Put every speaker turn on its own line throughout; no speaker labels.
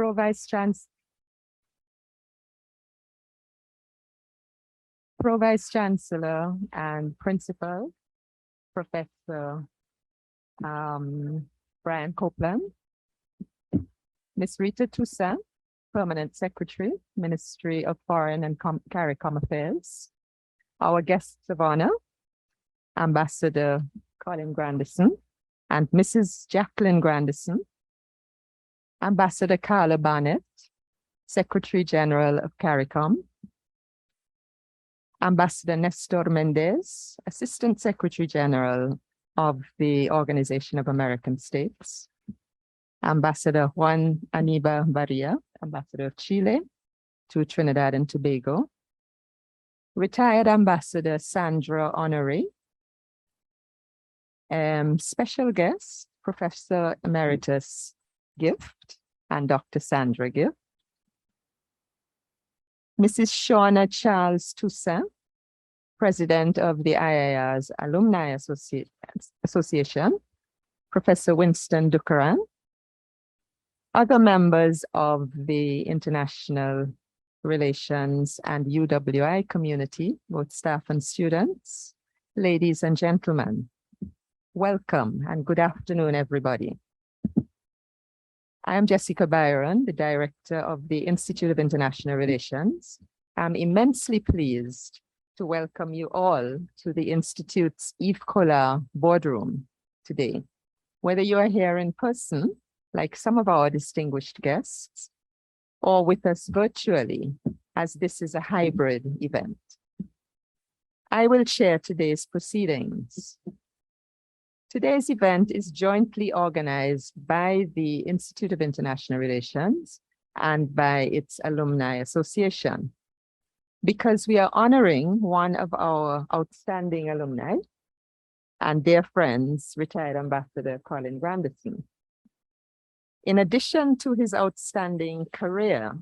Pro-Vice Chancellor and Principal, Professor Brian Copeland, Ms. Rita Toussaint, Permanent Secretary, Ministry of Foreign and CARICOM Affairs, our guests of honor, Ambassador Colin Granderson and Mrs. Jacqueline Granderson, Ambassador Carla Barnett, Secretary General of CARICOM, Ambassador Nestor Mendez, Assistant Secretary General of the Organization of American States, Ambassador Juan Aniba Barria, Ambassador of Chile to Trinidad and Tobago, retired Ambassador Sandra Honoré, special guest, Professor Emeritus Gift and Dr. Sandra Gift, Mrs. Shauna Charles Toussaint, President of the IIR's Alumni Association, Professor Winston Ducaran, other members of the International Relations and U.W.I community, both staff and students, ladies and gentlemen, welcome and good afternoon, everybody. I am Jessica Byron, the Director of the Institute of International Relations. I'm immensely pleased to welcome you all to the Institute's Yves Collard boardroom today. Whether you are here in person, like some of our distinguished guests, or with us virtually, as this is a hybrid event. I will chair today's proceedings. Today's event is jointly organized by the Institute of International Relations and by its Alumni Association, because we are honoring one of our outstanding alumni and dear friends, retired Ambassador Colin Granderson. In addition to his outstanding career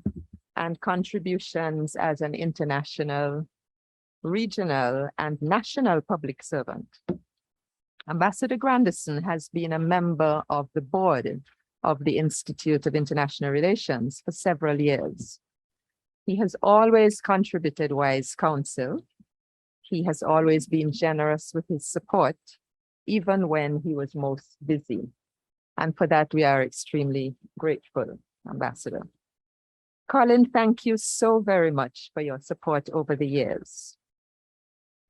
and contributions as an international, regional, and national public servant, Ambassador Granderson has been a member of the board of the Institute of International Relations for several years. He has always contributed wise counsel. He has always been generous with his support, even when he was most busy. And for that, we are extremely grateful, Ambassador. Colin, thank you so very much for your support over the years.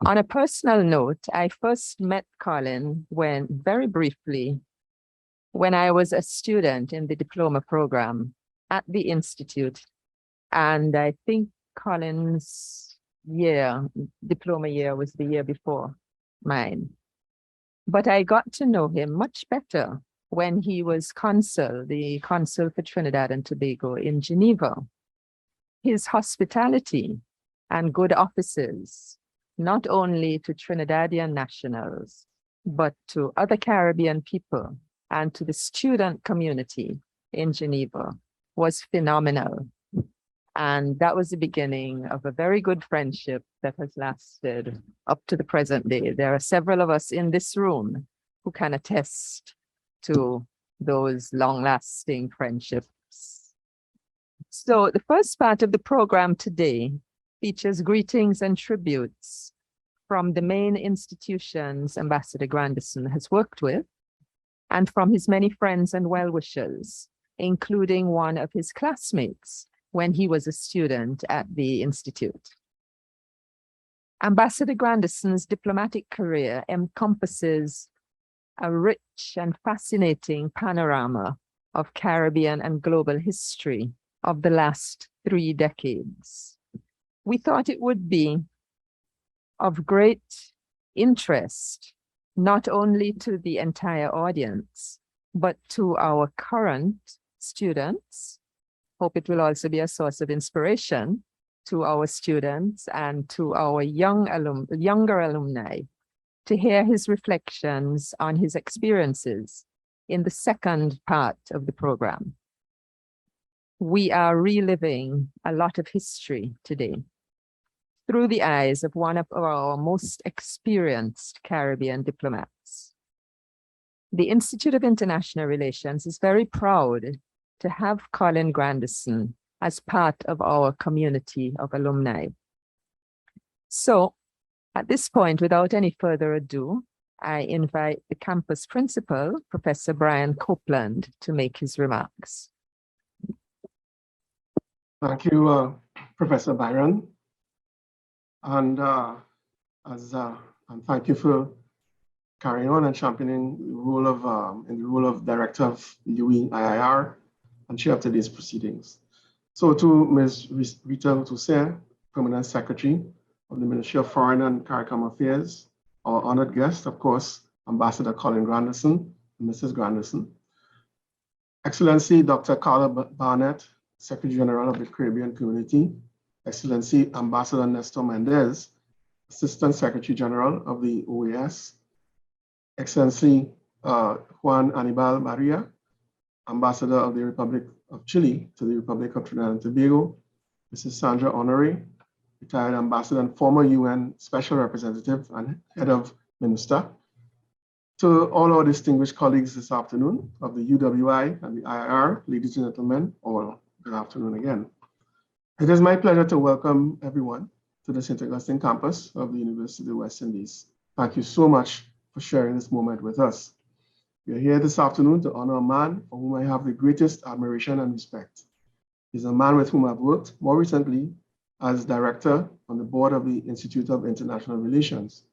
On a personal note, I first met Colin very briefly, when I was a student in the diploma program at the Institute. And I think Colin's diploma year was the year before mine. But I got to know him much better when he was the consul for Trinidad and Tobago in Geneva. His hospitality and good offices, not only to Trinidadian nationals, but to other Caribbean people and to the student community in Geneva, was phenomenal. And that was the beginning of a very good friendship that has lasted up to the present day. There are several of us in this room who can attest to those long-lasting friendships. So the first part of the program today features greetings and tributes from the main institutions Ambassador Granderson has worked with, and from his many friends and well-wishers, including one of his classmates when he was a student at the Institute. Ambassador Granderson's diplomatic career encompasses a rich and fascinating panorama of Caribbean and global history of the last 3 decades. We thought it would be of great interest, not only to the entire audience, but to our current students. Hope it will also be a source of inspiration to our students and to our younger alumni to hear his reflections on his experiences in the second part of the program. We are reliving a lot of history today through the eyes of one of our most experienced Caribbean diplomats. The Institute of International Relations is very proud to have Colin Granderson as part of our community of alumni. So at this point, without any further ado, I invite the campus principal, Professor Brian Copeland, to make his remarks.
Thank you, Professor Byron. And thank you for carrying on and championing the role of in the role of director of the U.W.I and chair of today's proceedings. So to Ms. Rita Toussaint, Permanent Secretary of the Ministry of Foreign and CARICOM Affairs, our honored guest, of course, Ambassador Colin Granderson and Mrs. Granderson, Excellency Dr. Carla Barnett, Secretary General of the Caribbean Community, Excellency Ambassador Nestor Mendez, Assistant Secretary General of the OAS, Excellency Juan Anibal Maria, Ambassador of the Republic of Chile to the Republic of Trinidad and Tobago, Mrs. Sandra Honoré, retired ambassador and former UN Special Representative and Head of Minister, to all our distinguished colleagues this afternoon of the U.W.I and the IIR, ladies and gentlemen, all good afternoon again. It is my pleasure to welcome everyone to the St. Augustine campus of the University of the West Indies. Thank you so much for sharing this moment with us. We are here this afternoon to honor a man for whom I have the greatest admiration and respect. He's a man with whom I've worked more recently as director on the board of the Institute of International Relations.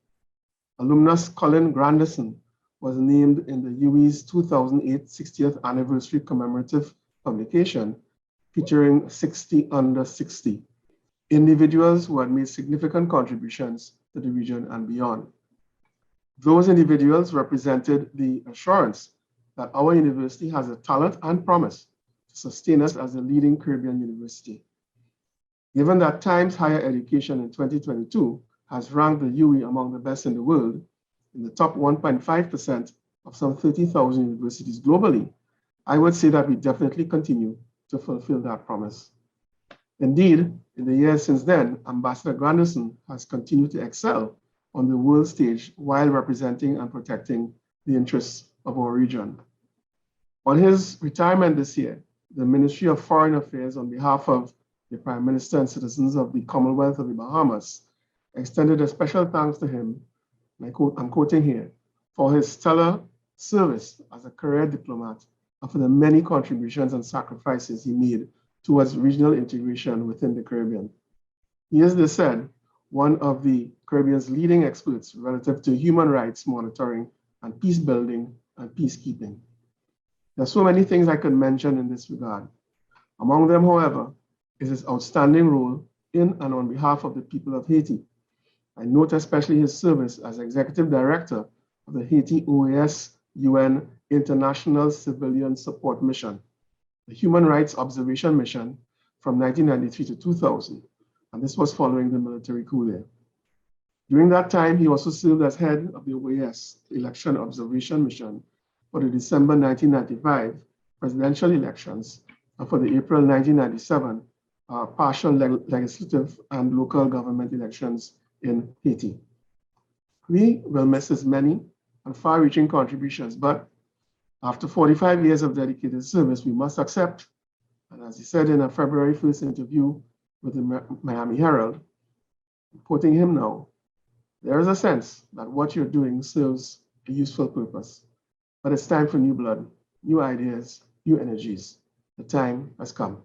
Alumnus Colin Granderson was named in the U.W.I's 2008 60th anniversary commemorative publication featuring 60 under 60 individuals who had made significant contributions to the region and beyond. Those individuals represented the assurance that our university has the talent and promise to sustain us as a leading Caribbean university. Given that Times Higher Education in 2022 has ranked the U.W.I among the best in the world, in the top 1.5% of some 30,000 universities globally, I would say that we definitely continue to fulfill that promise. Indeed, in the years since then, Ambassador Granderson has continued to excel on the world stage while representing and protecting the interests of our region. On his retirement this year, the Ministry of Foreign Affairs, on behalf of the Prime Minister and citizens of the Commonwealth of the Bahamas, extended a special thanks to him, I'm quoting here, for his stellar service as a career diplomat and for the many contributions and sacrifices he made towards regional integration within the Caribbean. He is, they said, one of the Caribbean's leading experts relative to human rights monitoring and peace building and peacekeeping. There are so many things I could mention in this regard. Among them, however, is his outstanding role in and on behalf of the people of Haiti. I note especially his service as Executive Director of the Haiti OAS UN International Civilian Support Mission, the Human Rights Observation Mission from 1993 to 2000, and this was following the military coup there. During that time, he also served as head of the OAS Election Observation Mission for the December 1995 presidential elections and for the April 1997 partial legislative and local government elections in Haiti. We will miss his many and far-reaching contributions, but after 45 years of dedicated service, we must accept, and as he said in a February 1st interview with the Miami Herald, quoting him now, there is a sense that what you're doing serves a useful purpose, but it's time for new blood, new ideas, new energies. The time has come.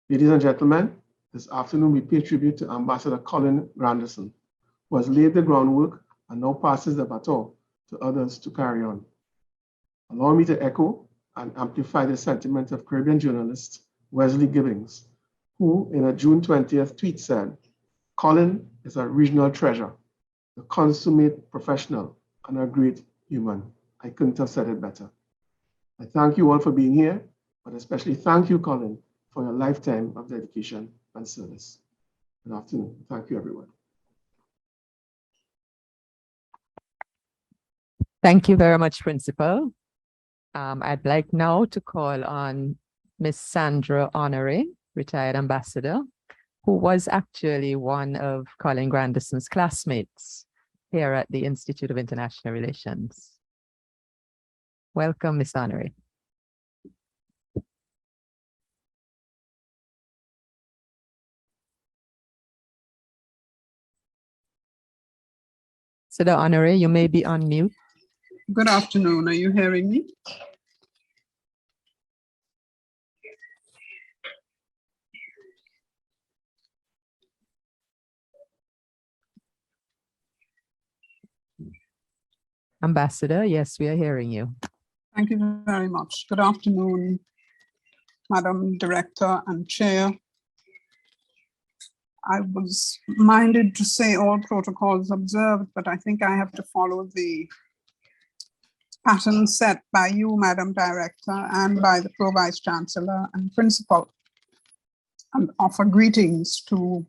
Ladies and gentlemen, this afternoon we pay tribute to Ambassador Colin Granderson, who has laid the groundwork and now passes the baton to others to carry on. Allow me to echo and amplify the sentiment of Caribbean journalist Wesley Gibbings, who in a June 20th tweet said, "Colin is a regional treasure, a consummate professional, and a great human." I couldn't have said it better. I thank you all for being here, but especially thank you, Colin, for your lifetime of dedication and service. Good afternoon. Thank you, everyone.
Thank you very much, Principal. I'd like now to call on Ms. Sandra Honoré, retired ambassador, who was actually one of Colin Granderson's classmates here at the Institute of International Relations. Welcome, Ms. Honoré. Ambassador Honore, you may be on mute.
Good afternoon. Are you hearing me?
Ambassador, yes, we are hearing you.
Thank you very much. Good afternoon, Madam Director and Chair. I was minded to say all protocols observed, but I think I have to follow the pattern set by you, Madam Director, and by the Pro Vice Chancellor and Principal, and offer greetings to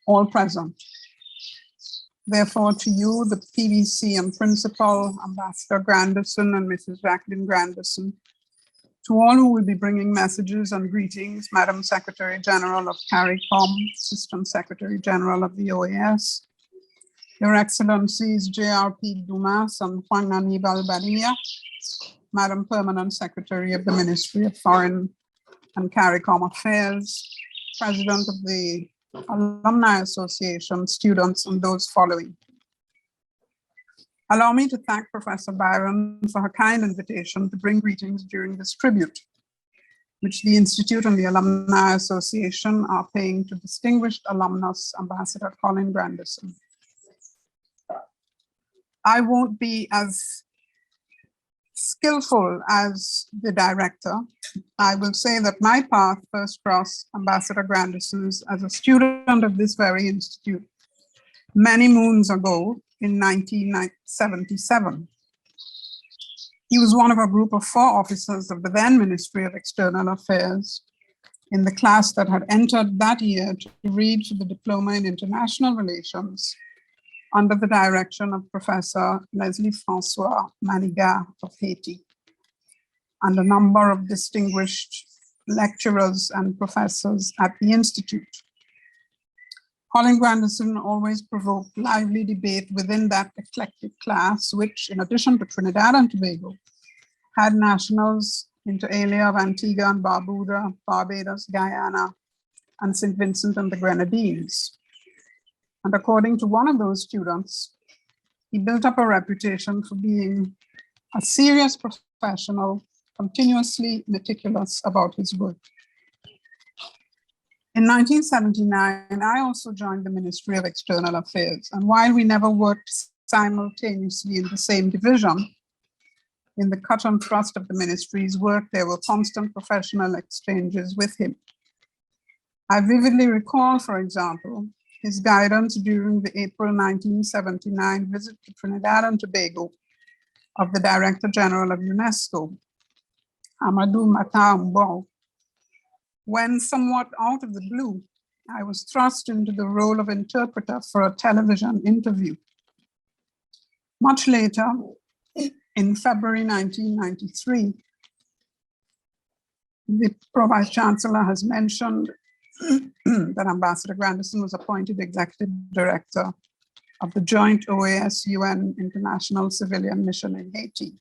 all present. Therefore, to you, the PVC and Principal, Ambassador Granderson and Mrs. Jacqueline Granderson, to all who will be bringing messages and greetings, Madam Secretary General of CARICOM, Assistant Secretary General of the OAS, Your Excellencies J.R.P. Dumas and Juan Anibal Badilla, Madam Permanent Secretary of the Ministry of Foreign and CARICOM Affairs, President of the Alumni Association, students, and those following. Allow me to thank Professor Byron for her kind invitation to bring greetings during this tribute, which the Institute and the Alumni Association are paying to distinguished alumnus, Ambassador Colin Granderson. I won't be as skillful as the director. I will say that my path first crossed Ambassador Granderson's as a student of this very institute many moons ago in 1977. He was one of a group of 4 officers of the then Ministry of External Affairs in the class that had entered that year to read for the Diploma in International Relations under the direction of Professor Leslie Francois Manigat of Haiti, and a number of distinguished lecturers and professors at the Institute. Colin Granderson always provoked lively debate within that eclectic class, which, in addition to Trinidad and Tobago, had nationals inter alia of Antigua and Barbuda, Barbados, Guyana, and St. Vincent and the Grenadines. And according to one of those students, he built up a reputation for being a serious professional, continuously meticulous about his work. In 1979, I also joined the Ministry of External Affairs. And while we never worked simultaneously in the same division, in the cut and thrust of the ministry's work, there were constant professional exchanges with him. I vividly recall, for example, his guidance during the April 1979 visit to Trinidad and Tobago of the Director General of UNESCO, Amadou Matambo, when, somewhat out of the blue, I was thrust into the role of interpreter for a television interview. Much later, in February 1993, the Pro Vice Chancellor has mentioned that Ambassador Granderson was appointed Executive Director of the joint OAS-UN International Civilian Mission in Haiti,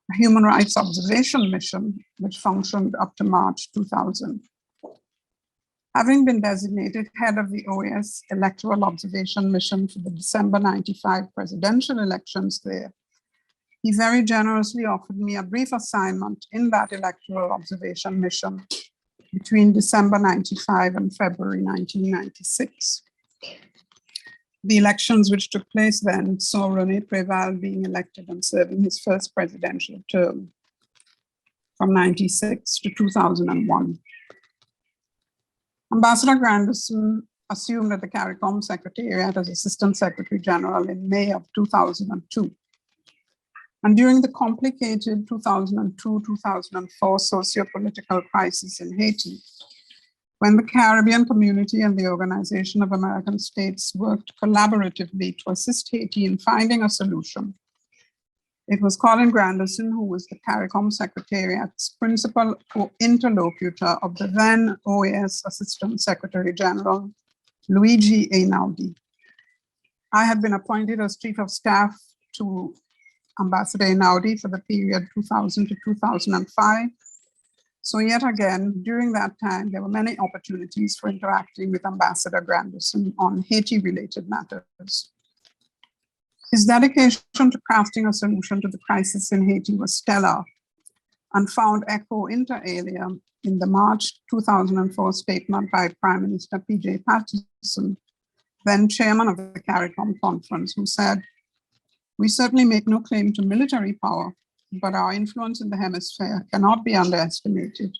a human rights observation mission which functioned up to March 2000. Having been designated head of the OAS Electoral Observation Mission for the December 95 presidential elections there, he very generously offered me a brief assignment in that electoral observation mission between December 95 and February 1996. The elections which took place then saw René Préval being elected and serving his first presidential term from 96 to 2001. Ambassador Granderson assumed at the CARICOM Secretariat as Assistant Secretary General in May of 2002. And during the complicated 2002-2004 socio-political crisis in Haiti, when the Caribbean community and the Organization of American States worked collaboratively to assist Haiti in finding a solution, it was Colin Granderson who was the CARICOM Secretariat's principal interlocutor of the then OAS Assistant Secretary General, Luigi Einaudi. I had been appointed as Chief of Staff to Ambassador Einaudi for the period 2000 to 2005. So yet again, during that time, there were many opportunities for interacting with Ambassador Granderson on Haiti-related matters. His dedication to crafting a solution to the crisis in Haiti was stellar and found echo inter alia in the March 2004 statement by Prime Minister P.J. Patterson, then chairman of the CARICOM conference, who said, "We certainly make no claim to military power, but our influence in the hemisphere cannot be underestimated.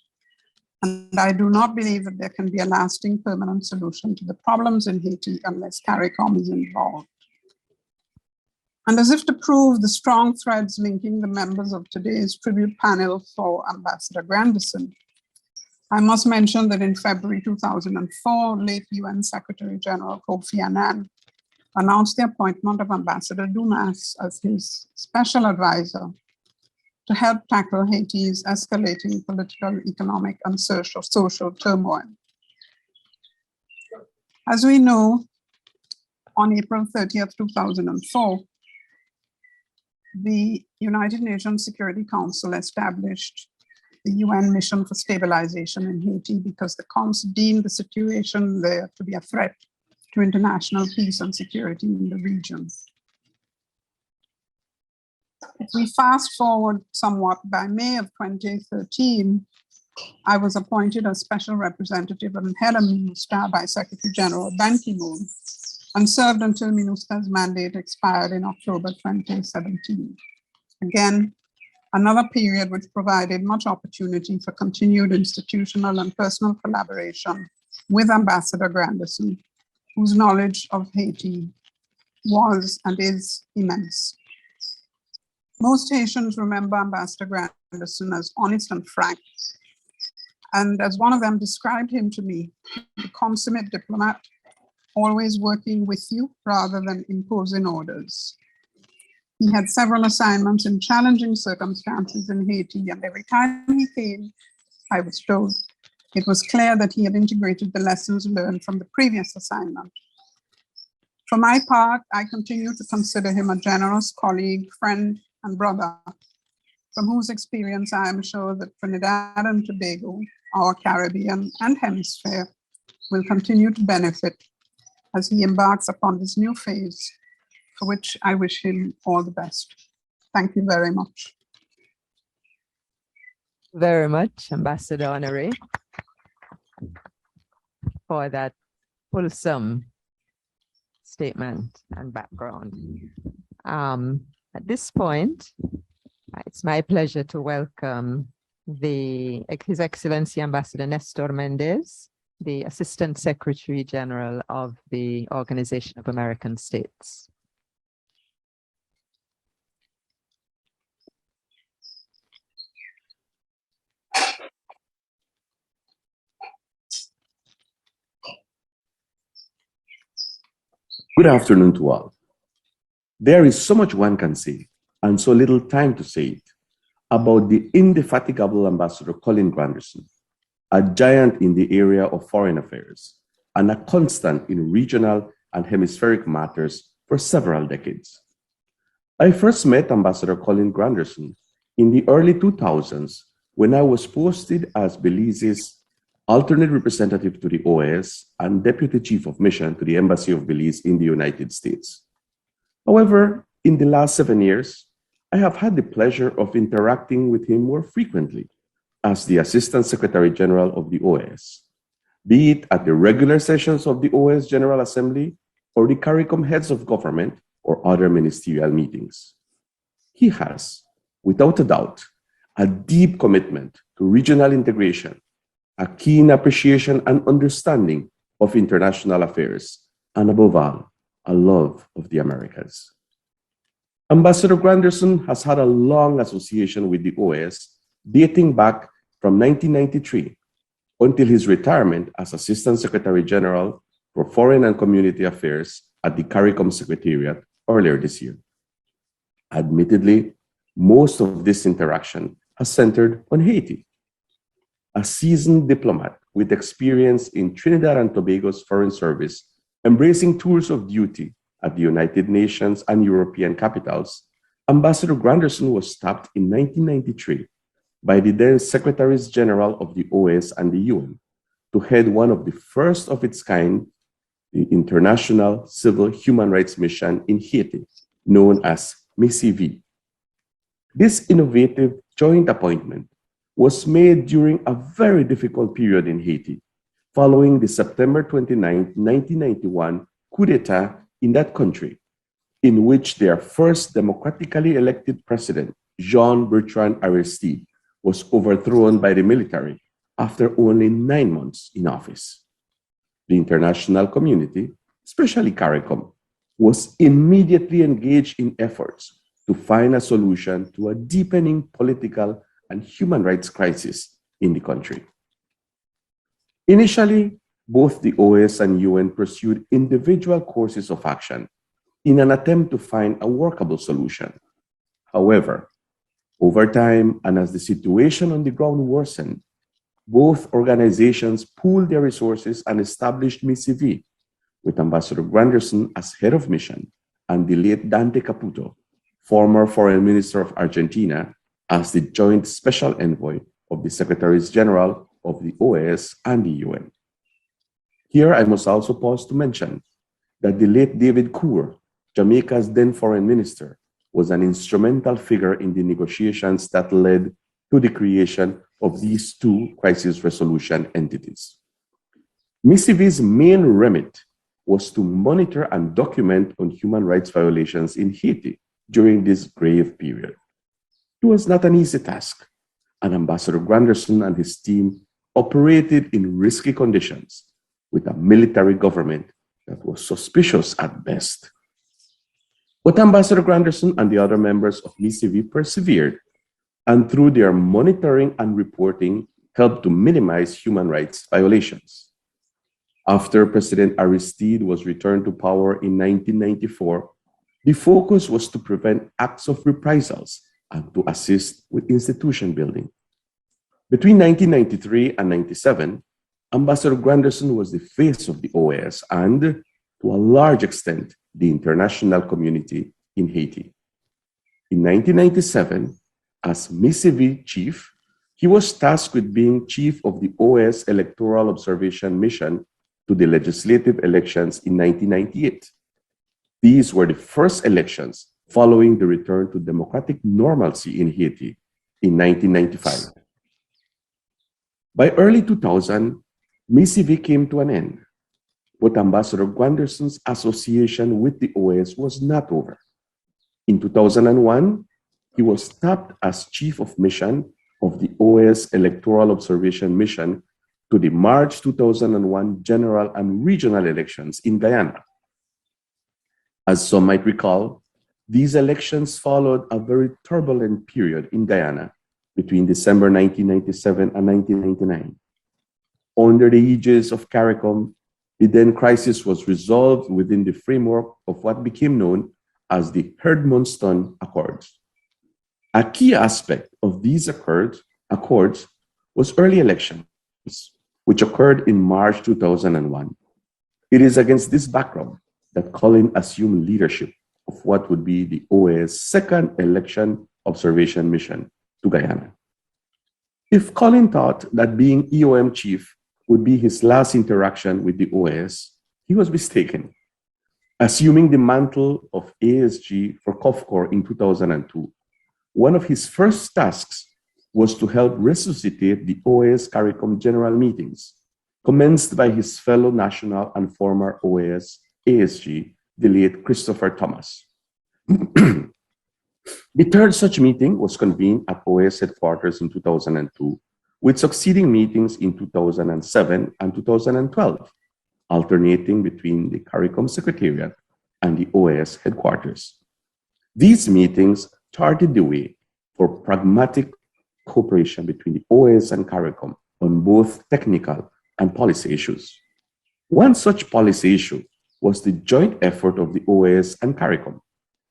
And I do not believe that there can be a lasting permanent solution to the problems in Haiti unless CARICOM is involved." And as if to prove the strong threads linking the members of today's tribute panel for Ambassador Granderson, I must mention that in February 2004, late UN Secretary General Kofi Annan announced the appointment of Ambassador Dumas as his special advisor to help tackle Haiti's escalating political, economic, and social turmoil. As we know, on April 30th, 2004, the United Nations Security Council established the UN Mission for Stabilization in Haiti because the Council deemed the situation there to be a threat to international peace and security in the region. If we fast forward somewhat, by May of 2013, I was appointed as special representative and head of MINUSTA by Secretary General Ban Ki-moon, and served until MINUSTA's mandate expired in October 2017. Again, another period which provided much opportunity for continued institutional and personal collaboration with Ambassador Granderson, whose knowledge of Haiti was and is immense. Most Haitians remember Ambassador Granderson as honest and frank, and as one of them described him to me, the consummate diplomat, always working with you rather than imposing orders. He had several assignments in challenging circumstances in Haiti, and every time he came, I was told, it was clear that he had integrated the lessons learned from the previous assignment. For my part, I continue to consider him a generous colleague, friend, and brother, from whose experience I am sure that Trinidad and Tobago, our Caribbean and hemisphere, will continue to benefit as he embarks upon this new phase, for which I wish him all the best. Thank you very much.
Very much, Ambassador Honoré, for that fulsome statement and background. At this point, it's my pleasure to welcome His Excellency Ambassador Nestor Mendez, the Assistant Secretary General of the Organization of American States.
Good afternoon to all. There is so much one can say, and so little time to say it, about the indefatigable Ambassador Colin Granderson, a giant in the area of foreign affairs, and a constant in regional and hemispheric matters for several decades. I first met Ambassador Colin Granderson in the early 2000s when I was posted as Belize's alternate representative to the OAS and deputy chief of mission to the Embassy of Belize in the United States. However, in the last 7 years, I have had the pleasure of interacting with him more frequently as the Assistant Secretary General of the OAS, be it at the regular sessions of the OAS General Assembly or the CARICOM heads of government or other ministerial meetings. He has, without a doubt, a deep commitment to regional integration, a keen appreciation and understanding of international affairs, and above all, a love of the Americas. Ambassador Granderson has had a long association with the OAS dating back from 1993 until his retirement as Assistant Secretary General for Foreign and Community Affairs at the CARICOM Secretariat earlier this year. Admittedly, most of this interaction has centered on Haiti. A seasoned diplomat with experience in Trinidad and Tobago's Foreign Service, embracing tours of duty at the United Nations and European capitals, Ambassador Granderson was tapped in 1993 by the then Secretaries General of the OAS and the UN to head one of the first of its kind, the International Civil Human Rights Mission in Haiti, known as MICV. This innovative joint appointment was made during a very difficult period in Haiti, following the September 29, 1991 coup d'etat in that country, in which their first democratically elected president, Jean-Bertrand Aristide, was overthrown by the military after only 9 months in office. The international community, especially CARICOM, was immediately engaged in efforts to find a solution to a deepening political and human rights crisis in the country. Initially, both the OAS and UN pursued individual courses of action in an attempt to find a workable solution. However, over time, and as the situation on the ground worsened, both organizations pooled their resources and established MICV, with Ambassador Granderson as head of mission and the late Dante Caputo, former Foreign Minister of Argentina, as the joint special envoy of the Secretaries General of the OAS and the UN. Here, I must also pause to mention that the late David Coor, Jamaica's then foreign minister, was an instrumental figure in the negotiations that led to the creation of these two crisis resolution entities. MICV's main remit was to monitor and document on human rights violations in Haiti during this grave period. It was not an easy task, and Ambassador Granderson and his team operated in risky conditions with a military government that was suspicious at best. But Ambassador Granderson and the other members of MICV persevered, and through their monitoring and reporting, helped to minimize human rights violations. After President Aristide was returned to power in 1994, the focus was to prevent acts of reprisals and to assist with institution building. Between 1993 and 97, Ambassador Granderson was the face of the OAS and, to a large extent, the international community in Haiti. In 1997, as MICV chief, he was tasked with being chief of the OAS Electoral Observation Mission to the legislative elections in 1998. These were the first elections following the return to democratic normalcy in Haiti in 1995. By early 2000, MICV came to an end, but Ambassador Granderson's association with the OAS was not over. In 2001, he was tapped as chief of mission of the OAS Electoral Observation Mission to the March 2001 general and regional elections in Guyana. As some might recall, these elections followed a very turbulent period in Guyana between December 1997 and 1999. Under the aegis of CARICOM, the then crisis was resolved within the framework of what became known as the Herdmonston Accords. A key aspect of these accords was early elections, which occurred in March 2001. It is against this background that Colin assumed leadership of what would be the OAS second election observation mission to Guyana. If Colin thought that being EOM chief would be his last interaction with the OAS, he was mistaken. Assuming the mantle of ASG for COFCOR in 2002, one of his first tasks was to help resuscitate the OAS CARICOM general meetings, commenced by his fellow national and former OAS ASG, the late Christopher Thomas. The third such meeting was convened at OAS headquarters in 2002, with succeeding meetings in 2007 and 2012, alternating between the CARICOM Secretariat and the OAS headquarters. These meetings charted the way for pragmatic cooperation between the OAS and CARICOM on both technical and policy issues. One such policy issue was the joint effort of the OAS and CARICOM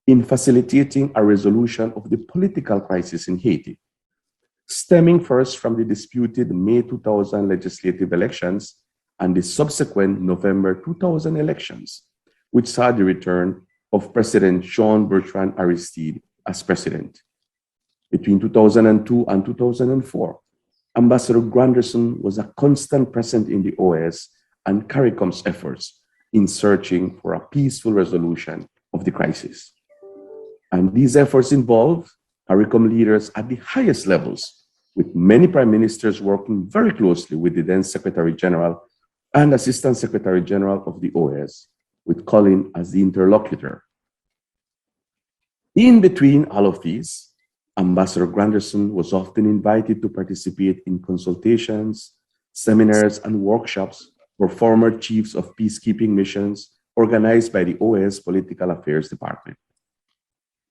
in facilitating a resolution of the political crisis in Haiti, stemming first from the disputed May 2000 legislative elections and the subsequent November 2000 elections, which saw the return of President Jean-Bertrand Aristide as president. Between 2002 and 2004, Ambassador Granderson was a constant presence in the OAS and CARICOM's efforts in searching for a peaceful resolution of the crisis. And these efforts involve CARICOM leaders at the highest levels, with many prime ministers working very closely with the then Secretary General and Assistant Secretary General of the OAS, with Colin as the interlocutor. In between all of these, Ambassador Granderson was often invited to participate in consultations, seminars, and workshops for former chiefs of peacekeeping missions organized by the OAS Political Affairs Department.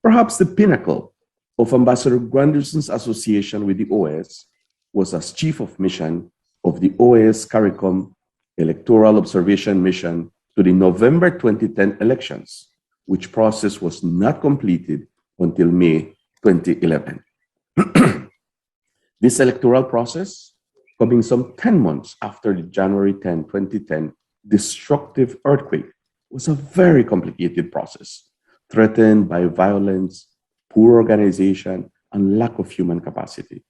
Perhaps the pinnacle of Ambassador Granderson's association with the OAS was as chief of mission of the OAS CARICOM Electoral Observation Mission to the November 2010 elections, which process was not completed until May 2011. This electoral process, coming some 10 months after the January 10, 2010 destructive earthquake, was a very complicated process, threatened by violence, poor organization, and lack of human capacity.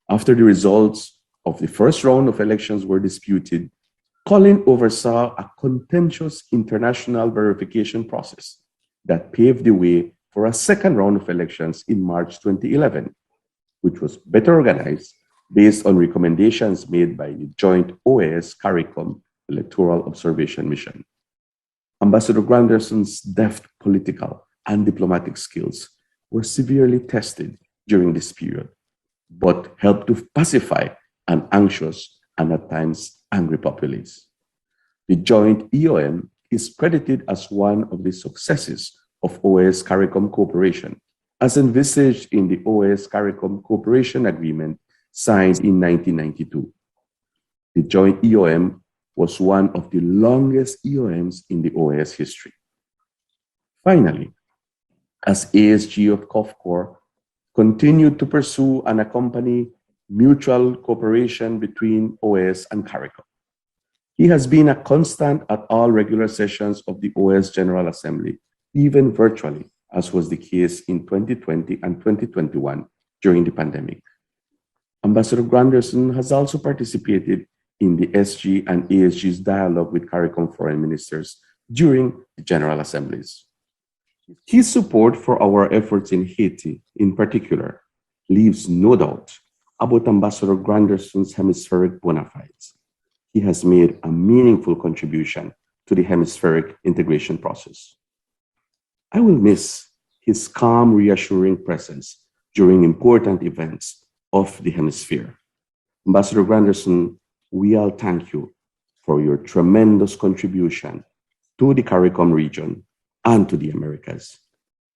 After the results of the first round of elections were disputed, Colin oversaw a contentious international verification process that paved the way for a second round of elections in March 2011, which was better organized based on recommendations made by the joint OAS CARICOM Electoral Observation Mission. Ambassador Granderson's deft political and diplomatic skills were severely tested during this period, but helped to pacify an anxious and at times angry populace. The joint EOM is credited as one of the successes of OAS CARICOM cooperation, as envisaged in the OAS CARICOM cooperation agreement signed in 1992. The joint EOM was one of the longest EOMs in the OAS history. Finally, as ASG of COFCOR continued to pursue and accompany mutual cooperation between OAS and CARICOM, he has been a constant at all regular sessions of the OAS General Assembly, even virtually, as was the case in 2020 and 2021 during the pandemic. Ambassador Granderson has also participated in the SG and ASG's dialogue with CARICOM foreign ministers during the General Assemblies. His support for our efforts in Haiti, in particular, leaves no doubt about Ambassador Granderson's hemispheric bona fides. He has made a meaningful contribution to the hemispheric integration process. I will miss his calm, reassuring presence during important events of the hemisphere. Ambassador Granderson, we all thank you for your tremendous contribution to the CARICOM region and to the Americas.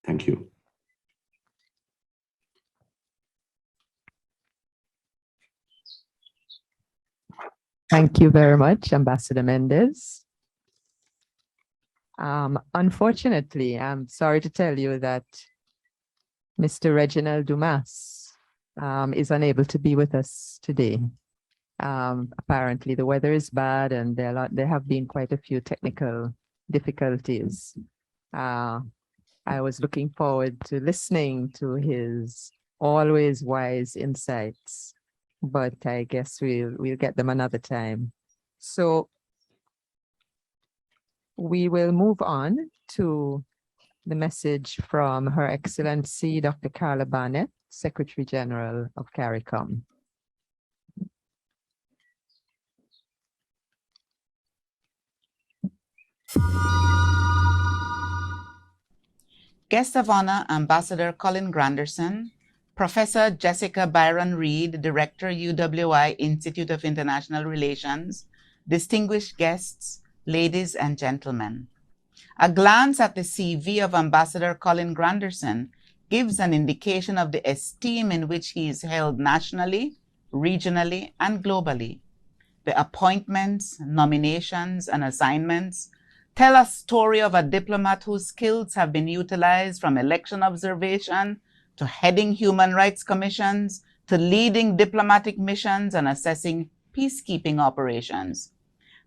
Thank you.
Thank you very much, Ambassador Mendez. Unfortunately, I'm sorry to tell you that Mr. Reginald Dumas is unable to be with us today. Apparently, the weather is bad and there have been quite a few technical difficulties. I was looking forward to listening to his always wise insights, but I guess we'll get them another time. So we will move on to the message from Her Excellency Dr. Carla Barnett, Secretary General of CARICOM.
Guest of honor, Ambassador Colin Granderson, Professor Jessica Byron Reed, Director, U.W.I. Institute of International Relations, distinguished guests, ladies and gentlemen. A glance at the CV of Ambassador Colin Granderson gives an indication of the esteem in which he is held nationally, regionally, and globally. The appointments, nominations, and assignments tell a story of a diplomat whose skills have been utilized from election observation to heading human rights commissions to leading diplomatic missions and assessing peacekeeping operations.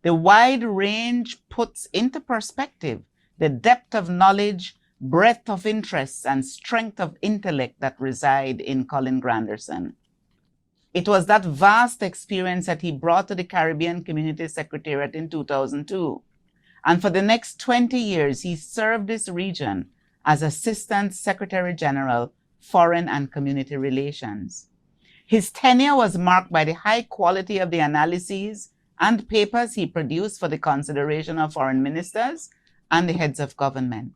The wide range puts into perspective the depth of knowledge, breadth of interests, and strength of intellect that reside in Colin Granderson. It was that vast experience that he brought to the Caribbean Community Secretariat in 2002. And for the next 20 years, he served this region as Assistant Secretary General, Foreign and Community Relations. His tenure was marked by the high quality of the analyses and papers he produced for the consideration of foreign ministers and the heads of government.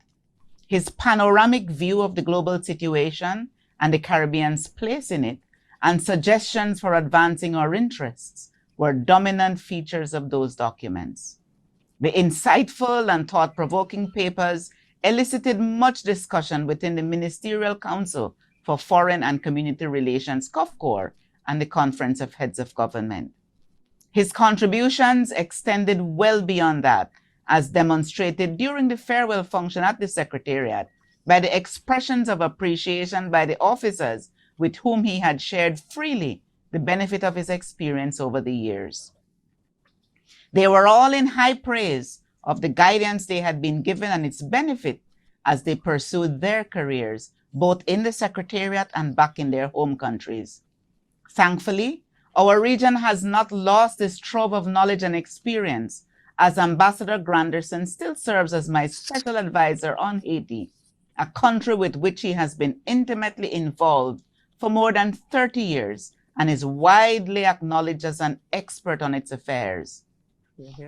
His panoramic view of the global situation and the Caribbean's place in it, and suggestions for advancing our interests were dominant features of those documents. The insightful and thought-provoking papers elicited much discussion within the Ministerial Council for Foreign and Community Relations, COFCOR, and the Conference of Heads of Government. His contributions extended well beyond that, as demonstrated during the farewell function at the Secretariat by the expressions of appreciation by the officers with whom he had shared freely the benefit of his experience over the years. They were all in high praise of the guidance they had been given and its benefit as they pursued their careers, both in the Secretariat and back in their home countries. Thankfully, our region has not lost this trove of knowledge and experience, as Ambassador Granderson still serves as my special advisor on Haiti, a country with which he has been intimately involved for more than 30 years and is widely acknowledged as an expert on its affairs.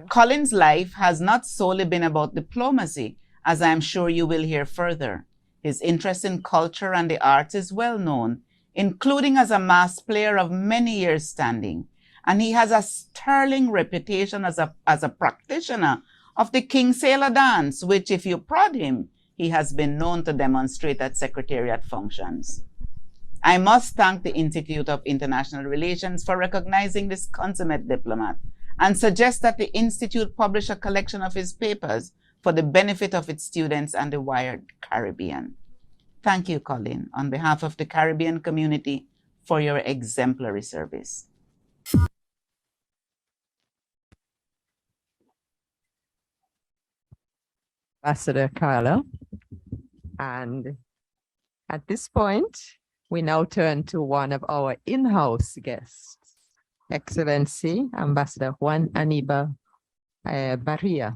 Colin's life has not solely been about diplomacy, as I am sure you will hear further. His interest in culture and the arts is well known, including as a mass player of many years standing, and he has a sterling reputation as a practitioner of the King Sailor dance, which, if you prod him, he has been known to demonstrate at Secretariat functions. I must thank the Institute of International Relations for recognizing this consummate diplomat, and suggest that the Institute publish a collection of his papers for the benefit of its students and the wider Caribbean. Thank you, Colin, on behalf of the Caribbean community, for your exemplary service.
Ambassador Carla. And at this point, we now turn to one of our in-house guests, Excellency Ambassador Juan Aniba Barria.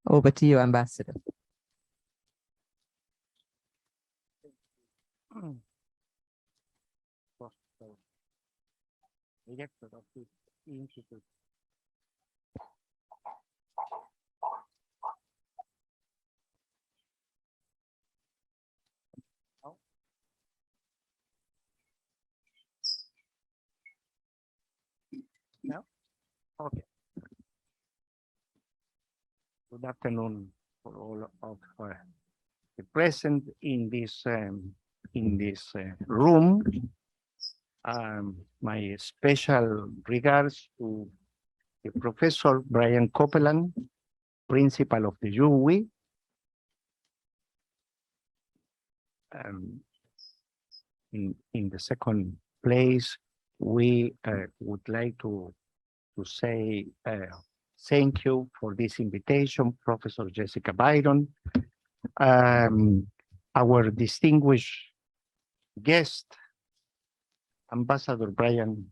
Over to you, Ambassador.
Director of this institute. No? Okay. Good afternoon for all of the present in this room. My special regards to the Professor Brian Copeland, Principal of the U.W.I. In the second place, we would like to say thank you for this invitation, Professor Jessica Byron, our distinguished guest, Ambassador Brian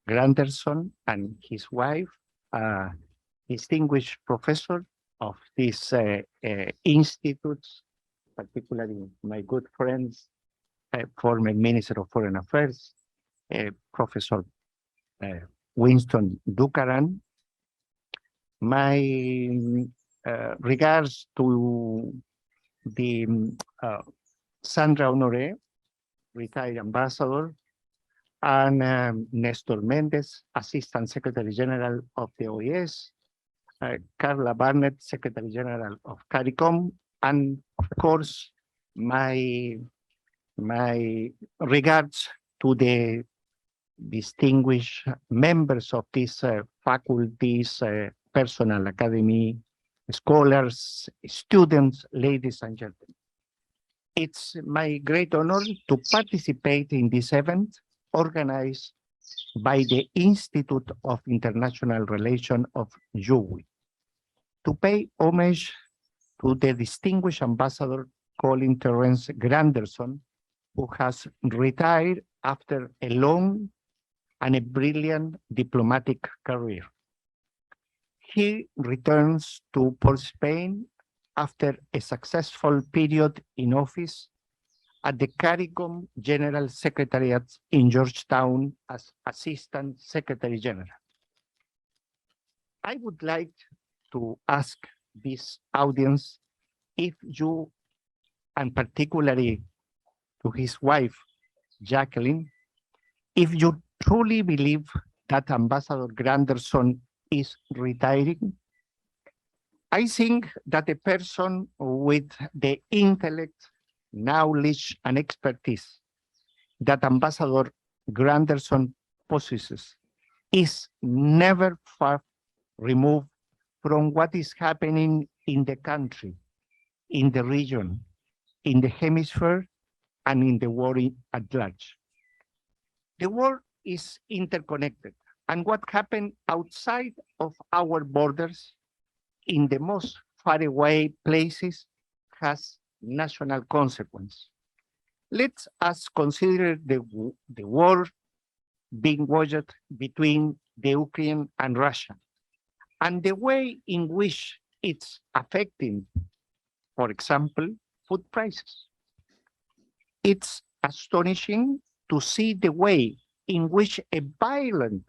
Granderson, and his wife, distinguished professor of these institutes, particularly my good friends, former Minister of Foreign Affairs, Professor Winston Ducaran. My regards to the Sandra Honoré, retired ambassador, and Nestor Mendez, Assistant Secretary General of the OES, Carla Barnett, Secretary General of CARICOM, and of course, my regards to the distinguished members of these faculties, personnel, academy, scholars, students, ladies and gentlemen. It's my great honor to participate in this event organized by the Institute of International Relations of U.W.I. to pay homage to the distinguished Ambassador Colin Terence Granderson, who has retired after a long and a brilliant diplomatic career. He returns to Port Spain after a successful period in office at the CARICOM General Secretariat in Georgetown as Assistant Secretary General. I would like to ask this audience if you, and particularly to his wife, Jacqueline, if you truly believe that Ambassador Granderson is retiring. I think that a person with the intellect, knowledge, and expertise that Ambassador Granderson possesses is never far removed from what is happening in the country, in the region, in the hemisphere, and in the world at large. The world is interconnected, and what happened outside of our borders in the most faraway places has national consequence. Let us consider the war being waged between the Ukraine and Russia, and the way in which it's affecting, for example, food prices. It's astonishing to see the way in which a violent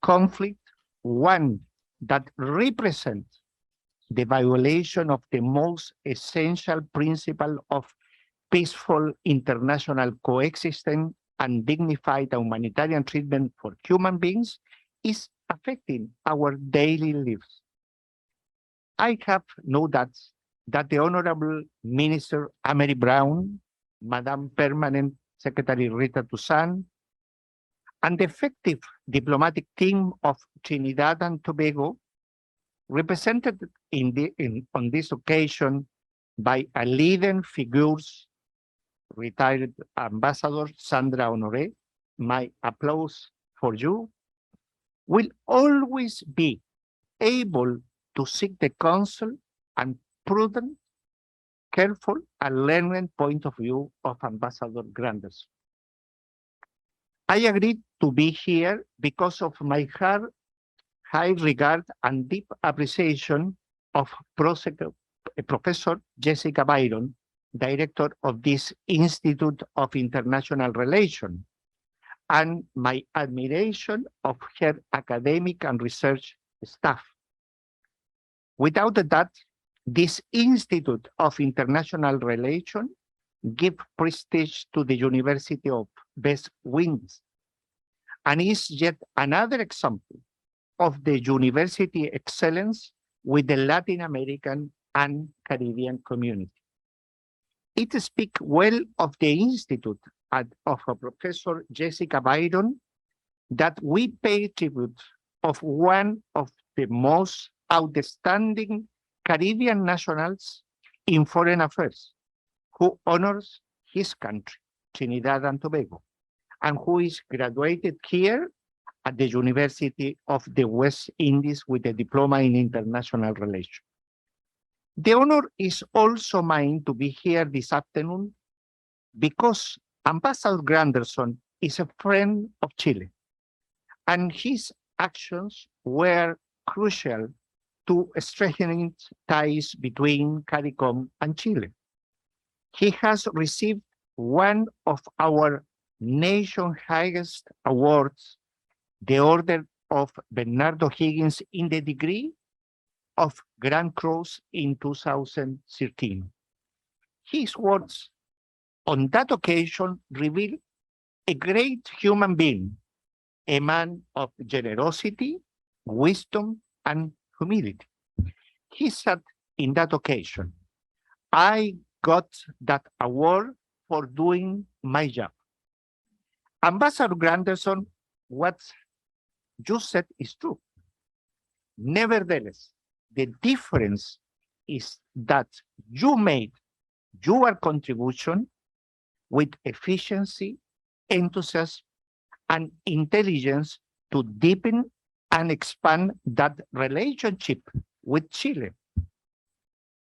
conflict, one that represents the violation of the most essential principle of peaceful international coexistence and dignified humanitarian treatment for human beings, is affecting our daily lives. I have no doubts that the Honorable Minister Amery Brown, Madam Permanent Secretary Rita Toussaint, and the effective diplomatic team of Trinidad and Tobago, represented on this occasion by a leading figures, retired Ambassador Sandra Honoré, my applause for you, will always be able to seek the counsel and prudent, careful, and learned point of view of Ambassador Granderson. I agreed to be here because of my high regard and deep appreciation of Professor Jessica Byron, director of this Institute of International Relations, and my admiration of her academic and research staff. Without that, this Institute of International Relations gives prestige to the University of West Winds and is yet another example of the university excellence with the Latin American and Caribbean community. It speaks well of the Institute and of Professor Jessica Byron that we pay tribute of one of the most outstanding Caribbean nationals in foreign affairs, who honors his country, Trinidad and Tobago, and who is graduated here at the University of the West Indies with a diploma in international relations. The honor is also mine to be here this afternoon because Ambassador Granderson is a friend of Chile, and his actions were crucial to strengthening ties between CARICOM and Chile. He has received one of our nation's highest awards, the Order of Bernardo Higgins in the degree of Grand Cross in 2013. His words on that occasion reveal a great human being, a man of generosity, wisdom, and humility. He said in that occasion, I got that award for doing my job. Ambassador Granderson, what you said is true. Nevertheless, the difference is that you made your contribution with efficiency, enthusiasm, and intelligence to deepen and expand that relationship with Chile.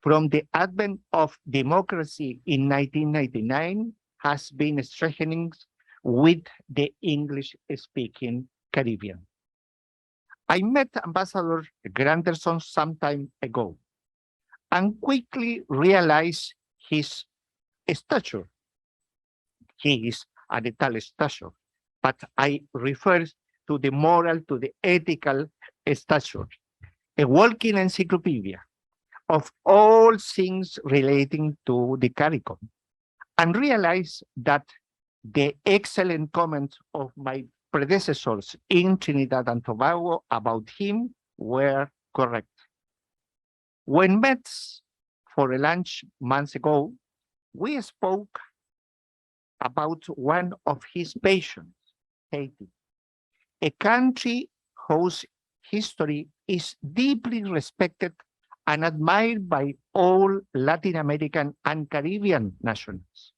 From the advent of democracy in 1999 has been strengthening with the English-speaking Caribbean. I met Ambassador Granderson some time ago and quickly realized his stature. He is at a tall stature, but I refer to the moral, to the ethical stature, a walking encyclopedia of all things relating to the CARICOM, and realize that the excellent comments of my predecessors in Trinidad and Tobago about him were correct. When met for a lunch months ago, we spoke about one of his patients, Haiti, a country whose history is deeply respected and admired by all Latin American and Caribbean nationals.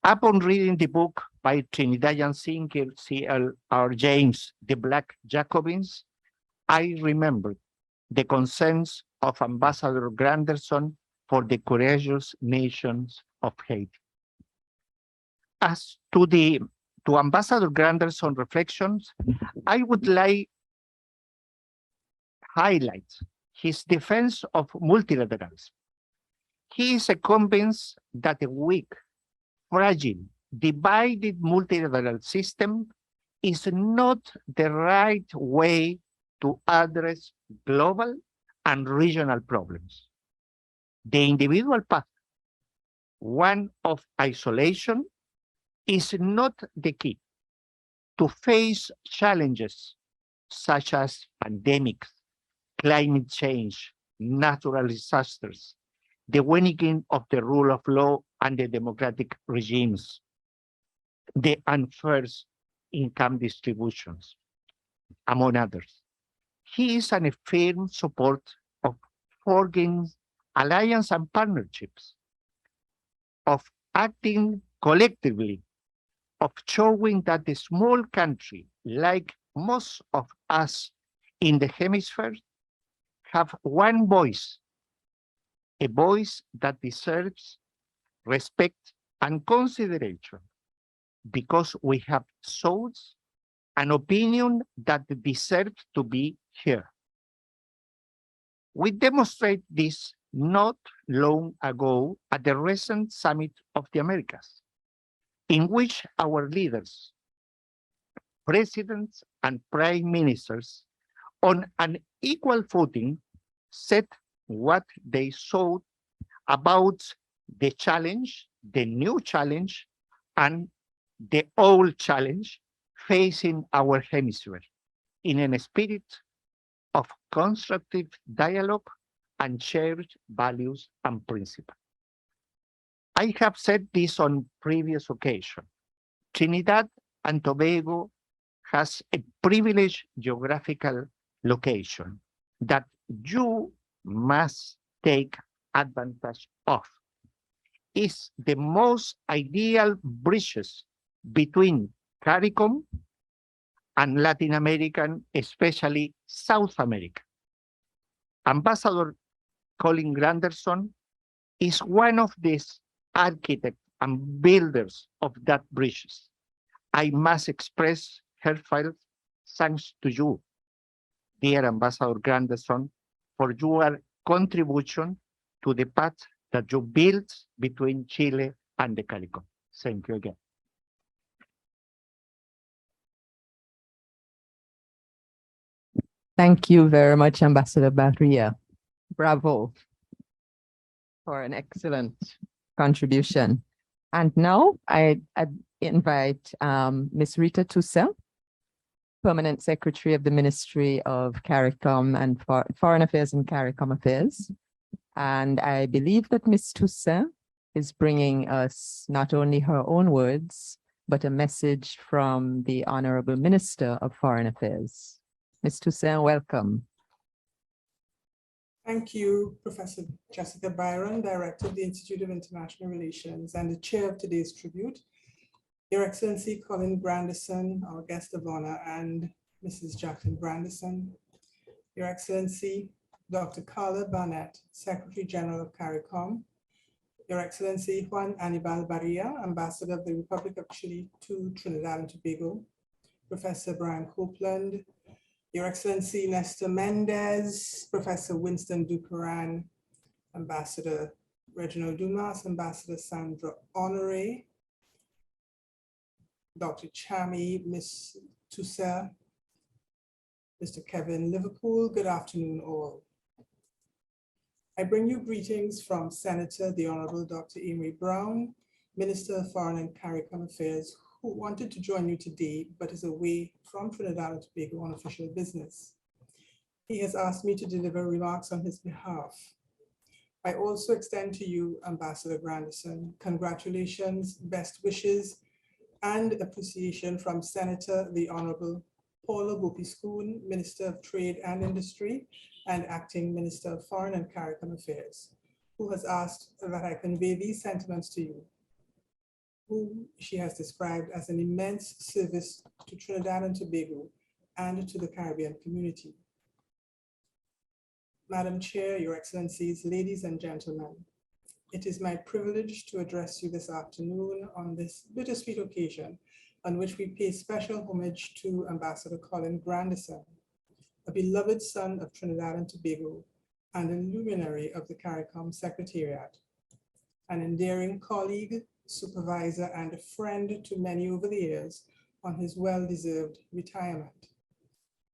Upon reading the book by Trinidadian thinker C.L.R. James, The Black Jacobins, I remembered the concerns of Ambassador Granderson for the courageous nations of Haiti. As to Ambassador Granderson reflections, I would like highlight his defense of multilateralism. He is convinced that a weak, fragile, divided multilateral system is not the right way to address global and regional problems. The individual path, one of isolation, is not the key. To face challenges such as pandemics, climate change, natural disasters, the waning of the rule of law and the democratic regimes, the unfair income distributions, among others. He is a firm support of forging alliance and partnerships, of acting collectively, of showing that the small country, like most of us in the hemisphere, have one voice, a voice that deserves respect and consideration, because we have thoughts and opinion that deserve to be heard. We demonstrate this not long ago at the recent Summit of the Americas, in which our leaders, presidents and prime ministers, on an equal footing, said what they thought about the challenge, the new challenge, and the old challenge facing our hemisphere in a spirit of constructive dialogue and shared values and principles. I have said this on previous occasions. Trinidad and Tobago has a privileged geographical location that you must take advantage of. It's the most ideal bridges between CARICOM and Latin American, especially South America. Ambassador Colin Granderson is one of these architects and builders of that bridges. I must express heartfelt thanks to you, dear Ambassador Granderson, for your contribution to the path that you built between Chile and the CARICOM. Thank you again.
Thank you very much, Ambassador Barria. Bravo for an excellent contribution. And now I invite Ms. Rita Toussaint, Permanent Secretary of the Ministry of CARICOM and Foreign Affairs and CARICOM Affairs. And I believe that Ms. Toussaint is bringing us not only her own words, but a message from the Honorable Minister of Foreign Affairs. Ms. Toussaint, welcome.
Thank you, Professor Jessica Byron, Director of the Institute of International Relations and the chair of today's tribute, Your Excellency Colin Granderson, our guest of honor, and Mrs. Jacqueline Granderson, Your Excellency Dr. Carla Barnett, Secretary General of CARICOM, Your Excellency Juan Anibal Barria, Ambassador of the Republic of Chile to Trinidad and Tobago, Professor Brian Copeland, Your Excellency Nestor Mendez, Professor Winston Ducaran, Ambassador Reginald Dumas, Ambassador Sandra Honore, Dr. Chami, Ms. Toussel, Mr. Kevin Liverpool, good afternoon all. I bring you greetings from Senator the Honorable Dr. Amory Brown, Minister of Foreign and CARICOM Affairs, who wanted to join you today, but is away from Trinidad and Tobago on official business. He has asked me to deliver remarks on his behalf. I also extend to you, Ambassador Granderson, congratulations, best wishes, and appreciation from Senator the Honorable Paula Gopi-Schoon, Minister of Trade and Industry and Acting Minister of Foreign and CARICOM Affairs, who has asked that I convey these sentiments to you, whom she has described as an immense service to Trinidad and Tobago and to the Caribbean community. Madam Chair, Your Excellencies, ladies and gentlemen, it is my privilege to address you this afternoon on this bittersweet occasion on which we pay special homage to Ambassador Colin Granderson, a beloved son of Trinidad and Tobago and a luminary of the CARICOM Secretariat, an endearing colleague, supervisor, and a friend to many over the years on his well-deserved retirement.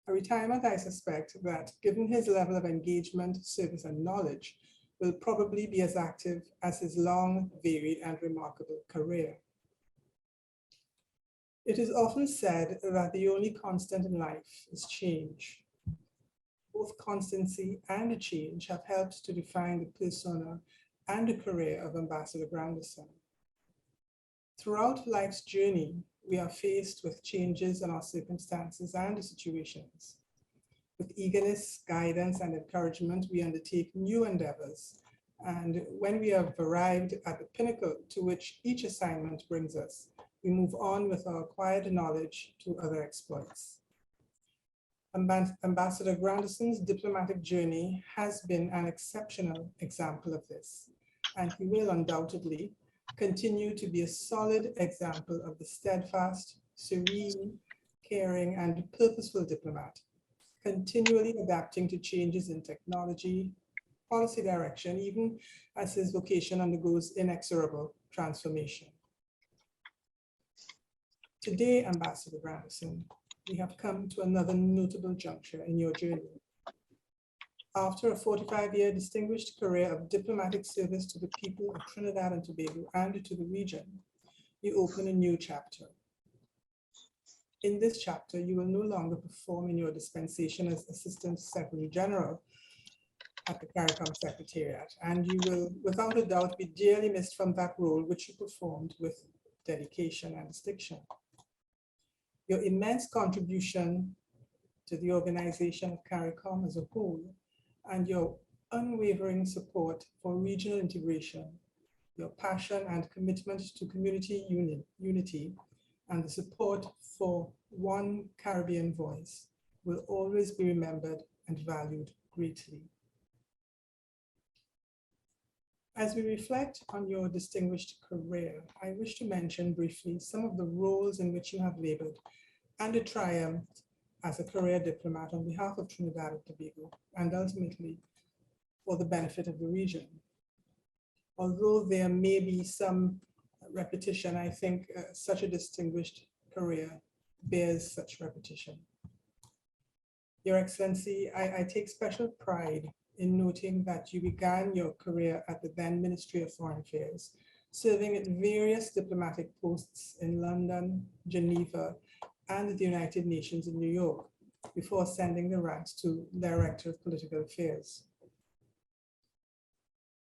A retirement I suspect that, given his level of engagement, service, and knowledge, will probably be as active as his long, varied, and remarkable career. It is often said that the only constant in life is change. Both constancy and change have helped to define the persona and the career of Ambassador Granderson. Throughout life's journey, we are faced with changes in our circumstances and situations. With eagerness, guidance, and encouragement, we undertake new endeavors. And when we have arrived at the pinnacle to which each assignment brings us, we move on with our acquired knowledge to other exploits. Ambassador Granderson's diplomatic journey has been an exceptional example of this, and he will undoubtedly continue to be a solid example of the steadfast, serene, caring, and purposeful diplomat, continually adapting to changes in technology, policy direction, even as his vocation undergoes inexorable transformation. Today, Ambassador Granderson, we have come to another notable juncture in your journey. After a 45-year distinguished career of diplomatic service to the people of Trinidad and Tobago and to the region, you open a new chapter. In this chapter, you will no longer perform in your dispensation as Assistant Secretary General at the CARICOM Secretariat, and you will, without a doubt, be dearly missed from that role which you performed with dedication and distinction. Your immense contribution to the organization of CARICOM as a whole, and your unwavering support for regional integration, your passion and commitment to community unity, and the support for one Caribbean voice will always be remembered and valued greatly. As we reflect on your distinguished career, I wish to mention briefly some of the roles in which you have labored and the triumph as a career diplomat on behalf of Trinidad and Tobago, and ultimately for the benefit of the region. Although there may be some repetition, I think such a distinguished career bears such repetition. Your Excellency, I take special pride in noting that you began your career at the then Ministry of Foreign Affairs, serving at various diplomatic posts in London, Geneva, and the United Nations in New York, before ascending the ranks to Director of Political Affairs.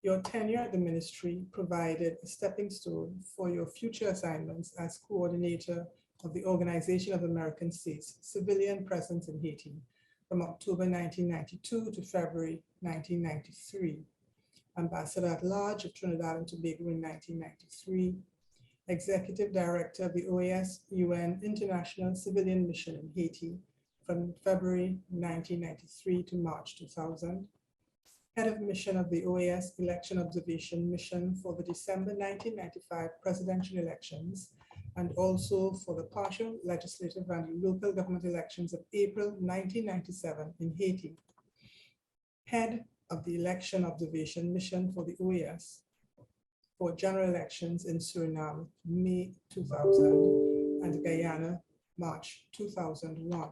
Your tenure at the ministry provided a stepping stone for your future assignments as coordinator of the Organization of American States' civilian presence in Haiti from October 1992 to February 1993, Ambassador at Large of Trinidad and Tobago in 1993, Executive Director of the OAS-UN International Civilian Mission in Haiti from February 1993 to March 2000, Head of Mission of the OAS Election Observation Mission for the December 1995 presidential elections and also for the partial legislative and local government elections of April 1997 in Haiti. Head of the Election Observation Mission for the OAS for general elections in Suriname, May 2000, and Guyana, March 2001.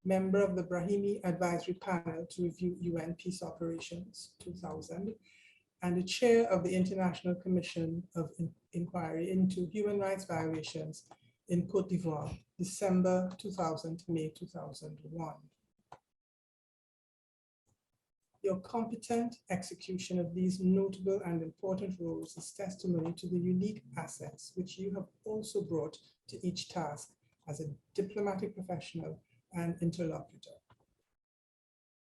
Member of the Brahimi Advisory Panel to review UN peace operations, 2000, and the chair of the International Commission of Inquiry into Human Rights Violations in Côte d'Ivoire, December 2000 to May 2001. Your competent execution of these notable and important roles is testimony to the unique assets which you have also brought to each task as a diplomatic professional and interlocutor.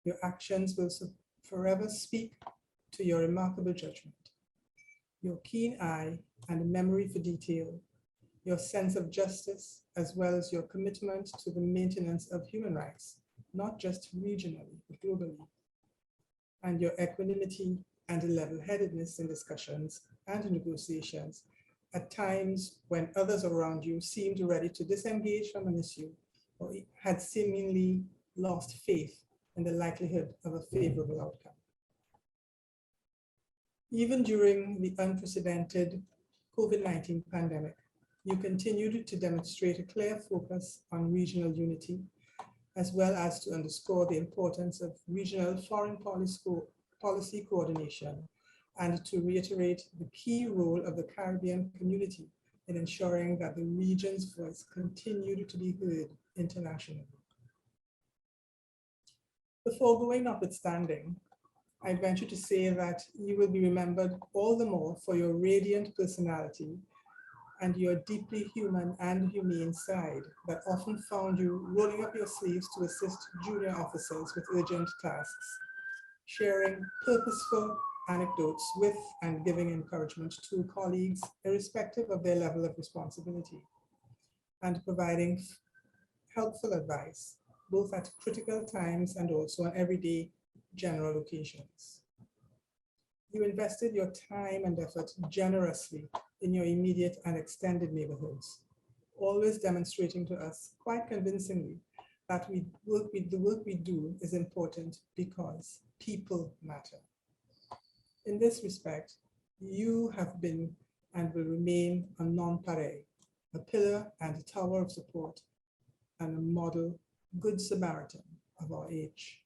Your actions will forever speak to your remarkable judgment, your keen eye and memory for detail, your sense of justice, as well as your commitment to the maintenance of human rights, not just regionally, but globally, and your equanimity and level-headedness in discussions and negotiations at times when others around you seemed ready to disengage from an issue or had seemingly lost faith in the likelihood of a favorable outcome. Even during the unprecedented COVID-19 pandemic, you continued to demonstrate a clear focus on regional unity, as well as to underscore the importance of regional foreign policy coordination, and to reiterate the key role of the Caribbean community in ensuring that the region's voice continued to be heard internationally. The foregoing notwithstanding, I venture to say that you will be remembered all the more for your radiant personality and your deeply human and humane side that often found you rolling up your sleeves to assist junior officers with urgent tasks, sharing purposeful anecdotes with and giving encouragement to colleagues irrespective of their level of responsibility, and providing helpful advice, both at critical times and also on everyday general occasions. You invested your time and effort generously in your immediate and extended neighborhoods, always demonstrating to us quite convincingly that the work we do is important because people matter. In this respect, you have been and will remain a nonpareil, a pillar and a tower of support, and a model good Samaritan of our age.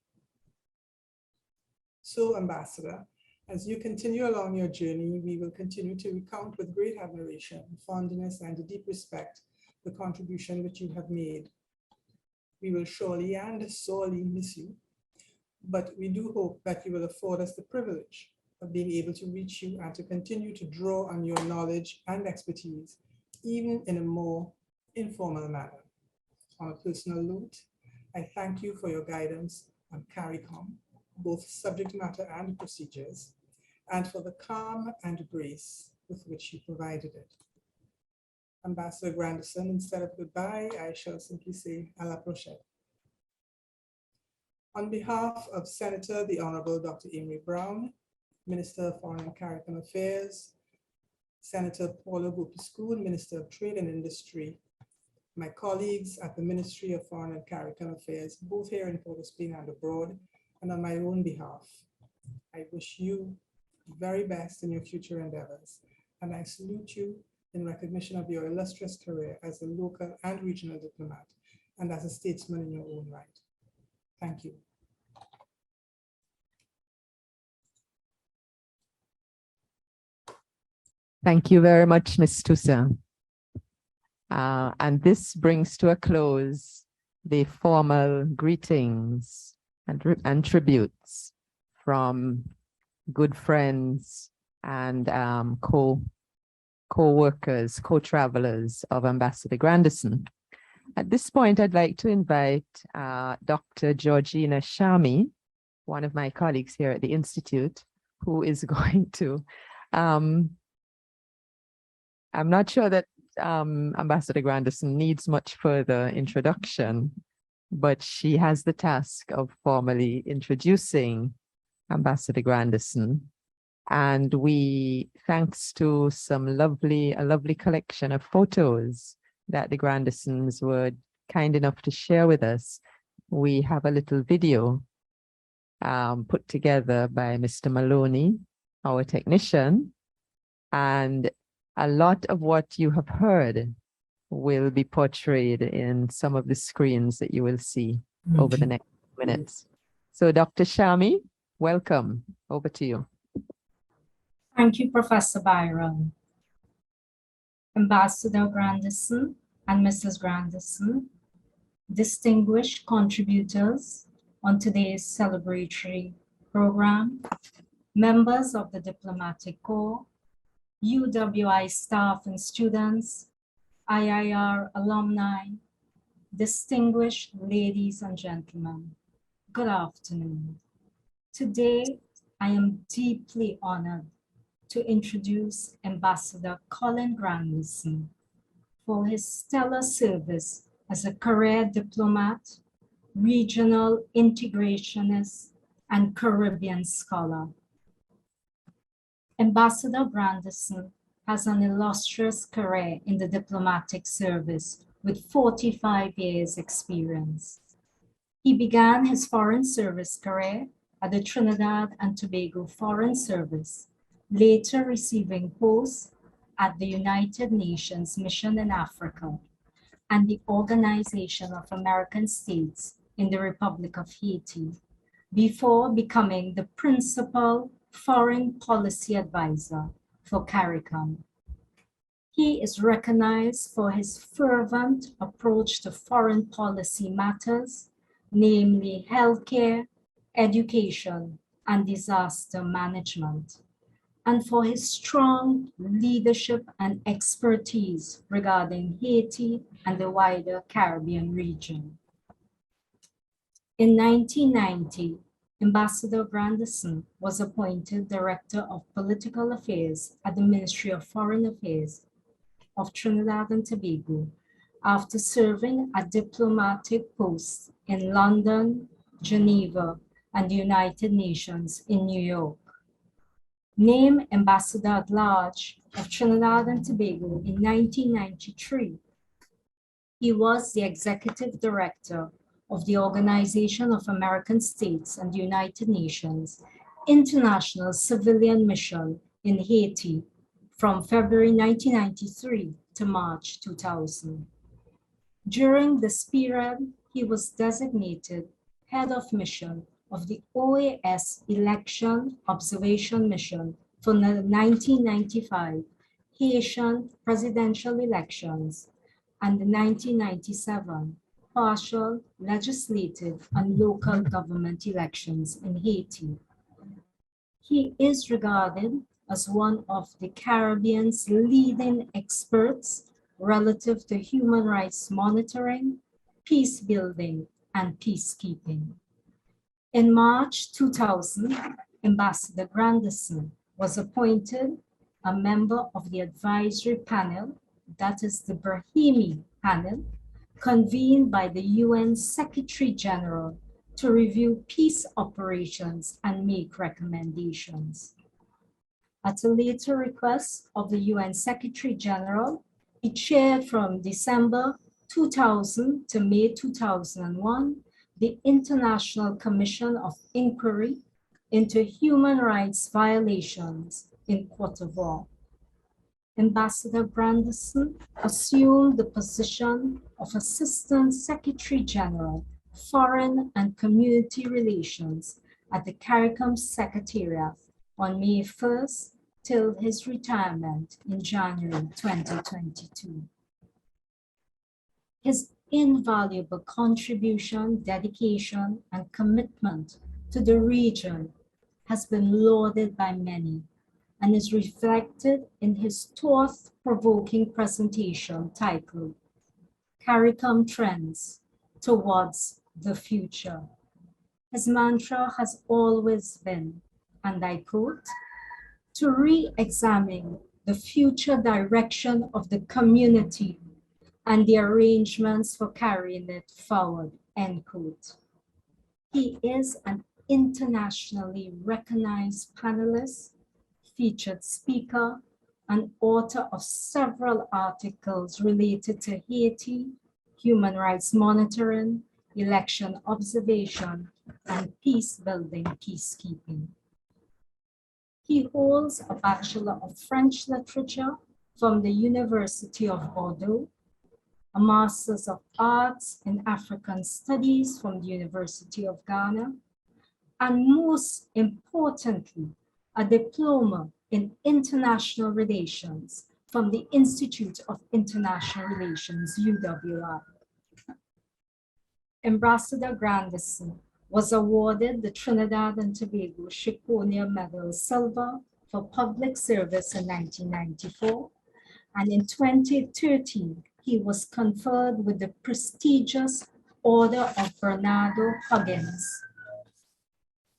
So, Ambassador, as you continue along your journey, we will continue to recount with great admiration, fondness, and deep respect the contribution which you have made. We will surely and sorely miss you, but we do hope that you will afford us the privilege of being able to reach you and to continue to draw on your knowledge and expertise, even in a more informal manner. On a personal note, I thank you for your guidance on CARICOM, both subject matter and procedures, and for the calm and grace with which you provided it. Ambassador Granderson, instead of goodbye, I shall simply say à la prochaine. On behalf of Senator the Honorable Dr. Amory Brown, Minister of Foreign and Caribbean Affairs, Senator Paulo Gopuscoon, Minister of Trade and Industry, my colleagues at the Ministry of Foreign and Caribbean Affairs, both here in Port-au-Prince and abroad, and on my own behalf, I wish you the very best in your future endeavors, and I salute you in recognition of your illustrious career as a local and regional diplomat and as a statesman in your own right. Thank you.
Thank you very much, Ms. Toussaint. And this brings to a close the formal greetings and tributes from good friends and co-workers, co-travelers of Ambassador Granderson. At this point, I'd like to invite Dr. Georgina Shami, one of my colleagues here at the Institute, who is going to, I'm not sure that Ambassador Granderson needs much further introduction, but she has the task of formally introducing Ambassador Granderson And we, thanks to a lovely collection of photos that the Grandersons were kind enough to share with us, we have a little video put together by Mr. Maloney, our technician, and a lot of what you have heard will be portrayed in some of the screens that you will see over the next minutes. So Dr. Shami, welcome. Over to you.
Thank you, Professor Byron. Ambassador Granderson and Mrs. Granderson, distinguished contributors on today's celebratory program, members of the Diplomatic Corps, U.W.I staff and students, IIR alumni, distinguished ladies and gentlemen, good afternoon. Today, I am deeply honored to introduce Ambassador Colin Granderson for his stellar service as a career diplomat, regional integrationist, and Caribbean scholar. Ambassador Granderson has an illustrious career in the diplomatic service with 45 years experience. He began his foreign service career at the Trinidad and Tobago Foreign Service, later receiving posts at the United Nations Mission in Africa and the Organization of American States in the Republic of Haiti, before becoming the principal foreign policy advisor for CARICOM. He is recognized for his fervent approach to foreign policy matters, namely healthcare, education, and disaster management, and for his strong leadership and expertise regarding Haiti and the wider Caribbean region. In 1990, Ambassador Granderson was appointed Director of Political Affairs at the Ministry of Foreign Affairs of Trinidad and Tobago after serving at diplomatic posts in London, Geneva, and the United Nations in New York. Named Ambassador at Large of Trinidad and Tobago in 1993, he was the Executive Director of the Organization of American States and the United Nations International Civilian Mission in Haiti from February 1993 to March 2000. During this period, he was designated Head of Mission of the OAS Election Observation Mission for the 1995 Haitian presidential elections and the 1997 partial legislative and local government elections in Haiti. He is regarded as one of the Caribbean's leading experts relative to human rights monitoring, peace building, and peacekeeping. In March 2000, Ambassador Granderson was appointed a member of the advisory panel, that is the Brahimi panel, convened by the UN Secretary General to review peace operations and make recommendations. At a later request of the UN Secretary General, he chaired from December 2000 to May 2001 the International Commission of Inquiry into Human Rights Violations in Cote d'Ivoire. Ambassador Granderson assumed the position of Assistant Secretary General, Foreign and Community Relations at the CARICOM Secretariat on May 1st till his retirement in January 2022. His invaluable contribution, dedication, and commitment to the region has been lauded by many and is reflected in his thought-provoking presentation titled CARICOM Trends Towards the Future. His mantra has always been, and I quote, to re-examine the future direction of the community and the arrangements for carrying it forward, end quote. He is an internationally recognized panelist, featured speaker and author of several articles related to Haiti, human rights monitoring, election observation, and peace building, peacekeeping. He holds a Bachelor of French Literature from the University of Bordeaux, a Master's of Arts in African Studies from the University of Ghana, and most importantly, a diploma in international relations from the Institute of International Relations, U.W.I. Ambassador Granderson was awarded the Trinidad and Tobago Shikonia Medal Silver for public service in 1994, and in 2013, he was conferred with the prestigious Order of Bernardo Higgins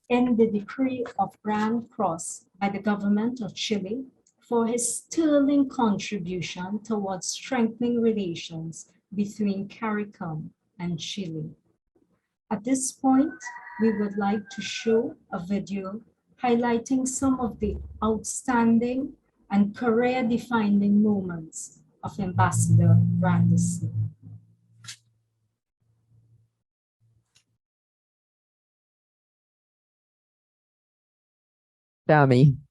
in the decree of Grand Cross by the government of Chile for his sterling contribution towards strengthening relations between CARICOM and Chile. At this point, we would like to show a video highlighting some of the outstanding and career-defining moments of Ambassador Granderson.
Dami.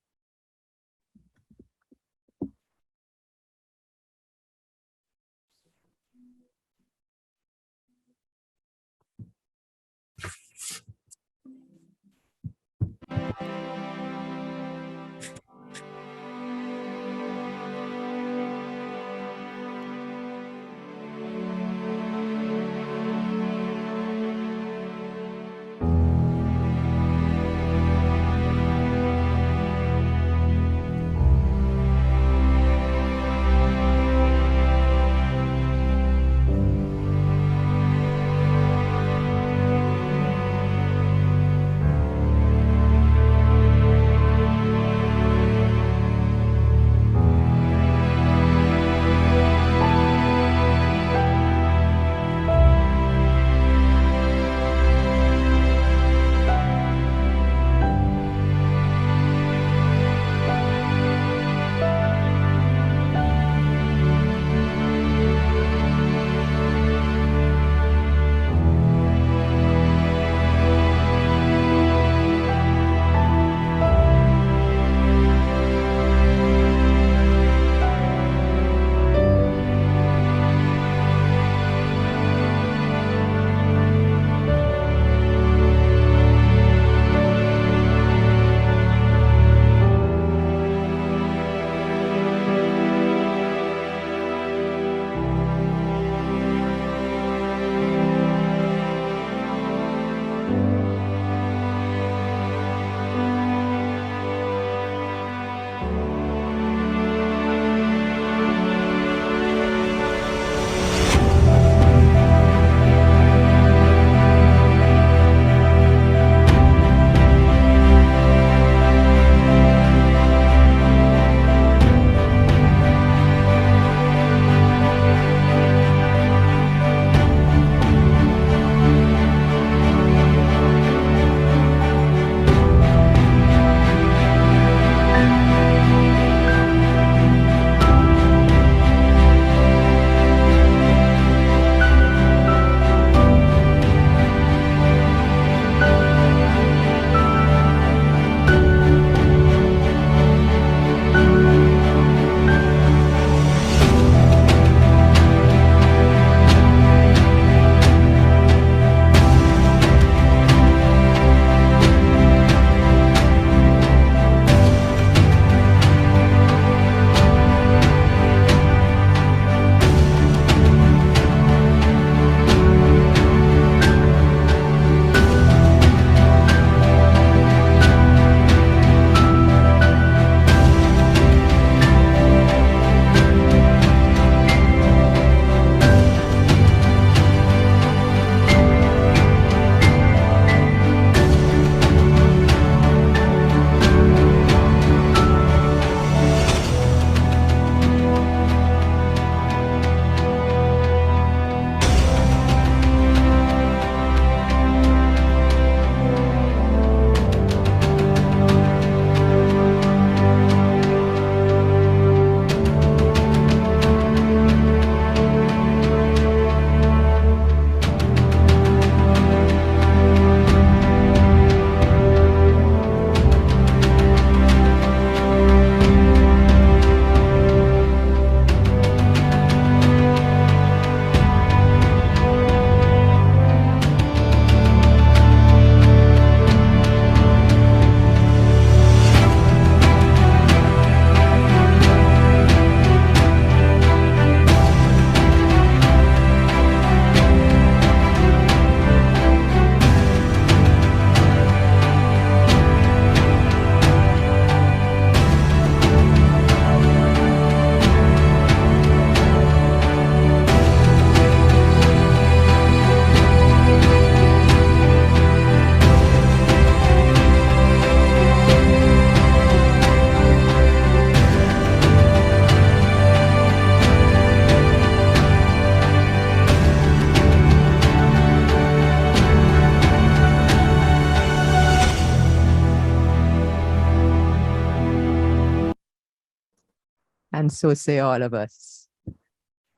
And so say all of us.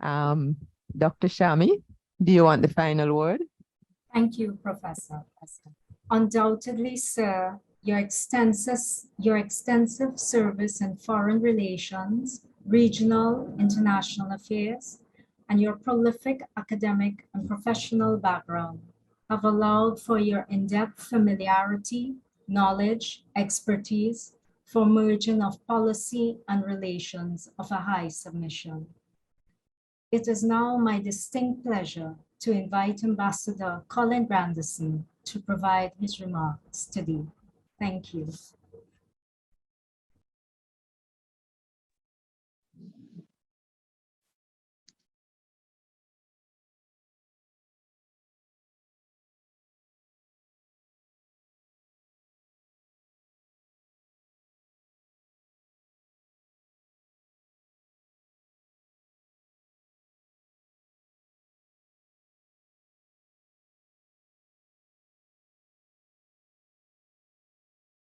Dr. Shami, do you want the final word?
Thank you, Professor. Undoubtedly, sir, your extensive service in foreign relations, regional, international affairs, and your prolific academic and professional background have allowed for your in-depth familiarity, knowledge, expertise for merging of policy and relations of a high submission. It is now my distinct pleasure to invite Ambassador Colin Granderson to provide his remarks today. Thank you.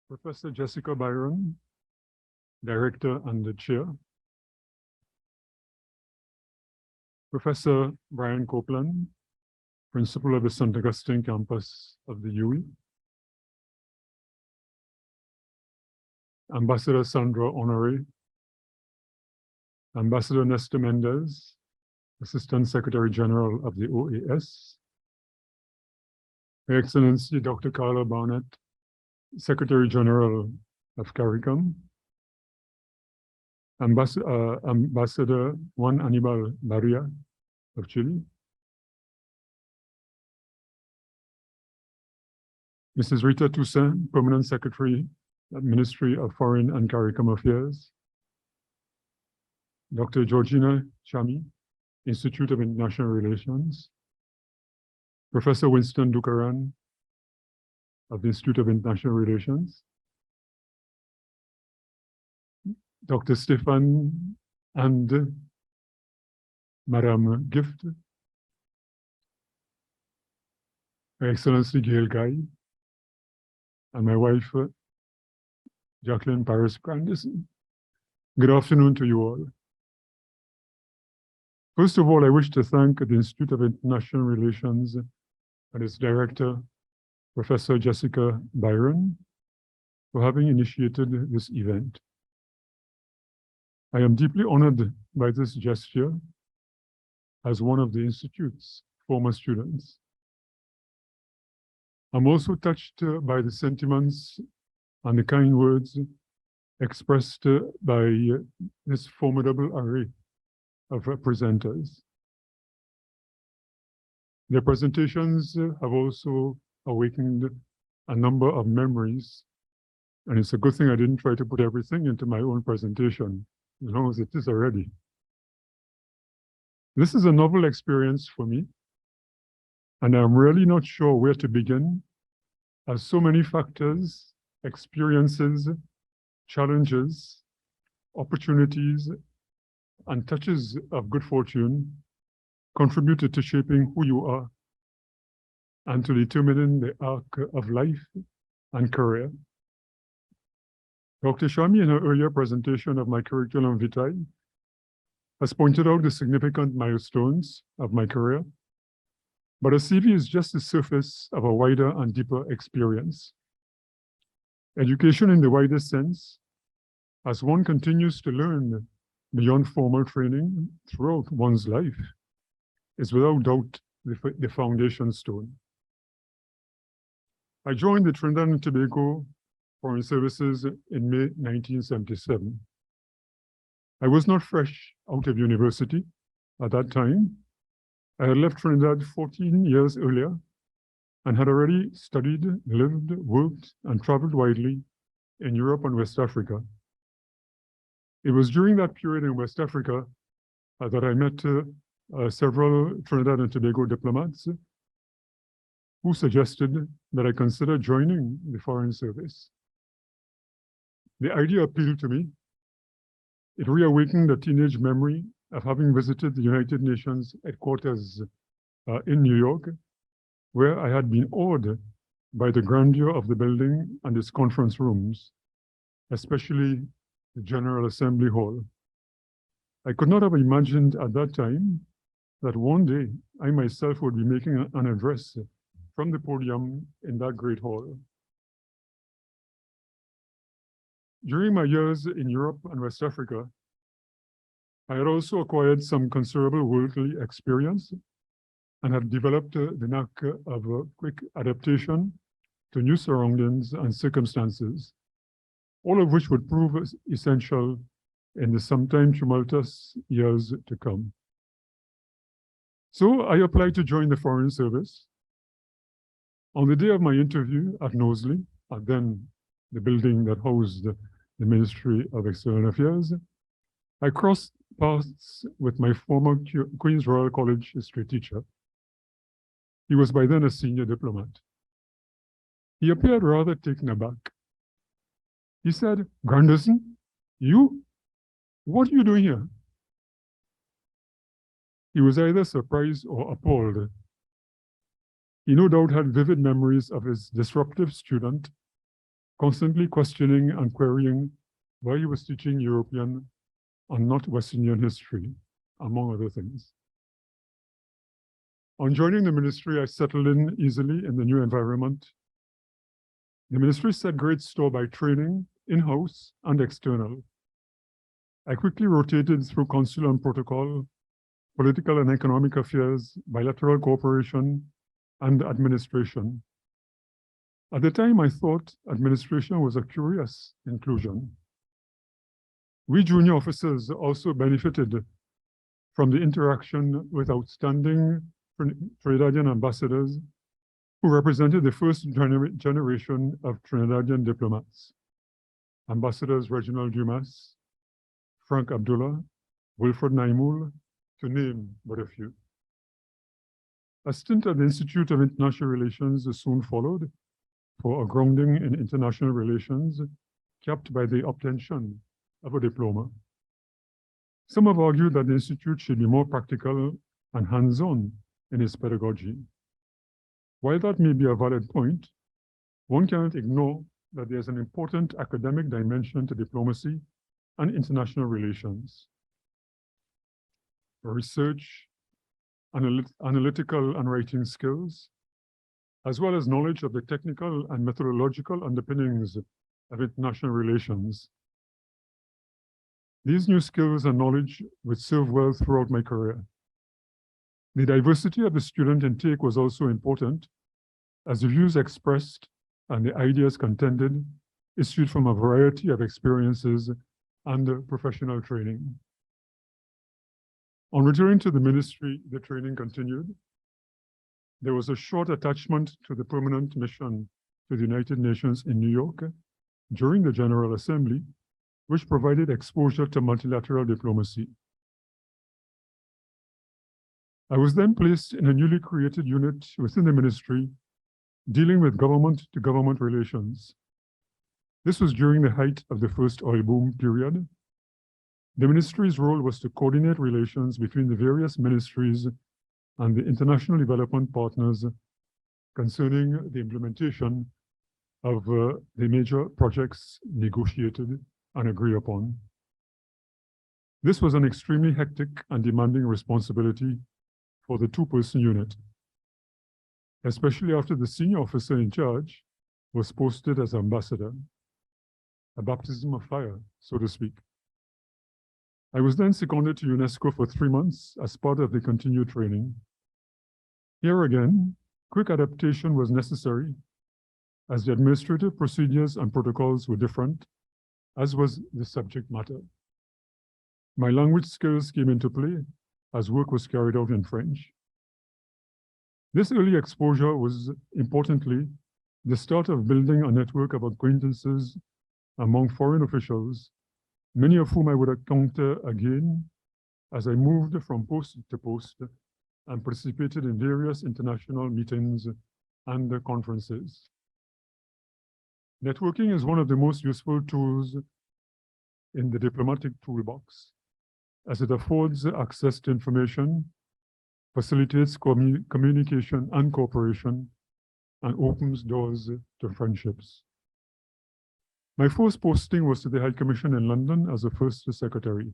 Professor Jessica Byron, Director and the Chair. Professor Brian Copeland, Principal of the St. Augustine campus of the U.W.I. Ambassador Sandra Honore, Ambassador Nestor Mendez, Assistant Secretary General of the OAS, Her Excellency Dr. Carla Barnett, Secretary General of CARICOM, Ambassador Juan Anibal Barria of Chile, Mrs. Rita Toussaint, Permanent Secretary at Ministry of Foreign and CARICOM Affairs, Dr. Georgina Chami, Institute of International Relations, Professor Winston Dukaran of the Institute of International Relations, Dr. Stefan and Madame Gift, Her Excellency Gail Guy, and my wife, Jacqueline Paris Granderson. Good afternoon to you all. First of all, I wish to thank the Institute of International Relations and its director, Professor Jessica Byron, for having initiated this event. I am deeply honored by this gesture as one of the Institute's former students. I'm also touched by the sentiments and the kind words expressed by this formidable array of presenters. Their presentations have also awakened a number of memories, and it's a good thing I didn't try to put everything into my own presentation, as long as it is already. This is a novel experience for me, and I'm really not sure where to begin, as so many factors, experiences, challenges, opportunities, and touches of good fortune contributed to shaping who you are and to determining the arc of life and career. Dr. Shami, in her earlier presentation of my curriculum vitae, has pointed out the significant milestones of my career, but a CV is just the surface of a wider and deeper experience. Education in the widest sense, as one continues to learn beyond formal training throughout one's life, is without doubt the foundation stone. I joined the Trinidad and Tobago Foreign Services in May 1977. I was not fresh out of university at that time. I had left Trinidad 14 years earlier and had already studied, lived, worked, and traveled widely in Europe and West Africa. It was during that period in West Africa that I met several Trinidad and Tobago diplomats who suggested that I consider joining the Foreign Service. The idea appealed to me. It reawakened a teenage memory of having visited the United Nations headquarters in New York, where I had been awed by the grandeur of the building and its conference rooms, especially the General Assembly Hall. I could not have imagined at that time that one day I myself would be making an address from the podium in that great hall. During my years in Europe and West Africa, I had also acquired some considerable worldly experience and had developed the knack of quick adaptation to new surroundings and circumstances, all of which would prove essential in the sometimes tumultuous years to come. So I applied to join the Foreign Service. On the day of my interview at Knowsley, at then the building that housed the Ministry of External Affairs, I crossed paths with my former Queen's Royal College history teacher. He was by then a senior diplomat. He appeared rather taken aback. He said, "Granderson, you? What are you doing here?" He was either surprised or appalled. He no doubt had vivid memories of his disruptive student, constantly questioning and querying why he was teaching European and not West Indian history, among other things. On joining the ministry, I settled in easily in the new environment. The ministry set great store by training, in-house and external. I quickly rotated through consular and protocol, political and economic affairs, bilateral cooperation, and administration. At the time, I thought administration was a curious inclusion. We junior officers also benefited from the interaction with outstanding Trinidadian ambassadors who represented the first generation of Trinidadian diplomats. Ambassadors Reginald Dumas, Frank Abdullah, Wilfred Naimul, to name but a few. A stint at the Institute of International Relations soon followed for a grounding in international relations, capped by the obtention of a diploma. Some have argued that the Institute should be more practical and hands-on in its pedagogy. While that may be a valid point, one cannot ignore that there's an important academic dimension to diplomacy and international relations. Research, analytical and writing skills, as well as knowledge of the technical and methodological underpinnings of international relations. These new skills and knowledge would serve well throughout my career. The diversity of the student intake was also important, as the views expressed and the ideas contended issued from a variety of experiences and professional training. On returning to the ministry, the training continued. There was a short attachment to the permanent mission to the United Nations in New York during the General Assembly, which provided exposure to multilateral diplomacy. I was then placed in a newly created unit within the ministry dealing with government-to-government relations. This was during the height of the first oil boom period. The ministry's role was to coordinate relations between the various ministries and the international development partners concerning the implementation of the major projects negotiated and agreed upon. This was an extremely hectic and demanding responsibility for the two-person unit, especially after the senior officer in charge was posted as ambassador, a baptism of fire, so to speak. I was then seconded to UNESCO for 3 months as part of the continued training. Here again, quick adaptation was necessary as the administrative procedures and protocols were different, as was the subject matter. My language skills came into play as work was carried out in French. This early exposure was, importantly, the start of building a network of acquaintances among foreign officials, many of whom I would encounter again as I moved from post to post and participated in various international meetings and conferences. Networking is one of the most useful tools in the diplomatic toolbox, as it affords access to information, facilitates communication and cooperation, and opens doors to friendships. My first posting was to the High Commission in London as a first secretary.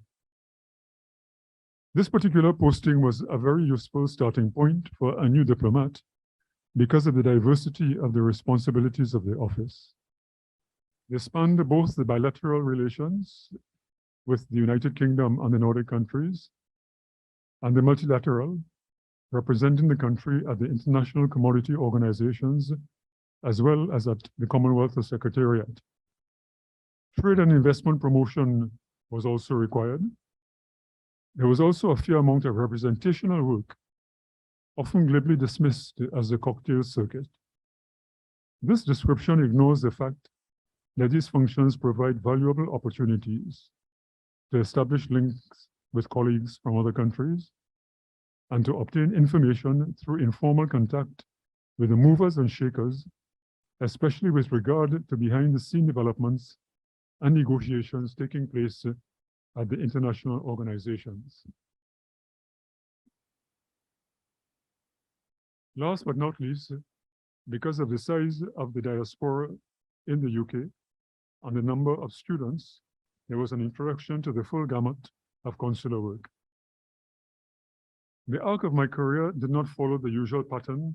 This particular posting was a very useful starting point for a new diplomat because of the diversity of the responsibilities of the office. They spanned both the bilateral relations with the United Kingdom and the Nordic countries, and the multilateral, representing the country at the international commodity organizations, as well as at the Commonwealth Secretariat. Trade and investment promotion was also required. There was also a fair amount of representational work, often glibly dismissed as the cocktail circuit. This description ignores the fact that these functions provide valuable opportunities to establish links with colleagues from other countries and to obtain information through informal contact with the movers and shakers, especially with regard to behind-the-scene developments and negotiations taking place at the international organizations. Last but not least, because of the size of the diaspora in the UK and the number of students, there was an introduction to the full gamut of consular work. The arc of my career did not follow the usual pattern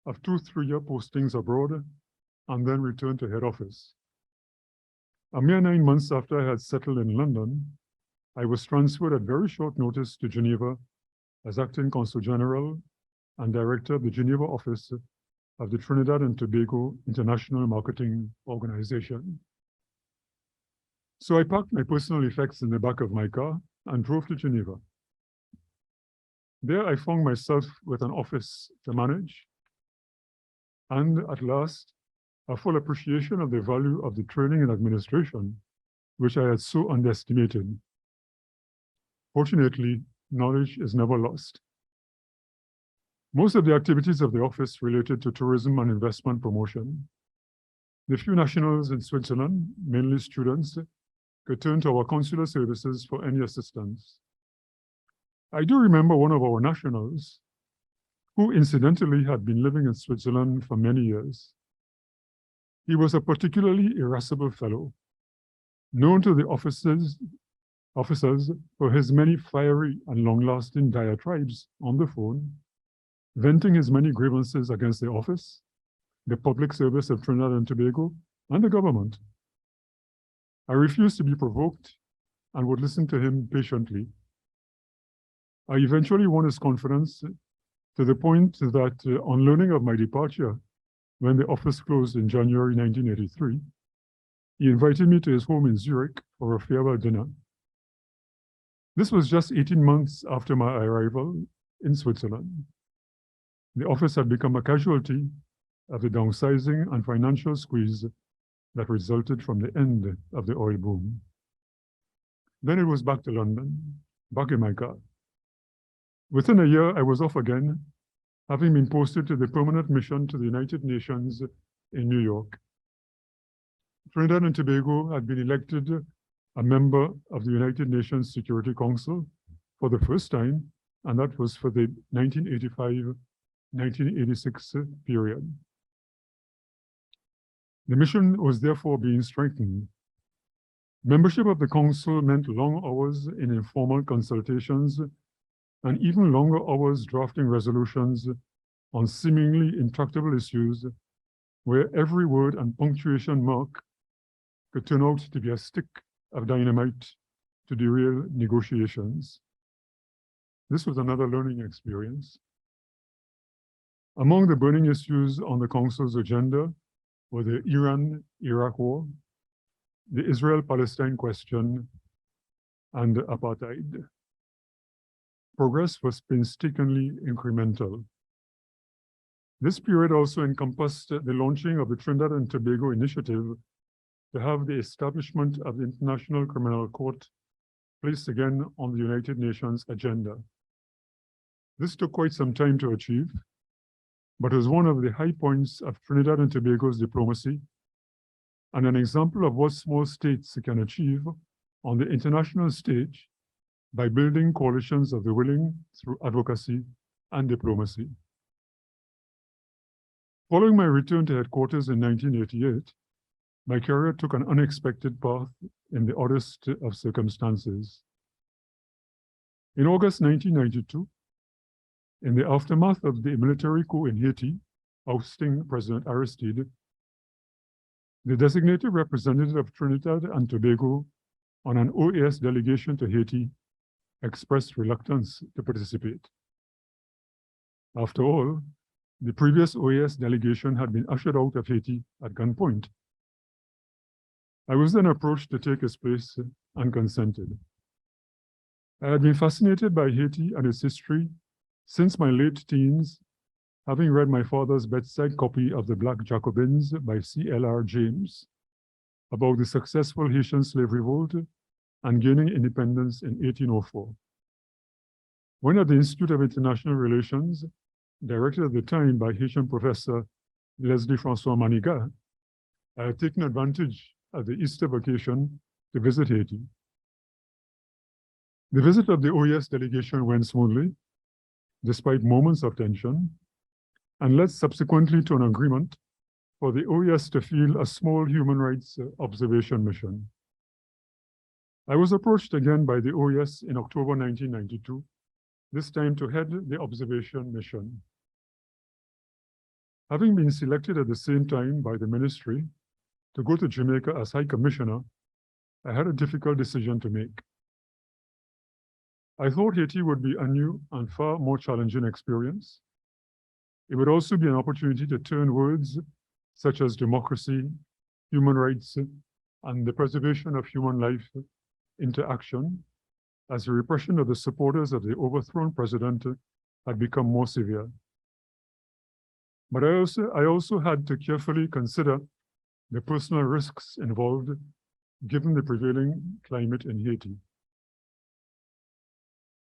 of 2 3-year postings abroad and then return to head office. A mere 9 months after I had settled in London, I was transferred at very short notice to Geneva as acting consul general and director of the Geneva office of the Trinidad and Tobago International Marketing Organization. So I packed my personal effects in the back of my car and drove to Geneva. There I found myself with an office to manage, and at last, a full appreciation of the value of the training in administration, which I had so underestimated. Fortunately, knowledge is never lost. Most of the activities of the office related to tourism and investment promotion. The few nationals in Switzerland, mainly students, could turn to our consular services for any assistance. I do remember one of our nationals, who incidentally had been living in Switzerland for many years. He was a particularly irascible fellow, known to the officers for his many fiery and long-lasting diatribes on the phone, venting his many grievances against the office, the public service of Trinidad and Tobago, and the government. I refused to be provoked and would listen to him patiently. I eventually won his confidence to the point that on learning of my departure, when the office closed in January 1983, he invited me to his home in Zurich for a farewell dinner. This was just 18 months after my arrival in Switzerland. The office had become a casualty of the downsizing and financial squeeze that resulted from the end of the oil boom. Then it was back to London, back in my car. Within a year, I was off again, having been posted to the permanent mission to the United Nations in New York. Trinidad and Tobago had been elected a member of the United Nations Security Council for the first time, and that was for the 1985-1986 period. The mission was therefore being strengthened. Membership of the council meant long hours in informal consultations and even longer hours drafting resolutions on seemingly intractable issues where every word and punctuation mark could turn out to be a stick of dynamite to derail negotiations. This was another learning experience. Among the burning issues on the council's agenda were the Iran-Iraq war, the Israel-Palestine question, and apartheid. Progress was painstakingly incremental. This period also encompassed the launching of the Trinidad and Tobago initiative to have the establishment of the International Criminal Court placed again on the United Nations agenda. This took quite some time to achieve, but was one of the high points of Trinidad and Tobago's diplomacy and an example of what small states can achieve on the international stage by building coalitions of the willing through advocacy and diplomacy. Following my return to headquarters in 1988, my career took an unexpected path in the oddest of circumstances. In August 1992, in the aftermath of the military coup in Haiti, ousting President Aristide, the designated representative of Trinidad and Tobago on an OAS delegation to Haiti expressed reluctance to participate. After all, the previous OAS delegation had been ushered out of Haiti at gunpoint. I was then approached to take his place and consented. I had been fascinated by Haiti and its history since my late teens, having read my father's bedside copy of The Black Jacobins by C.L.R. James about the successful Haitian slave revolt and gaining independence in 1804. When at the Institute of International Relations, directed at the time by Haitian professor Leslie Francois Manigat, I had taken advantage of the Easter vacation to visit Haiti. The visit of the OAS delegation went smoothly, despite moments of tension, and led subsequently to an agreement for the OAS to field a small human rights observation mission. I was approached again by the OAS in October 1992, this time to head the observation mission. Having been selected at the same time by the ministry to go to Jamaica as High Commissioner, I had a difficult decision to make. I thought Haiti would be a new and far more challenging experience. It would also be an opportunity to turn words such as democracy, human rights, and the preservation of human life into action, as the repression of the supporters of the overthrown president had become more severe. But I also had to carefully consider the personal risks involved given the prevailing climate in Haiti.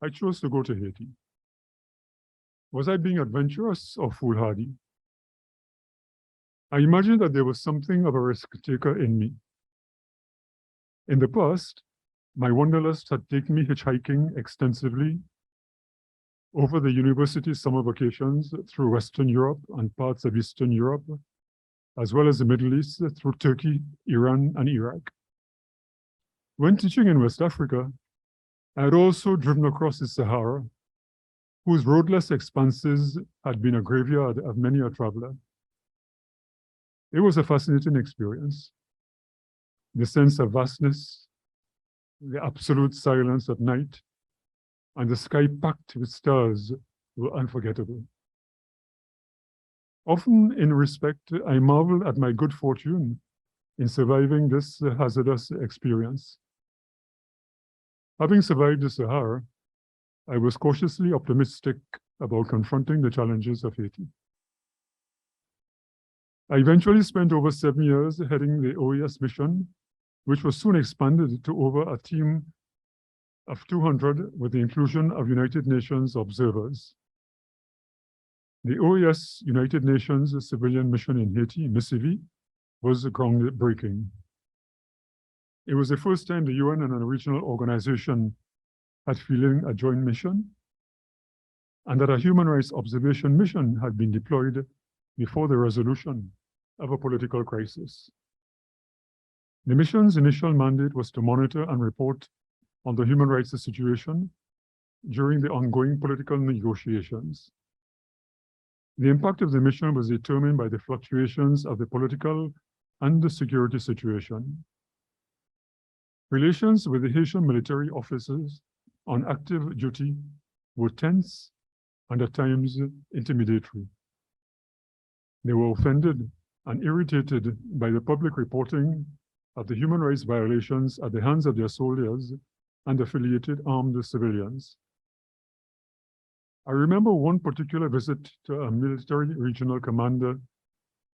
I chose to go to Haiti. Was I being adventurous or foolhardy? I imagined that there was something of a risk taker in me. In the past, my wanderlust had taken me hitchhiking extensively over the university summer vacations through Western Europe and parts of Eastern Europe, as well as the Middle East through Turkey, Iran, and Iraq. When teaching in West Africa, I had also driven across the Sahara, whose roadless expanses had been a graveyard of many a traveler. It was a fascinating experience. The sense of vastness, the absolute silence at night, and the sky packed with stars were unforgettable. Often in respect, I marveled at my good fortune in surviving this hazardous experience. Having survived the Sahara, I was cautiously optimistic about confronting the challenges of Haiti. I eventually spent over 7 years heading the OAS mission, which was soon expanded to over a team of 200 with the inclusion of United Nations observers. The OAS United Nations civilian mission in Haiti, MISCIVI, was groundbreaking. It was the first time the UN and a regional organization had fielded a joint mission, and that a human rights observation mission had been deployed before the resolution of a political crisis. The mission's initial mandate was to monitor and report on the human rights situation during the ongoing political negotiations. The impact of the mission was determined by the fluctuations of the political and the security situation. Relations with the Haitian military officers on active duty were tense and at times intimidatory. They were offended and irritated by the public reporting of the human rights violations at the hands of their soldiers and affiliated armed civilians. I remember one particular visit to a military regional commander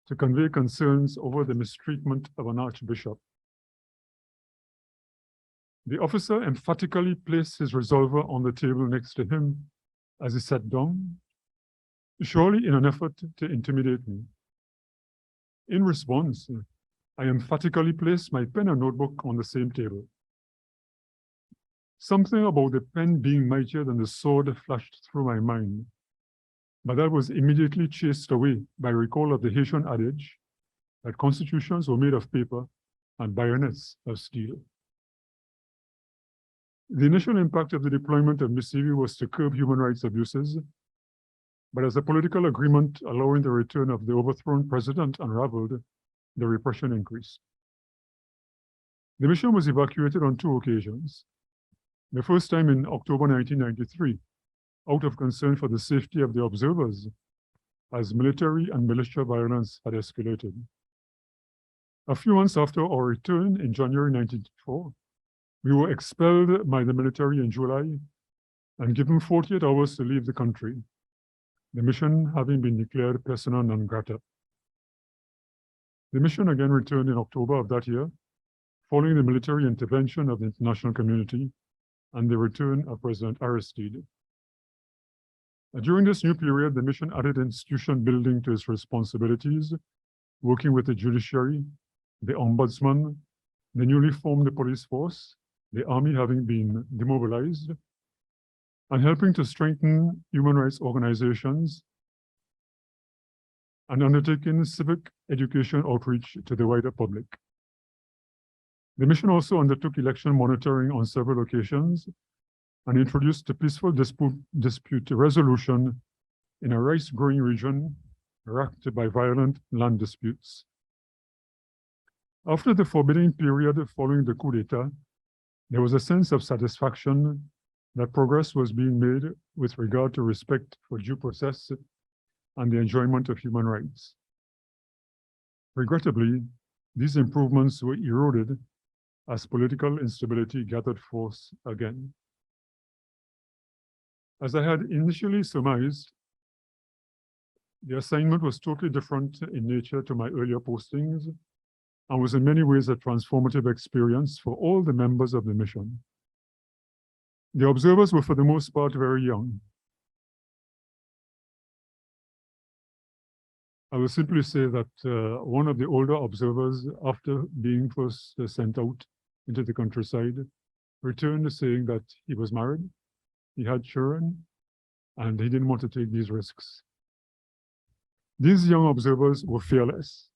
to convey concerns over the mistreatment of an archbishop. The officer emphatically placed his revolver on the table next to him as he sat down, surely in an effort to intimidate me. In response, I emphatically placed my pen and notebook on the same table. Something about the pen being mightier than the sword flashed through my mind, but that was immediately chased away by recall of the Haitian adage that constitutions were made of paper and bayonets of steel. The initial impact of the deployment of MISIVI was to curb human rights abuses, but as a political agreement allowing the return of the overthrown president unraveled, the repression increased. The mission was evacuated on 2 occasions. The first time in October 1993, out of concern for the safety of the observers, as military and militia violence had escalated. A few months after our return in January 1994, we were expelled by the military in July and given 48 hours to leave the country, the mission having been declared persona non grata. The mission again returned in October of that year, following the military intervention of the international community and the return of President Aristide. During this new period, the mission added institution building to its responsibilities, working with the judiciary, the ombudsman, the newly formed police force, the army having been demobilized, and helping to strengthen human rights organizations and undertaking civic education outreach to the wider public. The mission also undertook election monitoring on several occasions and introduced a peaceful dispute resolution in a rice-growing region racked by violent land disputes. After the forbidding period following the coup d'etat, there was a sense of satisfaction that progress was being made with regard to respect for due process and the enjoyment of human rights. Regrettably, these improvements were eroded as political instability gathered force again. As I had initially surmised, the assignment was totally different in nature to my earlier postings and was in many ways a transformative experience for all the members of the mission. The observers were for the most part very young. I will simply say that one of the older observers, after being first sent out into the countryside, returned saying that he was married, he had children, and he didn't want to take these risks. These young observers were fearless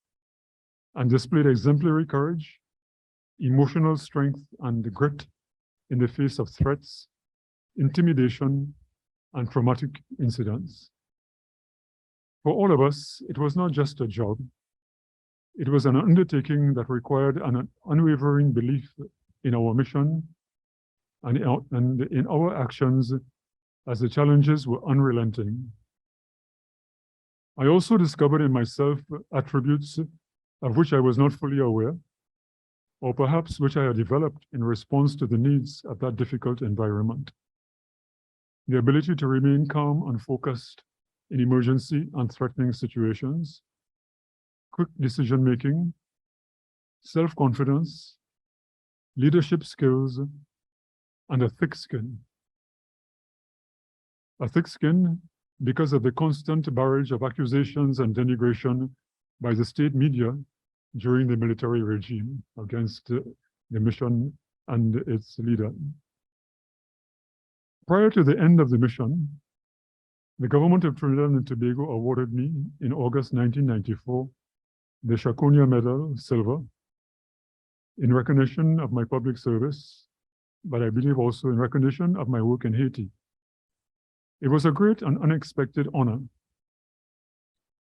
and displayed exemplary courage, emotional strength, and grit in the face of threats, intimidation, and traumatic incidents. For all of us, it was not just a job. It was an undertaking that required an unwavering belief in our mission and in our actions as the challenges were unrelenting. I also discovered in myself attributes of which I was not fully aware, or perhaps which I had developed in response to the needs of that difficult environment. The ability to remain calm and focused in emergency and threatening situations, quick decision-making, self-confidence, leadership skills, and a thick skin. A thick skin because of the constant barrage of accusations and denigration by the state media during the military regime against the mission and its leader. Prior to the end of the mission, the government of Trinidad and Tobago awarded me in August 1994 the Chaconia Medal, Silver, in recognition of my public service, but I believe also in recognition of my work in Haiti. It was a great and unexpected honor.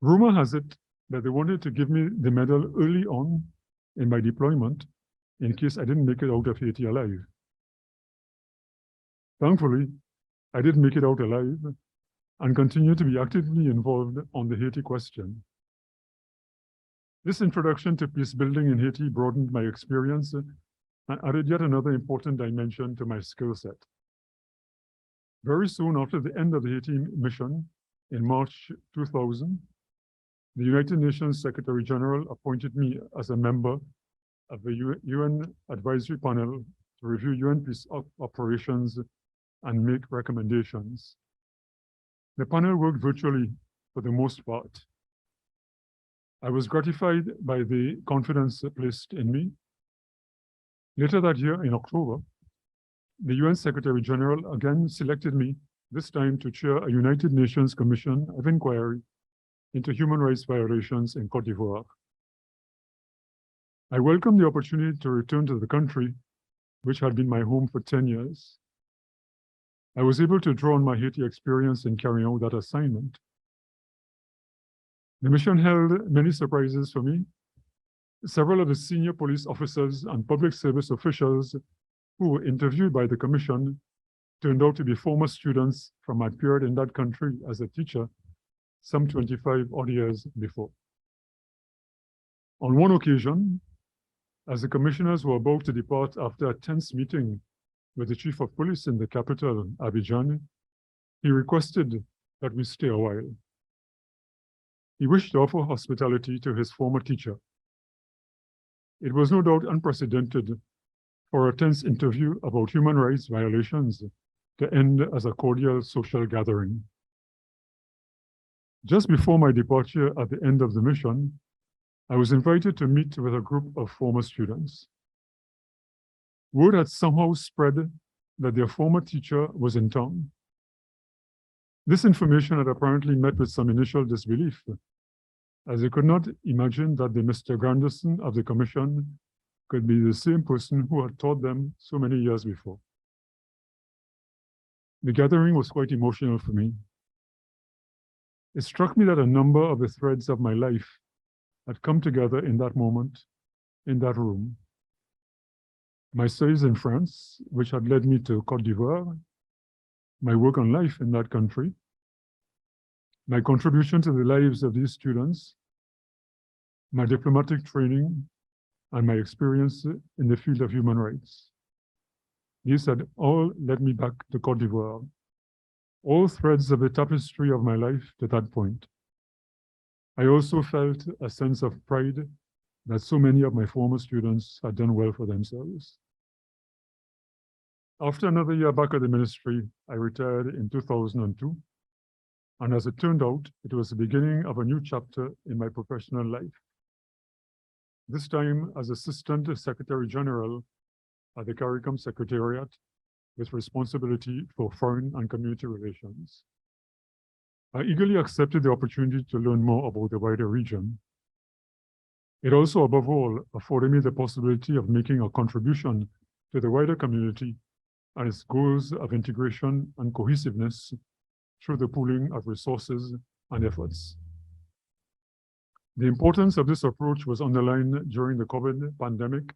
Rumor has it that they wanted to give me the medal early on in my deployment in case I didn't make it out of Haiti alive. Thankfully, I did make it out alive and continue to be actively involved on the Haiti question. This introduction to peace building in Haiti broadened my experience and added yet another important dimension to my skill set. Very soon after the end of the Haiti mission in March 2000, the United Nations Secretary General appointed me as a member of the UN Advisory Panel to review UN peace operations and make recommendations. The panel worked virtually for the most part. I was gratified by the confidence placed in me. Later that year, in October, the UN Secretary General again selected me, this time to chair a United Nations Commission of Inquiry into human rights violations in Côte d'Ivoire. I welcome the opportunity to return to the country which had been my home for 10 years. I was able to draw on my Haiti experience in carrying out that assignment. The mission held many surprises for me. Several of the senior police officers and public service officials who were interviewed by the commission turned out to be former students from my period in that country as a teacher some 25 odd years before. On one occasion, as the commissioners were about to depart after a tense meeting with the chief of police in the capital, Abidjan, he requested that we stay a while. He wished to offer hospitality to his former teacher. It was no doubt unprecedented for a tense interview about human rights violations to end as a cordial social gathering. Just before my departure at the end of the mission, I was invited to meet with a group of former students. Word had somehow spread that their former teacher was in town. This information had apparently met with some initial disbelief, as they could not imagine that the Mr. Granderson of the commission could be the same person who had taught them so many years before. The gathering was quite emotional for me. It struck me that a number of the threads of my life had come together in that moment, in that room. My studies in France, which had led me to Côte d'Ivoire, my work on life in that country, my contribution to the lives of these students, my diplomatic training, and my experience in the field of human rights. These had all led me back to Côte d'Ivoire, all threads of the tapestry of my life to that point. I also felt a sense of pride that so many of my former students had done well for themselves. After another year back at the ministry, I retired in 2002. And as it turned out, it was the beginning of a new chapter in my professional life. This time as Assistant Secretary General at the CARICOM Secretariat with responsibility for foreign and community relations. I eagerly accepted the opportunity to learn more about the wider region. It also, above all, afforded me the possibility of making a contribution to the wider community and its goals of integration and cohesiveness through the pooling of resources and efforts. The importance of this approach was underlined during the COVID pandemic,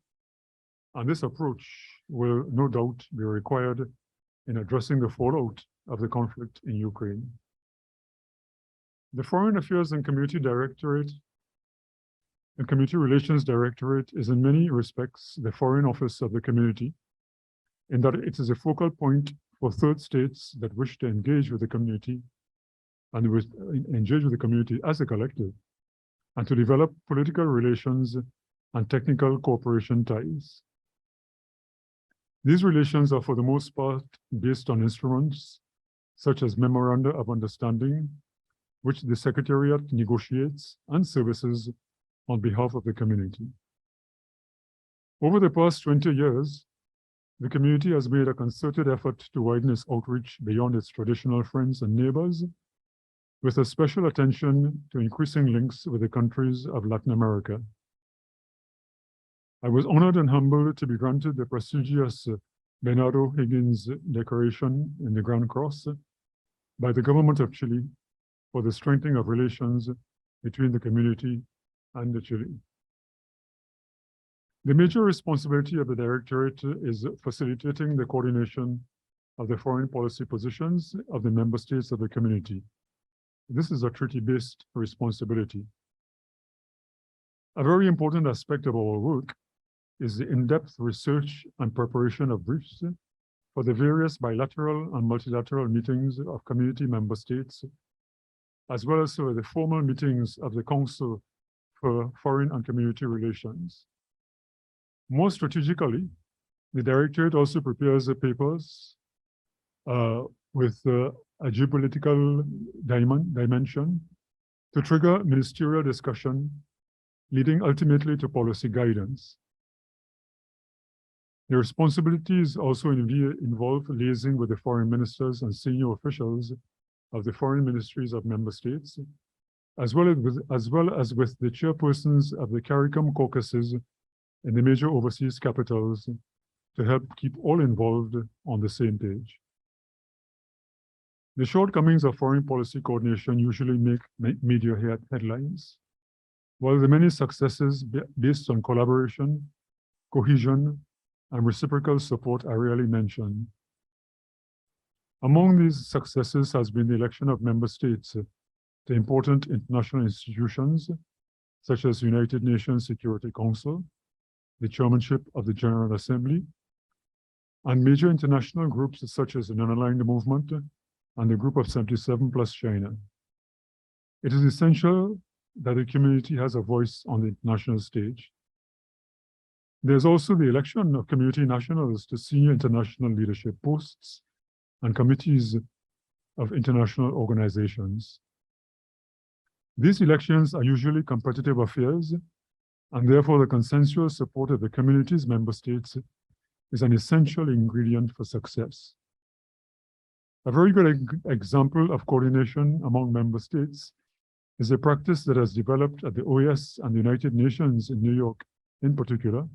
and this approach will no doubt be required in addressing the fallout of the conflict in Ukraine. The Foreign Affairs and Community Directorate, the Community Relations Directorate, is in many respects the foreign office of the community, in that it is a focal point for third states that wish to engage with the community and engage with the community as a collective, and to develop political relations and technical cooperation ties. These relations are for the most part based on instruments such as Memoranda of Understanding, which the Secretariat negotiates and services on behalf of the community. Over the past 20 years, the community has made a concerted effort to widen its outreach beyond its traditional friends and neighbors, with a special attention to increasing links with the countries of Latin America. I was honored and humbled to be granted the prestigious Bernardo Higgins Decoration in the Grand Cross by the government of Chile for the strengthening of relations between the community and Chile. The major responsibility of the Directorate is facilitating the coordination of the foreign policy positions of the member states of the community. This is a treaty-based responsibility. A very important aspect of our work is the in-depth research and preparation of briefs for the various bilateral and multilateral meetings of community member states, as well as the formal meetings of the Council for Foreign and Community Relations. More strategically, the Directorate also prepares the papers with a geopolitical dimension to trigger ministerial discussion, leading ultimately to policy guidance. The responsibilities also involve liaising with the foreign ministers and senior officials of the foreign ministries of member states, as well as with the chairpersons of the CARICOM caucuses in the major overseas capitals to help keep all involved on the same page. The shortcomings of foreign policy coordination usually make media headlines, while the many successes based on collaboration, cohesion, and reciprocal support are rarely mentioned. Among these successes has been the election of member states to important international institutions, such as United Nations Security Council, the chairmanship of the General Assembly, and major international groups such as the Non-Aligned Movement and the Group of 77 plus China. It is essential that the community has a voice on the international stage. There's also the election of community nationals to senior international leadership posts and committees of international organizations. These elections are usually competitive affairs, and therefore the consensual support of the community's member states is an essential ingredient for success. A very good example of coordination among member states is a practice that has developed at the OAS and the United Nations in New York in particular,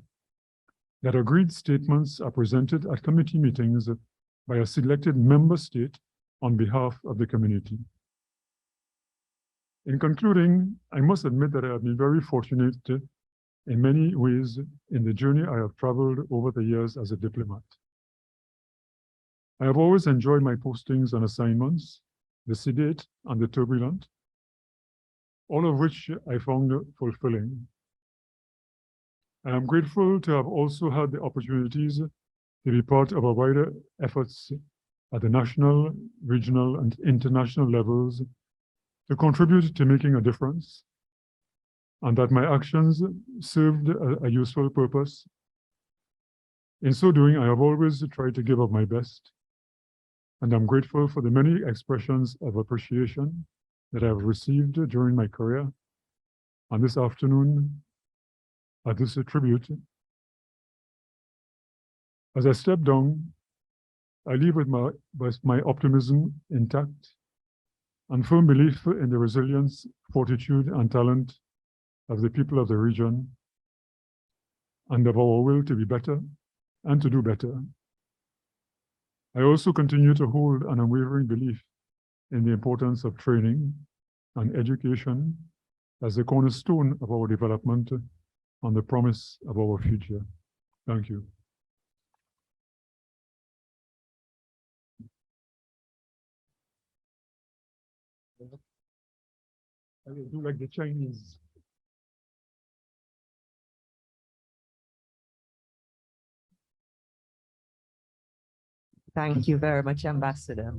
that agreed statements are presented at committee meetings by a selected member state on behalf of the community. In concluding, I must admit that I have been very fortunate in many ways in the journey I have traveled over the years as a diplomat. I have always enjoyed my postings and assignments, the sedate and the turbulent, all of which I found fulfilling. I am grateful to have also had the opportunities to be part of a wider efforts at the national, regional, and international levels to contribute to making a difference, and that my actions served a useful purpose. In so doing, I have always tried to give of my best, and I'm grateful for the many expressions of appreciation that I have received during my career. And this afternoon, at this tribute, as I step down, I leave with my optimism intact and firm belief in the resilience, fortitude, and talent of the people of the region, and of our will to be better and to do better. I also continue to hold an unwavering belief in the importance of training and education as the cornerstone of our development and the promise of our future. Thank you. I will do like the Chinese.
Thank you very much, Ambassador.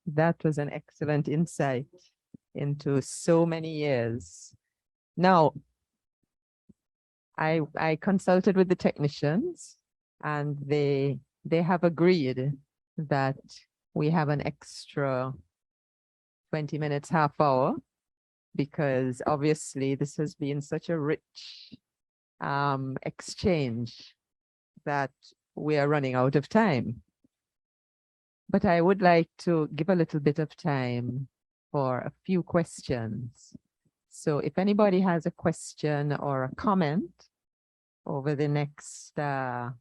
That was an excellent insight into so many years. Now, I consulted with the technicians, and they have agreed that we have an extra 20 minutes, half hour, because obviously this has been such a rich exchange that we are running out of time. But I would like to give a little bit of time for a few questions. So if anybody has a question or a comment over the next 15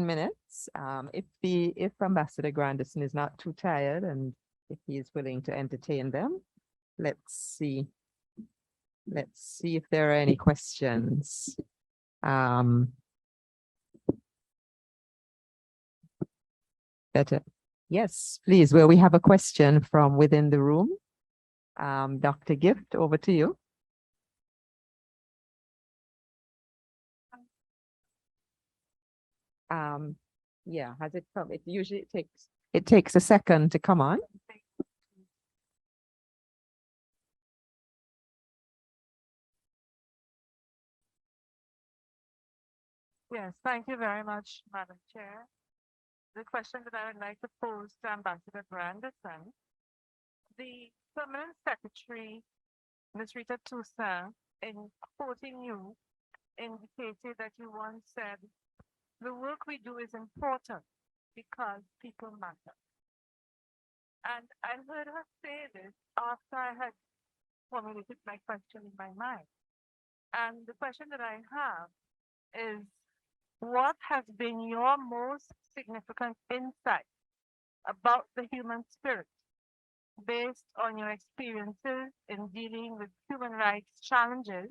minutes, if Ambassador Granderson is not too tired and if he is willing to entertain them, let's see if there are any questions. Better. Yes, please, where we have a question from within the room. Dr. Gift, over to you. Yeah, has it come? It usually takes a second to come on.
Yes, thank you very much, Madam Chair. The question that I would like to pose to Ambassador Granderson, the Permanent Secretary, Ms. Rita Toussaint, in quoting you, indicated that you once said, the work we do is important because people matter. And I heard her say this after I had formulated my question in my mind. And the question that I have is, what has been your most significant insight about the human spirit based on your experiences in dealing with human rights challenges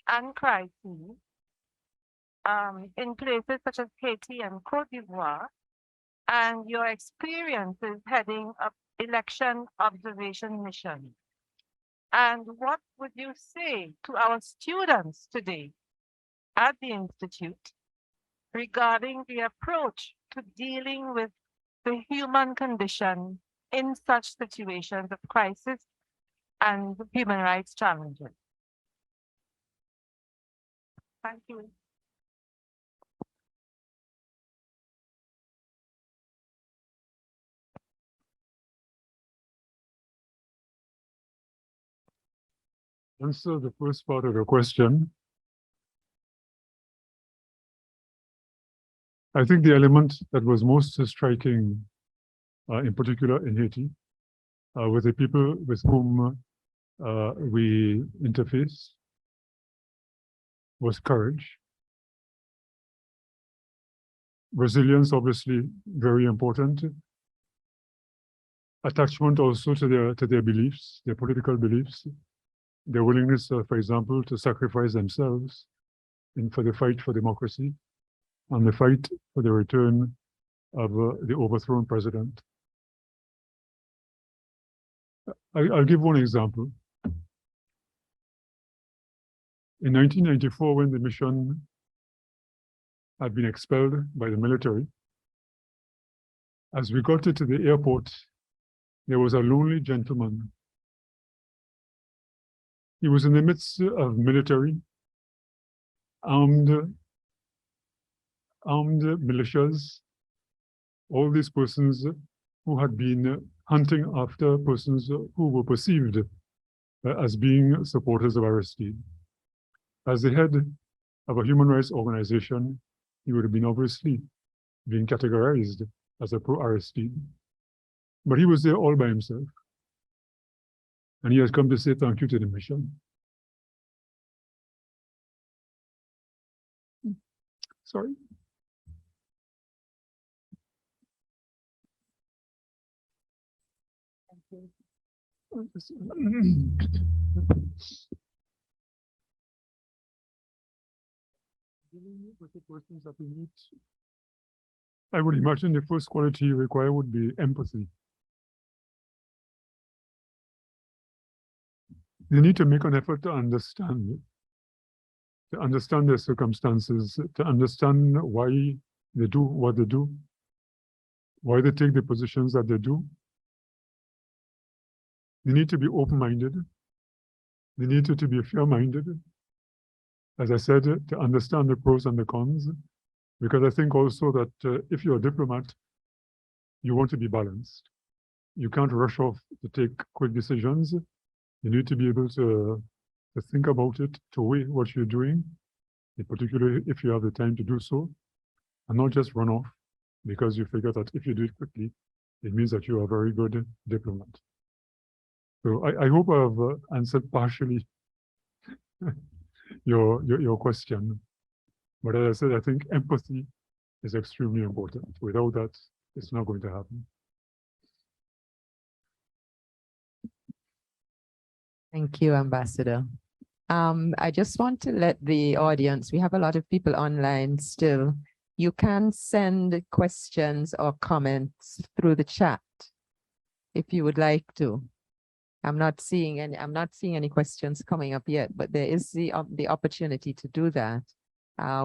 and crises in places such as Haiti and Cote d'Ivoire, and your experiences heading up election observation missions? And what would you say to our students today at the Institute regarding the approach to dealing with the human condition in such situations of crisis and human rights challenges? Thank you.
Answer the first part of the question. I think the element that was most striking, in particular in Haiti, with the people with whom we interface, was courage. Resilience, obviously, very important. Attachment also to their beliefs, their political beliefs, their willingness, for example, to sacrifice themselves for the fight for democracy and the fight for the return of the overthrown president. I'll give one example. In 1994, when the mission had been expelled by the military, as we got into the airport, there was a lonely gentleman. He was in the midst of military, armed militias, all these persons who had been hunting after persons who were perceived as being supporters of Aristide. As the head of a human rights organization, he would have been obviously being categorized as a pro-Aristide. But he was there all by himself. And he has come to say thank you to the mission. Sorry. With the persons that we meet, I would imagine the first quality required would be empathy. They need to make an effort to understand their circumstances, to understand why they do what they do, why they take the positions that they do. They need to be open-minded. They need to be fair-minded. As I said, to understand the pros and the cons, because I think also that if you're a diplomat, you want to be balanced. You can't rush off to take quick decisions. You need to be able to think about it, to weigh what you're doing, in particular if you have the time to do so, and not just run off because you figure that if you do it quickly, it means that you are a very good diplomat. So I hope I've answered partially your question. But as I said, I think empathy is extremely important. Without that, it's not going to happen.
Thank you, Ambassador. I just want to let the audience, we have a lot of people online still. You can send questions or comments through the chat if you would like to. I'm not seeing any questions coming up yet, but there is the opportunity to do that.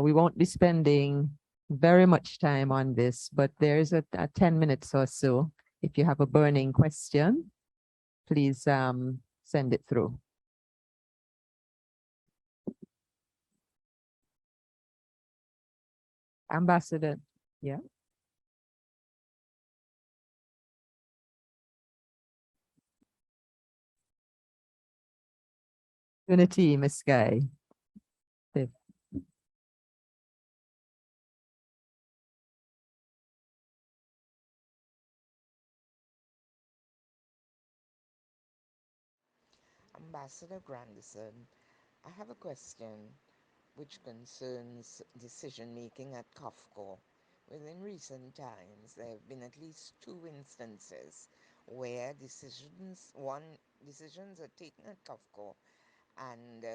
We won't be spending very much time on this, but there is a 10 minutes or so. If you have a burning question, please send it through. Ambassador, yeah. Unity, Miss Guy.
Ambassador Granderson, I have a question which concerns decision-making at COFCO. Within recent times, there have been at least 2 instances where decisions are taken at COFCO and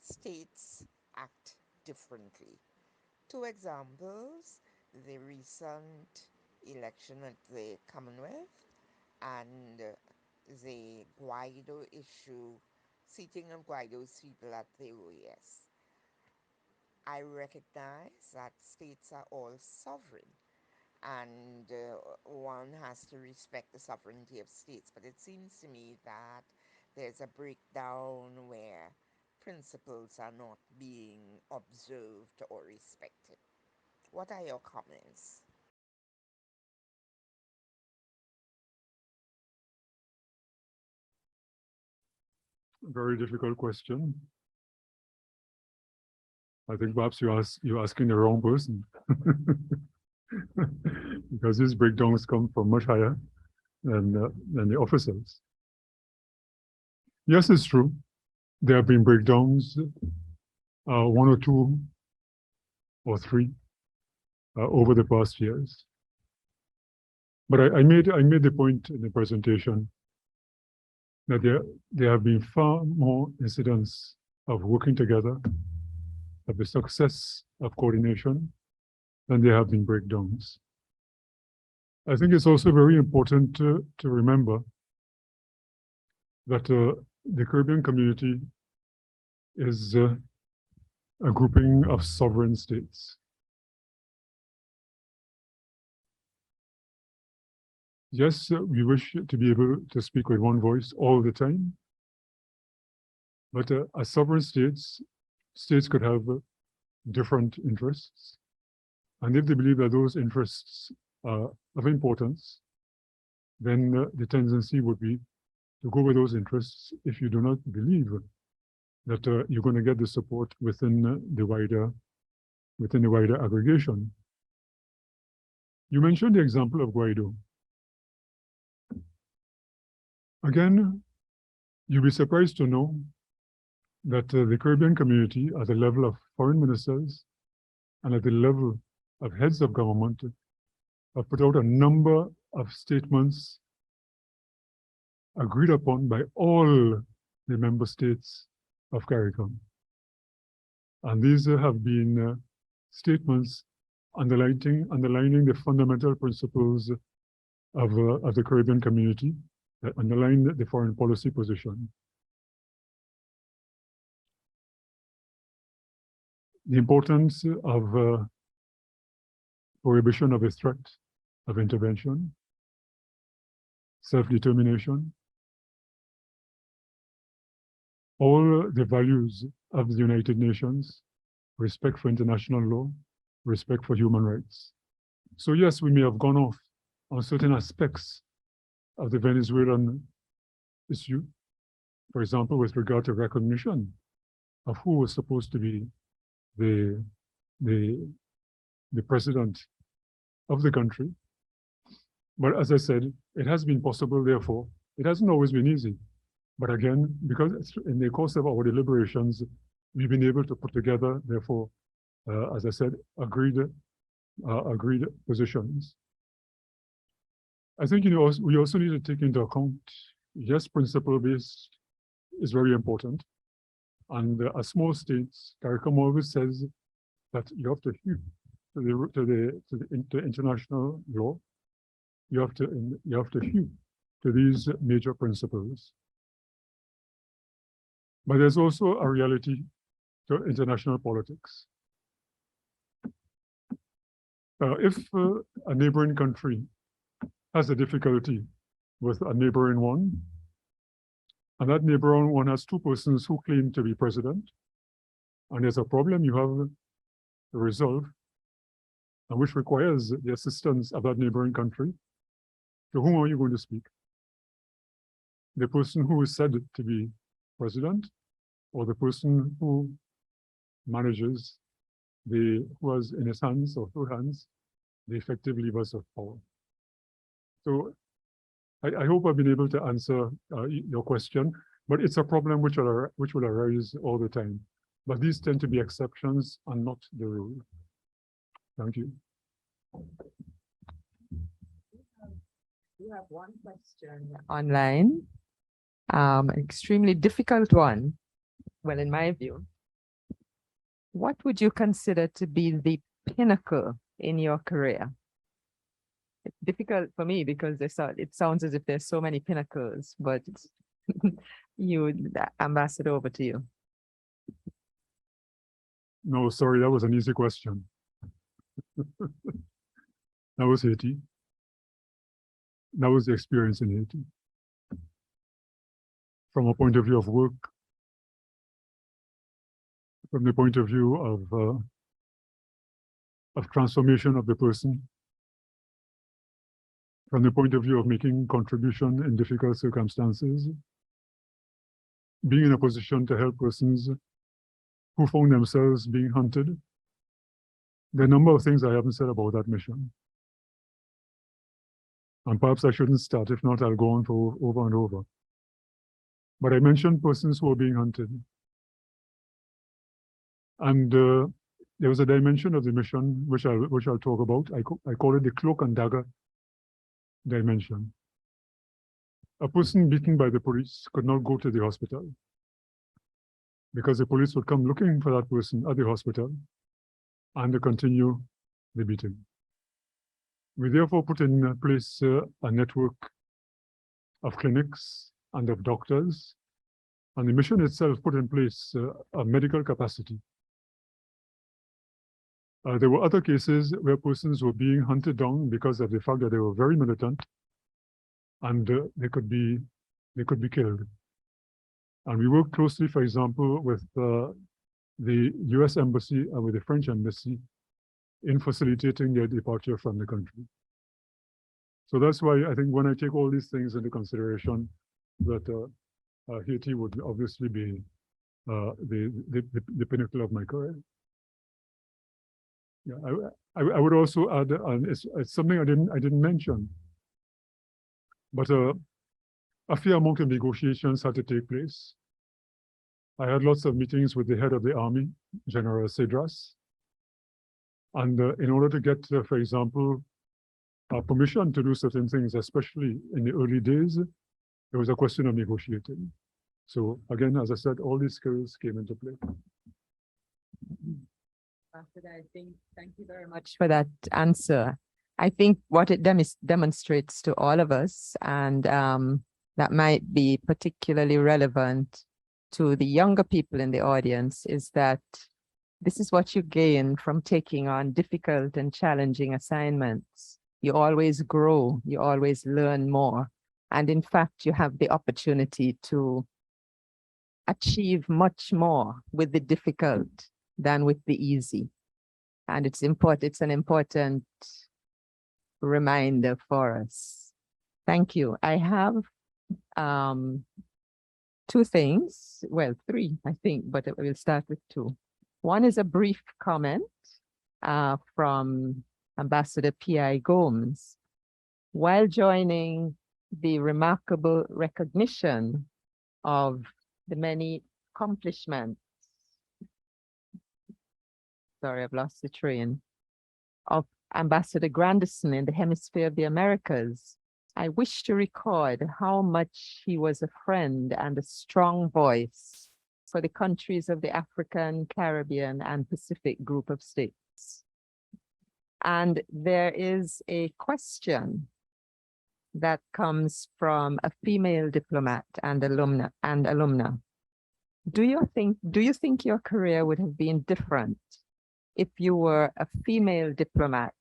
states act differently. 2 examples, the recent election at the Commonwealth and the Guaido issue, seating of Guaido's people at the OAS. I recognize that states are all sovereign and one has to respect the sovereignty of states, but it seems to me that there's a breakdown where principles are not being observed or respected. What are your comments?
Very difficult question. I think perhaps you're asking the wrong person. Because these breakdowns come from much higher than the officers. Yes, it's true. There have been breakdowns, 1 or 2 or 3 over the past years. But I made the point in the presentation that there have been far more incidents of working together, of the success of coordination, than there have been breakdowns. I think it's also very important to remember that the Caribbean community is a grouping of sovereign states. Yes, we wish to be able to speak with one voice all the time, but as sovereign states could have different interests. And if they believe that those interests are of importance, then the tendency would be to go with those interests if you do not believe that you're going to get the support within the wider aggregation. You mentioned the example of Guaido. Again, you'll be surprised to know that the Caribbean community, at the level of foreign ministers and at the level of heads of government, have put out a number of statements agreed upon by all the member states of CARICOM. And these have been statements underlining the fundamental principles of the Caribbean community that underline the foreign policy position. The importance of prohibition of a threat of intervention, self-determination, all the values of the United Nations, respect for international law, respect for human rights. So yes, we may have gone off on certain aspects of the Venezuelan issue, for example, with regard to recognition of who was supposed to be the president of the country. But as I said, it has been possible, therefore, it hasn't always been easy. But again, because in the course of our deliberations, we've been able to put together, therefore, as I said, agreed positions. I think we also need to take into account, yes, principle-based is very important. And as small states, CARICOM always says that you have to hew to international law. You have to hew to these major principles. But there's also a reality to international politics. If a neighboring country has a difficulty with a neighboring one, and that neighboring one has 2 persons who claim to be president, and there's a problem you have to resolve, and which requires the assistance of that neighboring country, to whom are you going to speak? The person who is said to be president, or the person who manages who has in his hands or her hands the effective levers of power? So I hope I've been able to answer your question. But it's a problem which will arise all the time. But these tend to be exceptions and not the rule. Thank you.
We have one question online, extremely difficult one. Well, in my view, what would you consider to be the pinnacle in your career? It's difficult for me because it sounds as if there's so many pinnacles, but Ambassador, over to you.
No, sorry, that was an easy question. That was Haiti. That was the experience in Haiti. From a point of view of work, from the point of view of transformation of the person, from the point of view of making contribution in difficult circumstances, being in a position to help persons who found themselves being hunted. There are a number of things I haven't said about that mission. And perhaps I shouldn't start, if not, I'll go on for over and over. But I mentioned persons who are being hunted. And there was a dimension of the mission which I'll talk about. I call it the cloak and dagger dimension. A person beaten by the police could not go to the hospital because the police would come looking for that person at the hospital and to continue the beating. We therefore put in place a network of clinics and of doctors, and the mission itself put in place a medical capacity. There were other cases where persons were being hunted down because of the fact that they were very militant, and they could be killed. And we worked closely, for example, with the US Embassy and with the French Embassy in facilitating their departure from the country. So that's why I think when I take all these things into consideration, that Haiti would obviously be the pinnacle of my career. Yeah, I would also add, and it's something I didn't mention, but a fair amount of negotiations had to take place. I had lots of meetings with the head of the army, General Cedras, and in order to get, for example, permission to do certain things, especially in the early days, there was a question of negotiating. So again, as I said, all these skills came into play.
Thank you very much for that answer. I think what it demonstrates to all of us, and that might be particularly relevant to the younger people in the audience, is that this is what you gain from taking on difficult and challenging assignments. You always grow, you always learn more. And in fact, you have the opportunity to achieve much more with the difficult than with the easy. And it's an important reminder for us. Thank you. I have two things, well, three, I think, but we'll start with two. One is a brief comment from Ambassador P.I. Gomes. While joining the remarkable recognition of the many accomplishments, sorry, I've lost the train, of Ambassador Granderson in the Hemisphere of the Americas, I wish to record how much he was a friend and a strong voice for the countries of the African, Caribbean, and Pacific group of states. And there is a question that comes from a female diplomat and alumna. Do you think your career would have been different if you were a female diplomat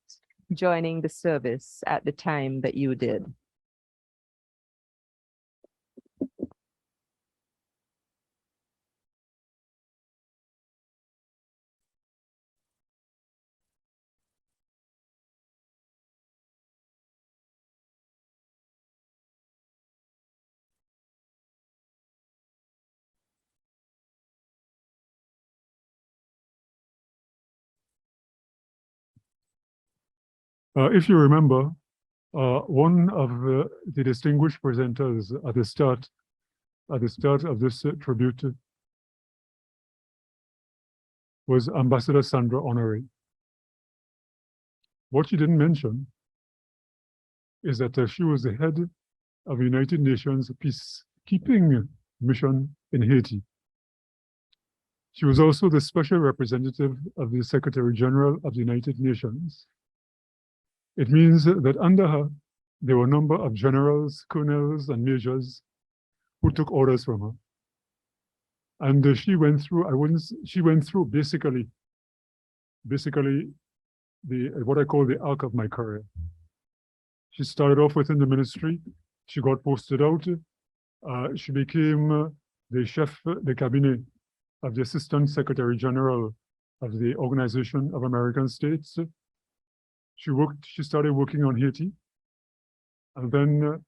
joining the service at the time that you did?
If you remember, one of the distinguished presenters at the start at the start of this tribute was Ambassador Sandra Honore. What she didn't mention is that she was the head of the United Nations peacekeeping mission in Haiti. She was also the special representative of the Secretary General of the United Nations. It means that under her, there were a number of generals, colonels, and majors who took orders from her. And she went through basically what I call the arc of my career. She started off within the ministry. She got posted out. She became the chef de cabinet of the Assistant Secretary General of the Organization of American States. She started working on Haiti. And then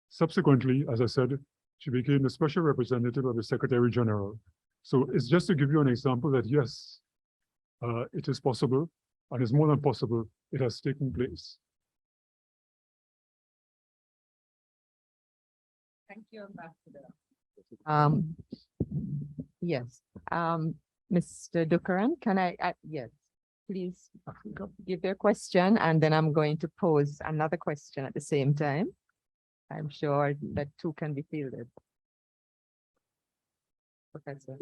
subsequently, as I said, she became the special representative of the Secretary General. So it's just to give you an example that yes, it is possible, and it's more than possible, it has taken place.
Thank you, Ambassador. Yes, Mr. Dukaran, can yes, please give your question, and then I'm going to pose another question at the same time. I'm sure that two can be fielded. Professor.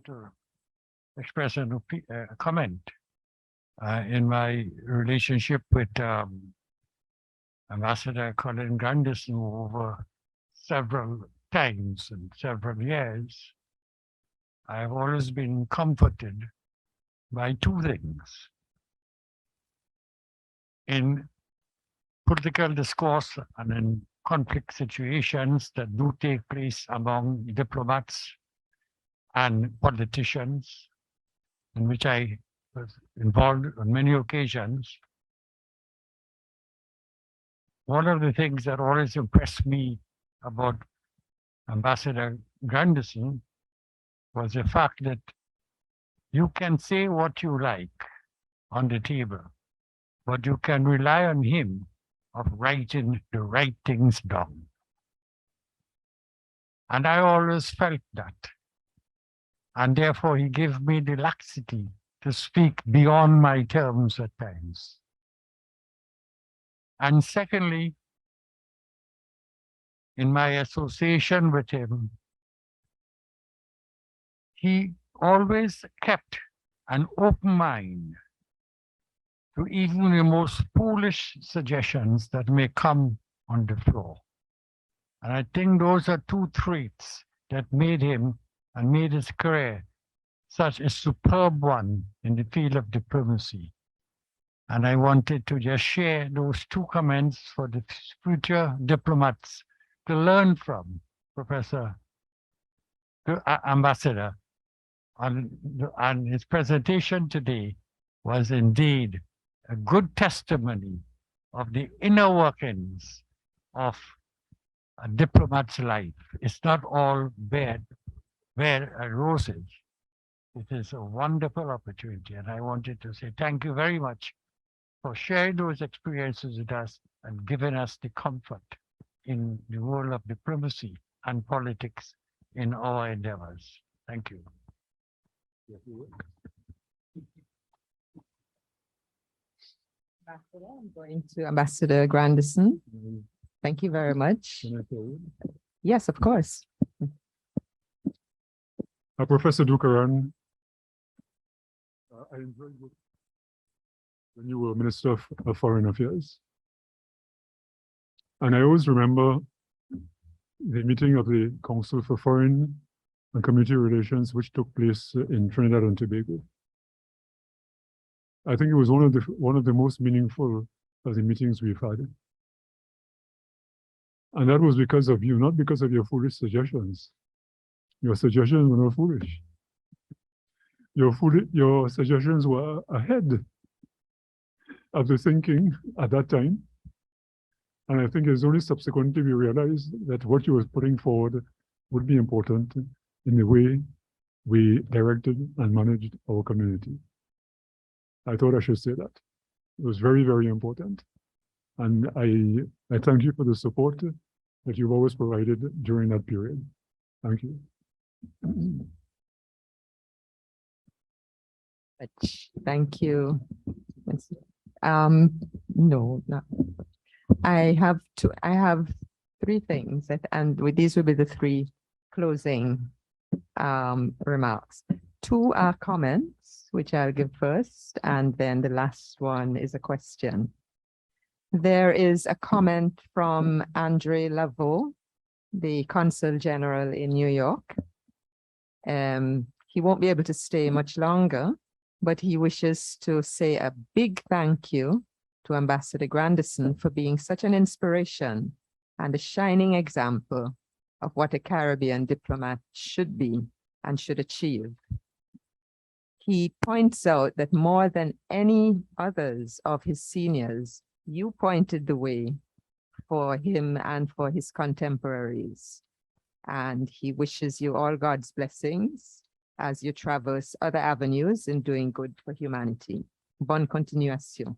To express a comment in my relationship with Ambassador Colin Granderson over several times and several years. I've always been comforted by two things. In political discourse and in conflict situations that do take place among diplomats and politicians, in which I was involved on many occasions, one of the things that always impressed me about Ambassador Granderson was the fact that you can say what you like on the table, but you can rely on him of writing the right things down. And I always felt that. And therefore, he gave me the laxity to speak beyond my terms at times. And secondly, in my association with him, he always kept an open mind to even the most foolish suggestions that may come on the floor. And I think those are two traits that made him and made his career such a superb one in the field of diplomacy. And I wanted to just share those two comments for the future diplomats to learn from Ambassador. And his presentation today was indeed a good testimony of the inner workings of a diplomat's life. It's not all bad roses. It is a wonderful opportunity, and I wanted to say thank you very much for sharing those experiences with us and giving us the comfort in the role of diplomacy and politics in our endeavors. Thank you.
Ambassador, I'm going to Ambassador Granderson. Thank you very much. Yes, of course.
Professor Dukaran, I enjoyed when you were Minister of Foreign Affairs. And I always remember the meeting of the Council for Foreign and Community Relations, which took place in Trinidad and Tobago. I think it was one of the most meaningful of the meetings we've had. And that was because of you, not because of your foolish suggestions. Your suggestions were not foolish. Your suggestions were ahead of the thinking at that time. And I think it's only subsequently we realized that what you were putting forward would be important in the way we directed and managed our community. I thought I should say that. It was very, very important. And I thank you for the support that you've always provided during that period. Thank you.
Thank you. No, I have three things, and with these will be the three closing remarks. Two are comments, which I'll give first, and then the last one is a question. There is a comment from Andre Laveau, the Consul General in New York. He won't be able to stay much longer, but he wishes to say a big thank you to Ambassador Granderson for being such an inspiration and a shining example of what a Caribbean diplomat should be and should achieve. He points out that more than any others of his seniors, you pointed the way for him and for his contemporaries. And he wishes you all God's blessings as you traverse other avenues in doing good for humanity. Bonne continuation.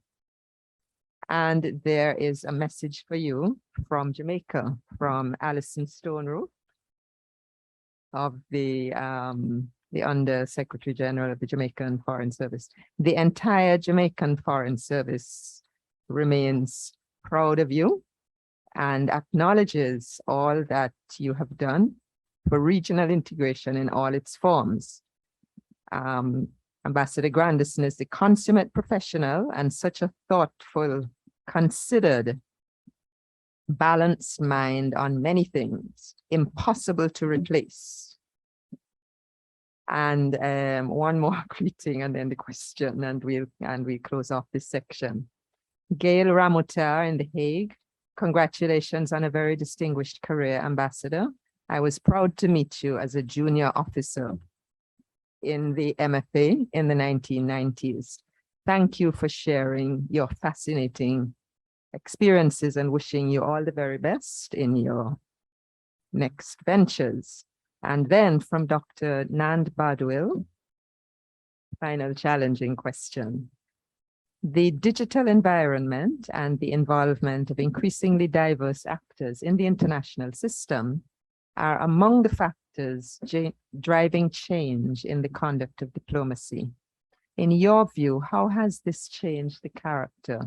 And there is a message for you from Jamaica, from Alison Stonero of the Under Secretary General of the Jamaican Foreign Service. The entire Jamaican Foreign Service remains proud of you and acknowledges all that you have done for regional integration in all its forms. Ambassador Granderson is the consummate professional and such a thoughtful, considered, balanced mind on many things, impossible to replace. And one more greeting and then the question, and we'll close off this section. Gail Ramotar in The Hague, congratulations on a very distinguished career, Ambassador. I was proud to meet you as a junior officer in the MFA in the 1990s. Thank you for sharing your fascinating experiences and wishing you all the very best in your next ventures. And then from Dr. Nand Badwil, final challenging question. The digital environment and the involvement of increasingly diverse actors in the international system are among the factors driving change in the conduct of diplomacy. In your view, how has this changed the character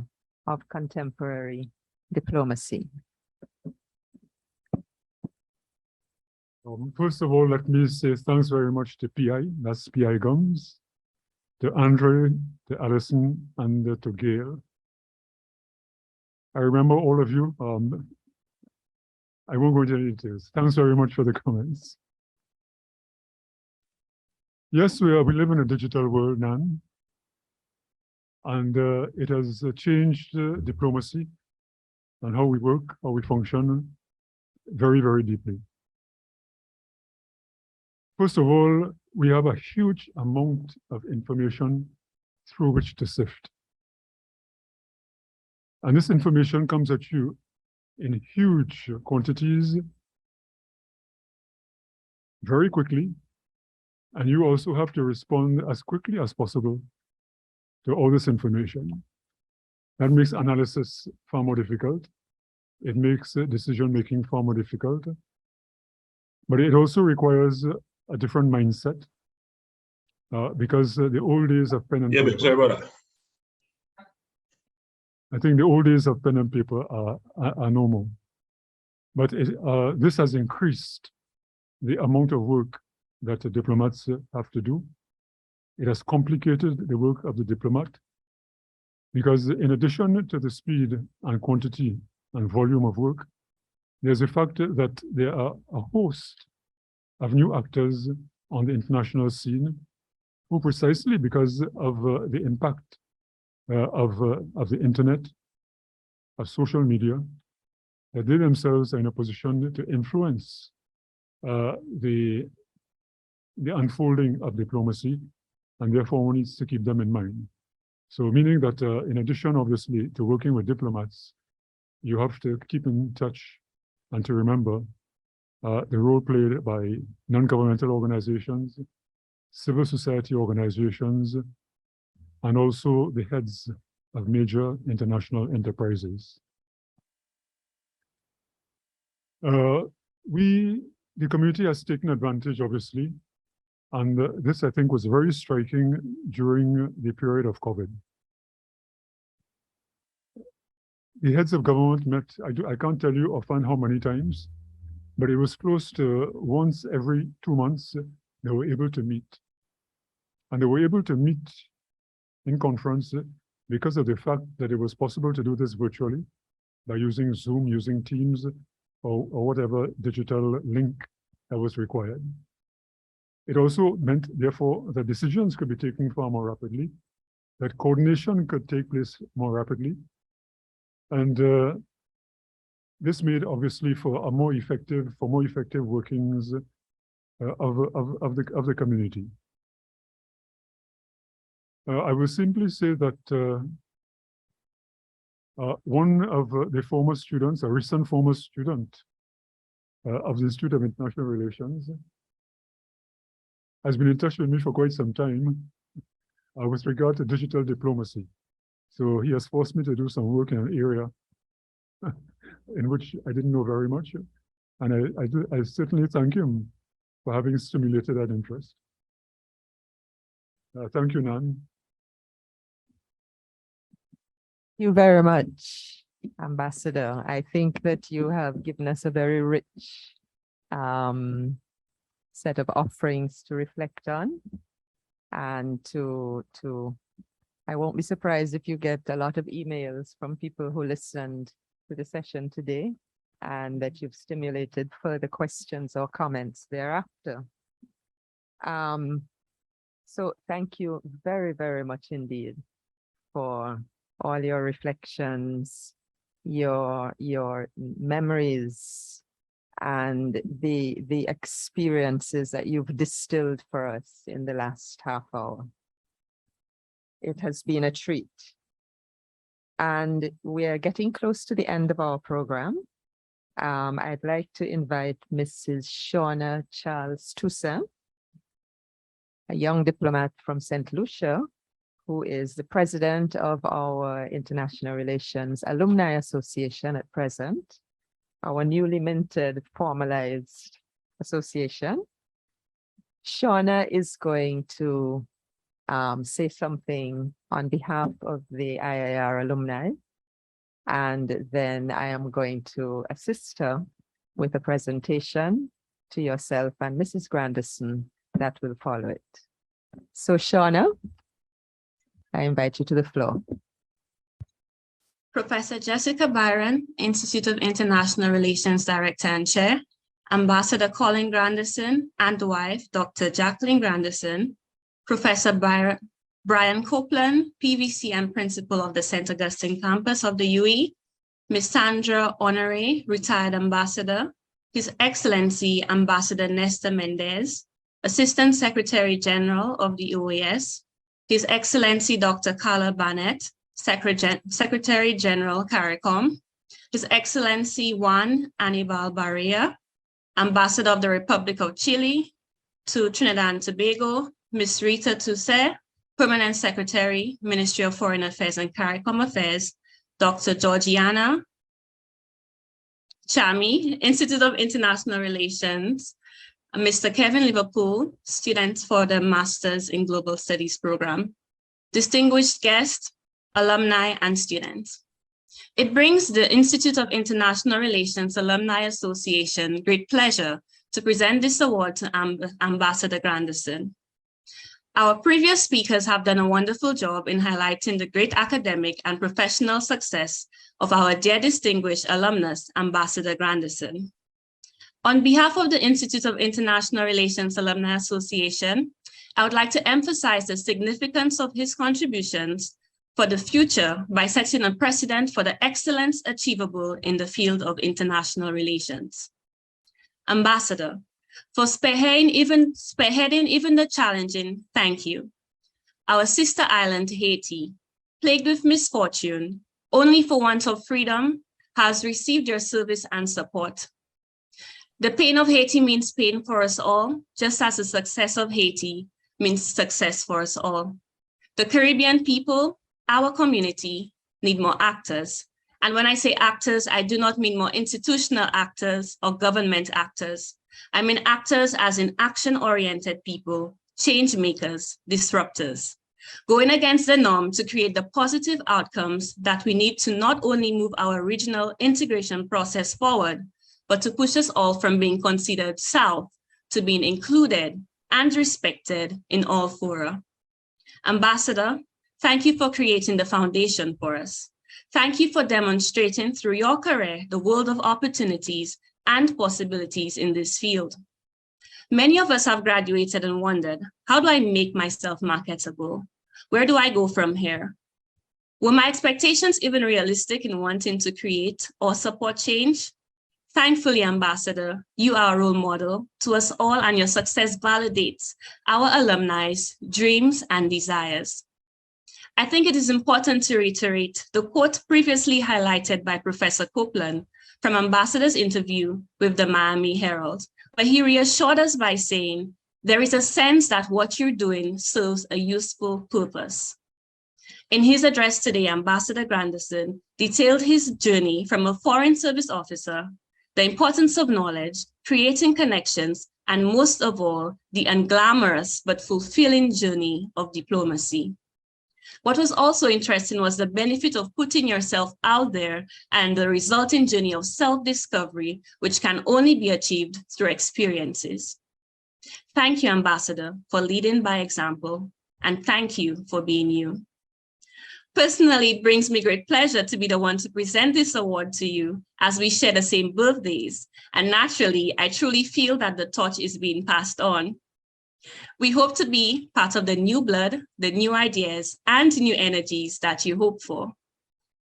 of contemporary diplomacy?
First of all, let me say thanks very much to PI, that's PI Gums, to Andre, to Alison, and to Gail. I remember all of you. I won't go into any details. Thanks very much for the comments. Yes, we live in a digital world now, and it has changed diplomacy and how we work, how we function very, very deeply. First of all, we have a huge amount of information through which to sift. And this information comes at you in huge quantities very quickly. And you also have to respond as quickly as possible to all this information. That makes analysis far more difficult. It makes decision-making far more difficult. But it also requires a different mindset because the old days of pen and paper.
Sorry about that.
I think the old days of pen and paper are normal. But this has increased the amount of work that the diplomats have to do. It has complicated the work of the diplomat because in addition to the speed and quantity and volume of work, there's the fact that there are a host of new actors on the international scene who precisely because of the impact of the internet, of social media, that they themselves are in a position to influence the unfolding of diplomacy, and therefore one needs to keep them in mind. So meaning that in addition, obviously, to working with diplomats, you have to keep in touch and to remember the role played by non-governmental organizations, civil society organizations, and also the heads of major international enterprises. The community has taken advantage, obviously, and this, I think, was very striking during the period of COVID. The heads of government met, I can't tell you offhand how many times, but it was close to once every 2 months they were able to meet. And they were able to meet in conference because of the fact that it was possible to do this virtually by using Zoom, using Teams, or whatever digital link that was required. It also meant, therefore, that decisions could be taken far more rapidly, that coordination could take place more rapidly. And this made, obviously, for more effective workings of the community. I will simply say that one of the former students, a recent former student of the Institute of International Relations, has been in touch with me for quite some time with regard to digital diplomacy. So he has forced me to do some work in an area in which I didn't know very much. And I certainly thank him for having stimulated that interest. Thank you, Nan.
Thank you very much, Ambassador. I think that you have given us a very rich set of offerings to reflect on, and I won't be surprised if you get a lot of emails from people who listened to the session today, and that you've stimulated further questions or comments thereafter. So thank you very, very much indeed for all your reflections, your memories, and the experiences that you've distilled for us in the last half hour. It has been a treat. And we are getting close to the end of our program. I'd like to invite Mrs. Shauna Charles Toussaint, a young diplomat from St. Lucia, who is the president of our International Relations Alumni Association at present, our newly minted, formalized association. Shauna is going to say something on behalf of the IIR alumni, and then I am going to assist her with a presentation to yourself and Mrs. Granderson that will follow it. So Shauna, I invite you to the floor.
Professor Jessica Byron, Institute of International Relations Director and Chair, Ambassador Colin Granderson and wife, Dr. Jacqueline Granderson, Professor Brian Copeland, PVC and Principal of the St. Augustine campus of the UE, Ms. Sandra Honore, Retired Ambassador, His Excellency Ambassador Nestor Mendez, Assistant Secretary General of the OAS, His Excellency Dr. Carla Barnett, Secretary General CARICOM, His Excellency Juan Anibal Barria, Ambassador of the Republic of Chile to Trinidad and Tobago, Ms. Rita Toussaint, Permanent Secretary, Ministry of Foreign Affairs and CARICOM Affairs, Dr. Georgiana Chami, Institute of International Relations, Mr. Kevin Liverpool, student for the Masters in Global Studies program, distinguished guests, alumni, and students. It brings the Institute of International Relations Alumni Association great pleasure to present this award to Ambassador Granderson. Our previous speakers have done a wonderful job in highlighting the great academic and professional success of our dear distinguished alumnus, Ambassador Granderson. On behalf of the Institute of International Relations Alumni Association, I would like to emphasize the significance of his contributions for the future by setting a precedent for the excellence achievable in the field of international relations. Ambassador, for spearheading even the challenging, thank you. Our sister island, Haiti, plagued with misfortune, only for want of freedom, has received your service and support. The pain of Haiti means pain for us all, just as the success of Haiti means success for us all. The Caribbean people, our community, need more actors. And when I say actors, I do not mean more institutional actors or government actors. I mean actors as in action-oriented people, change makers, disruptors, going against the norm to create the positive outcomes that we need to not only move our regional integration process forward, but to push us all from being considered south to being included and respected in all fora. Ambassador, thank you for creating the foundation for us. Thank you for demonstrating through your career the world of opportunities and possibilities in this field. Many of us have graduated and wondered, how do I make myself marketable? Where do I go from here? Were my expectations even realistic in wanting to create or support change? Thankfully, Ambassador, you are a role model to us all, and your success validates our alumni's dreams and desires. I think it is important to reiterate the quote previously highlighted by Professor Copeland from Ambassador's interview with the Miami Herald, where he reassured us by saying, there is a sense that what you're doing serves a useful purpose. In his address today, Ambassador Granderson detailed his journey from a Foreign Service officer, the importance of knowledge, creating connections, and most of all, the unglamorous but fulfilling journey of diplomacy. What was also interesting was the benefit of putting yourself out there and the resulting journey of self-discovery, which can only be achieved through experiences. Thank you, Ambassador, for leading by example, and thank you for being you. Personally, it brings me great pleasure to be the one to present this award to you, as we share the same birthdays, and naturally, I truly feel that the torch is being passed on. We hope to be part of the new blood, the new ideas, and new energies that you hope for.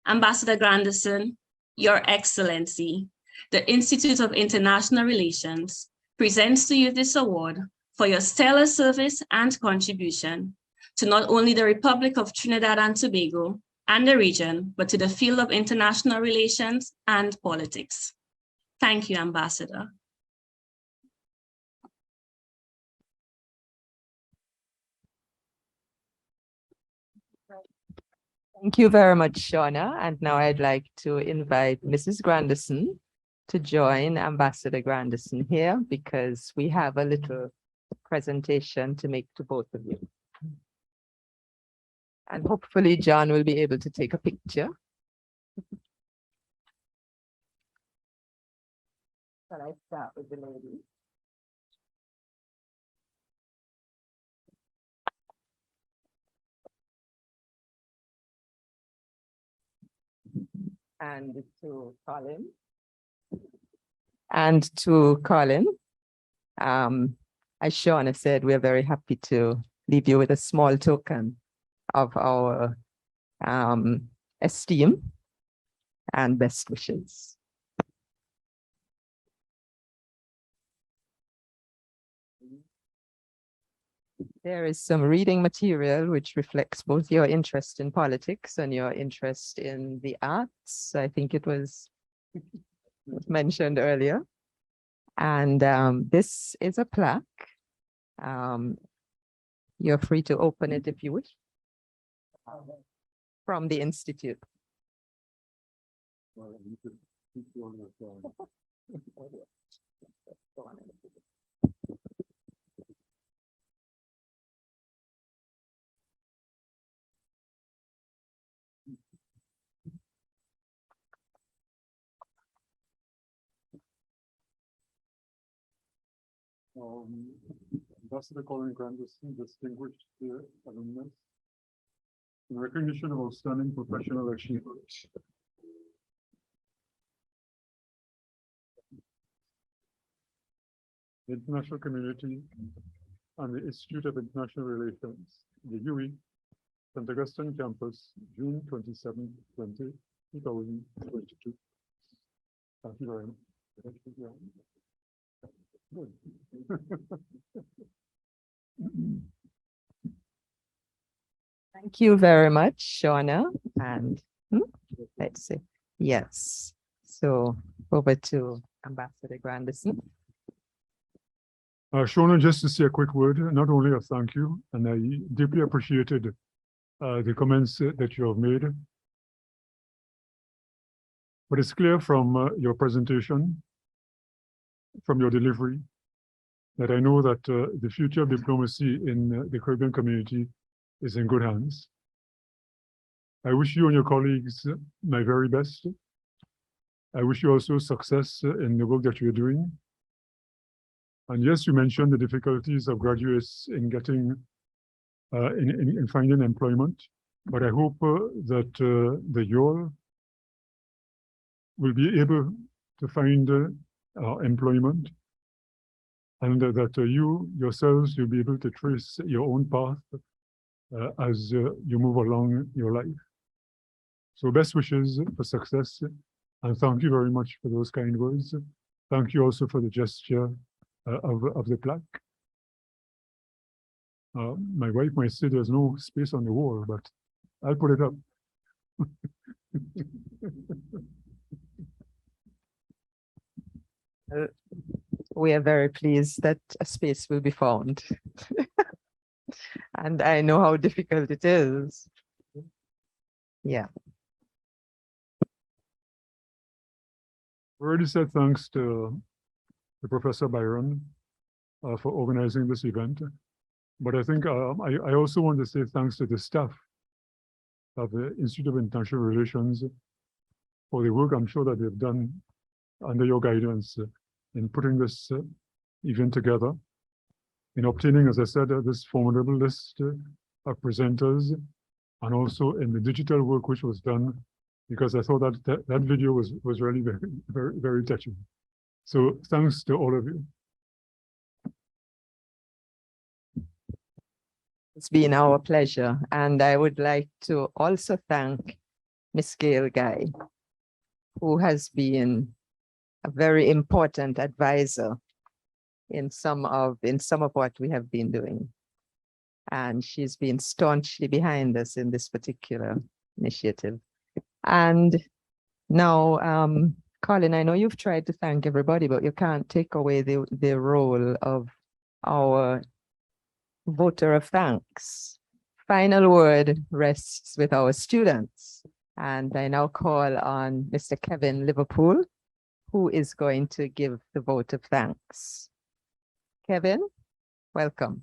Ambassador Granderson, Your Excellency, the Institute of International Relations presents to you this award for your stellar service and contribution to not only the Republic of Trinidad and Tobago and the region, but to the field of international relations and politics. Thank you, Ambassador.
Thank you very much, Shauna. And now I'd like to invite Mrs. Granderson to join Ambassador Granderson here, because we have a little presentation to make to both of you. And hopefully John will be able to take a picture. Shall I start with the lady? And to Colin. And to Colin, as Shauna said, we're very happy to leave you with a small token of our esteem and best wishes. There is some reading material which reflects both your interest in politics and your interest in the arts. I think it was mentioned earlier. And this is a plaque. You're free to open it if you wish. From the Institute.
Ambassador Colin Granderson, distinguished alumnus, in recognition of outstanding professional achievements. The international community and the Institute of International Relations, the U.W.I, St. Augustine campus, June 27, 2022. Thank you very much. Good.
Thank you very much, Shauna. And let's see. Yes. So over to Ambassador Granderson.
Shauna, just to say a quick word, not only a thank you, and I deeply appreciated the comments that you have made. But it's clear from your presentation, from your delivery, that I know that the future of diplomacy in the Caribbean community is in good hands. I wish you and your colleagues my very best. I wish you also success in the work that you're doing. And yes, you mentioned the difficulties of graduates in getting, in finding employment, but I hope that the U.W.I will be able to find employment, and that you yourselves will be able to trace your own path as you move along your life. So best wishes for success, and thank you very much for those kind words. Thank you also for the gesture of the plaque. My wife might say there's no space on the wall, but I'll put it up.
We are very pleased that a space will be found. And I know how difficult it is. Yeah.
We already said thanks to Professor Byron for organizing this event. But I think I also want to say thanks to the staff of the Institute of International Relations for the work I'm sure that they've done under your guidance in putting this event together, in obtaining, as I said, this formidable list of presenters, and also in the digital work which was done, because I thought that video was really very touching. So thanks to all of you.
It's been our pleasure. And I would like to also thank Ms. Gail Guy, who has been a very important advisor in some of what we have been doing. And she's been staunchly behind us in this particular initiative. And now, Colin, I know you've tried to thank everybody, but you can't take away the role of our voter of thanks. Final word rests with our students. And I now call on Mr. Kevin Liverpool, who is going to give the vote of thanks. Kevin, welcome.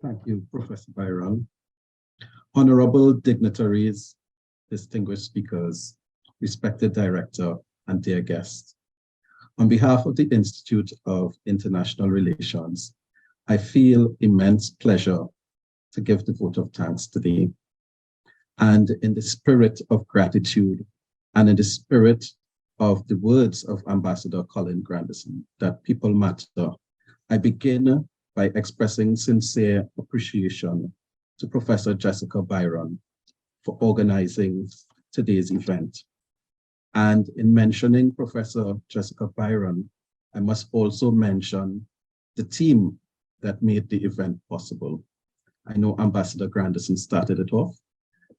Thank you, Professor Byron. Honorable dignitaries, distinguished speakers, respected director, and dear guests. On behalf of the Institute of International Relations, I feel immense pleasure to give the vote of thanks today. And in the spirit of gratitude and in the spirit of the words of Ambassador Colin Granderson, that people matter, I begin by expressing sincere appreciation to Professor Jessica Byron for organizing today's event. And in mentioning Professor Jessica Byron, I must also mention the team that made the event possible. I know Ambassador Granderson started it off,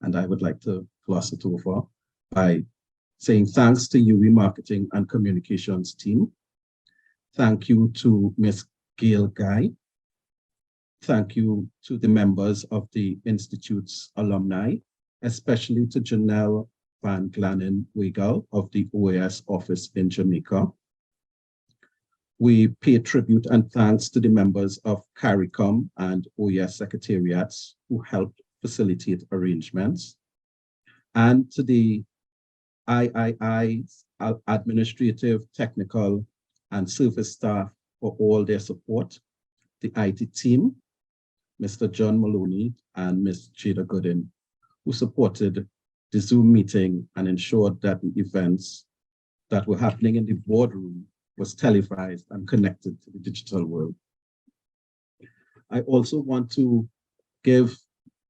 and I would like to gloss it over by saying thanks to U.W.I Marketing and Communications team. Thank you to Ms. Gail Guy. Thank you to the members of the Institute's alumni, especially to Janelle Van Glanen-Wegal of the OAS office in Jamaica. We pay tribute and thanks to the members of CARICOM and OAS secretariats who helped facilitate arrangements, and to the III's administrative, technical, and service staff for all their support, the IT team, Mr. John Maloney and Ms. Jada Gooden, who supported the Zoom meeting and ensured that the events that were happening in the boardroom was televised and connected to the digital world. I also want to give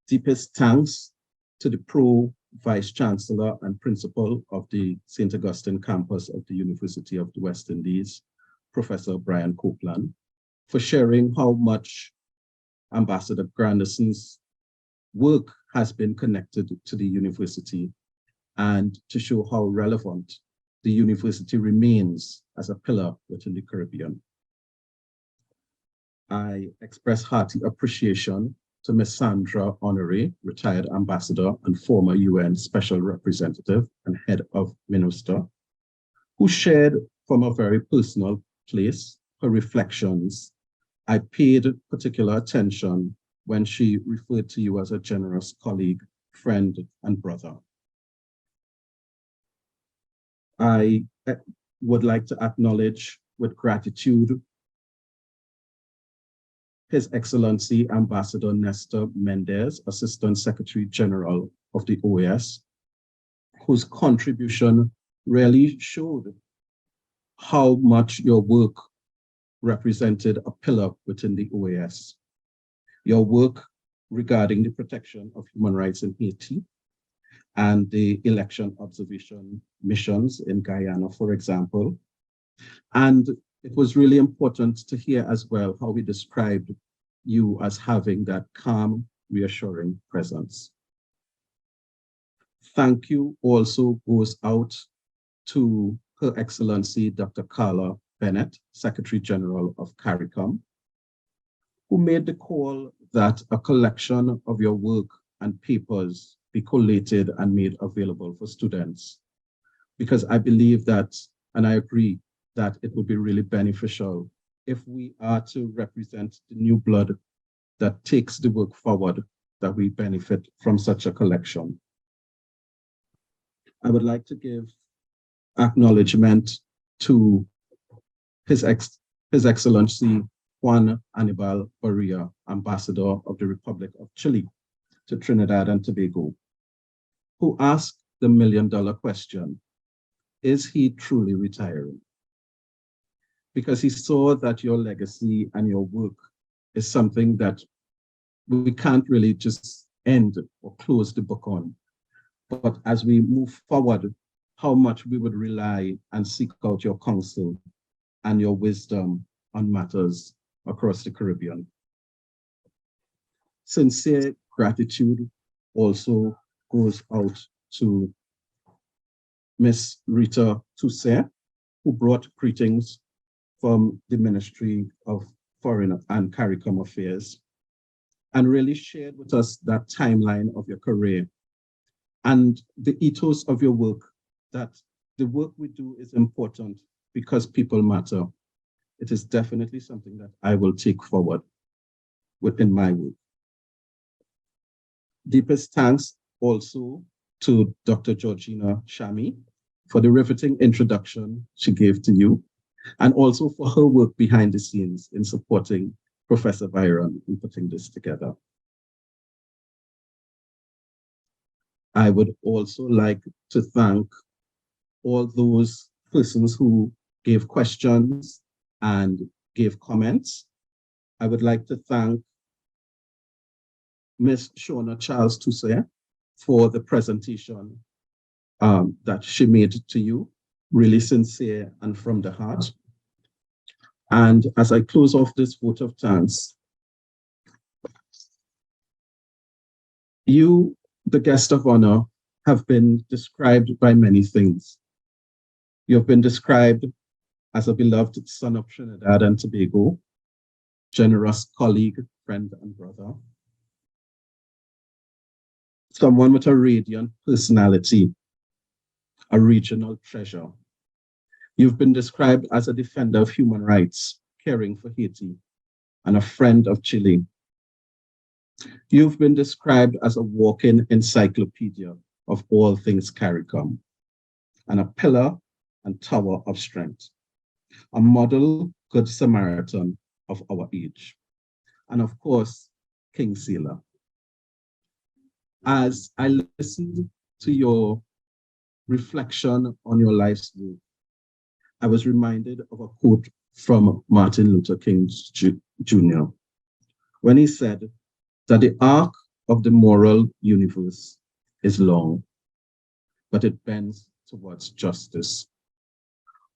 deepest thanks to the Pro-Vice Chancellor and Principal of the St. Augustine campus of the University of the West Indies, Professor Brian Copeland, for sharing how much Ambassador Granderson's work has been connected to the university, and to show how relevant the university remains as a pillar within the Caribbean. I express hearty appreciation to Ms. Sandra Honoré, retired ambassador and former UN special representative and head of MINUSTA, who shared from a very personal place her reflections. I paid particular attention when she referred to you as a generous colleague, friend, and brother. I would like to acknowledge with gratitude His Excellency Ambassador Nestor Mendez, Assistant Secretary General of the OAS, whose contribution really showed how much your work represented a pillar within the OAS. Your work regarding the protection of human rights in Haiti and the election observation missions in Guyana, for example. And it was really important to hear as well how we described you as having that calm, reassuring presence. Thank you also goes out to Her Excellency Dr. Carla Bennett, Secretary General of CARICOM, who made the call that a collection of your work and papers be collated and made available for students. Because I believe that, and I agree, that it would be really beneficial if we are to represent the new blood that takes the work forward, that we benefit from such a collection. I would like to give acknowledgement to His Excellency Juan Anibal Barria, Ambassador of the Republic of Chile to Trinidad and Tobago, who asked the million-dollar question, is he truly retiring? Because he saw that your legacy and your work is something that we can't really just end or close the book on. But as we move forward, how much we would rely and seek out your counsel and your wisdom on matters across the Caribbean. Sincere gratitude also goes out to Miss Rita Toussaint, who brought greetings from the Ministry of Foreign and CARICOM Affairs, and really shared with us that timeline of your career and the ethos of your work, that the work we do is important because people matter. It is definitely something that I will take forward within my work. Deepest thanks also to Dr. Georgina Shami for the riveting introduction she gave to you, and also for her work behind the scenes in supporting Professor Byron in putting this together. I would also like to thank all those persons who gave questions and gave comments. I would like to thank Ms. Shona Charles Toussaint for the presentation that she made to you, really sincere and from the heart. And as I close off this vote of thanks, you, the guest of honor, have been described by many things. You have been described as a beloved son of Trinidad and Tobago, generous colleague, friend, and brother, someone with a radiant personality, a regional treasure. You've been described as a defender of human rights, caring for Haiti, and a friend of Chile. You've been described as a walking encyclopedia of all things CARICOM, and a pillar and tower of strength, a model good Samaritan of our age, and of course, King Sealer. As I listened to your reflection on your life's work, I was reminded of a quote from Martin Luther King Jr. when he said that the arc of the moral universe is long, but it bends towards justice.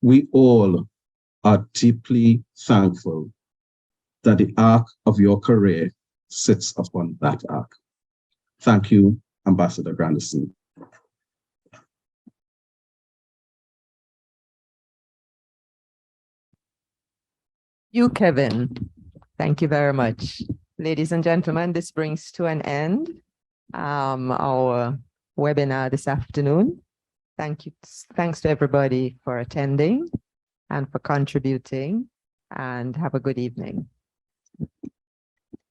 We all are deeply thankful that the arc of your career sits upon that arc. Thank you, Ambassador Granderson.
You, Kevin. Thank you very much. Ladies and gentlemen, this brings to an end our webinar this afternoon. Thanks to everybody for attending and for contributing, and have a good evening.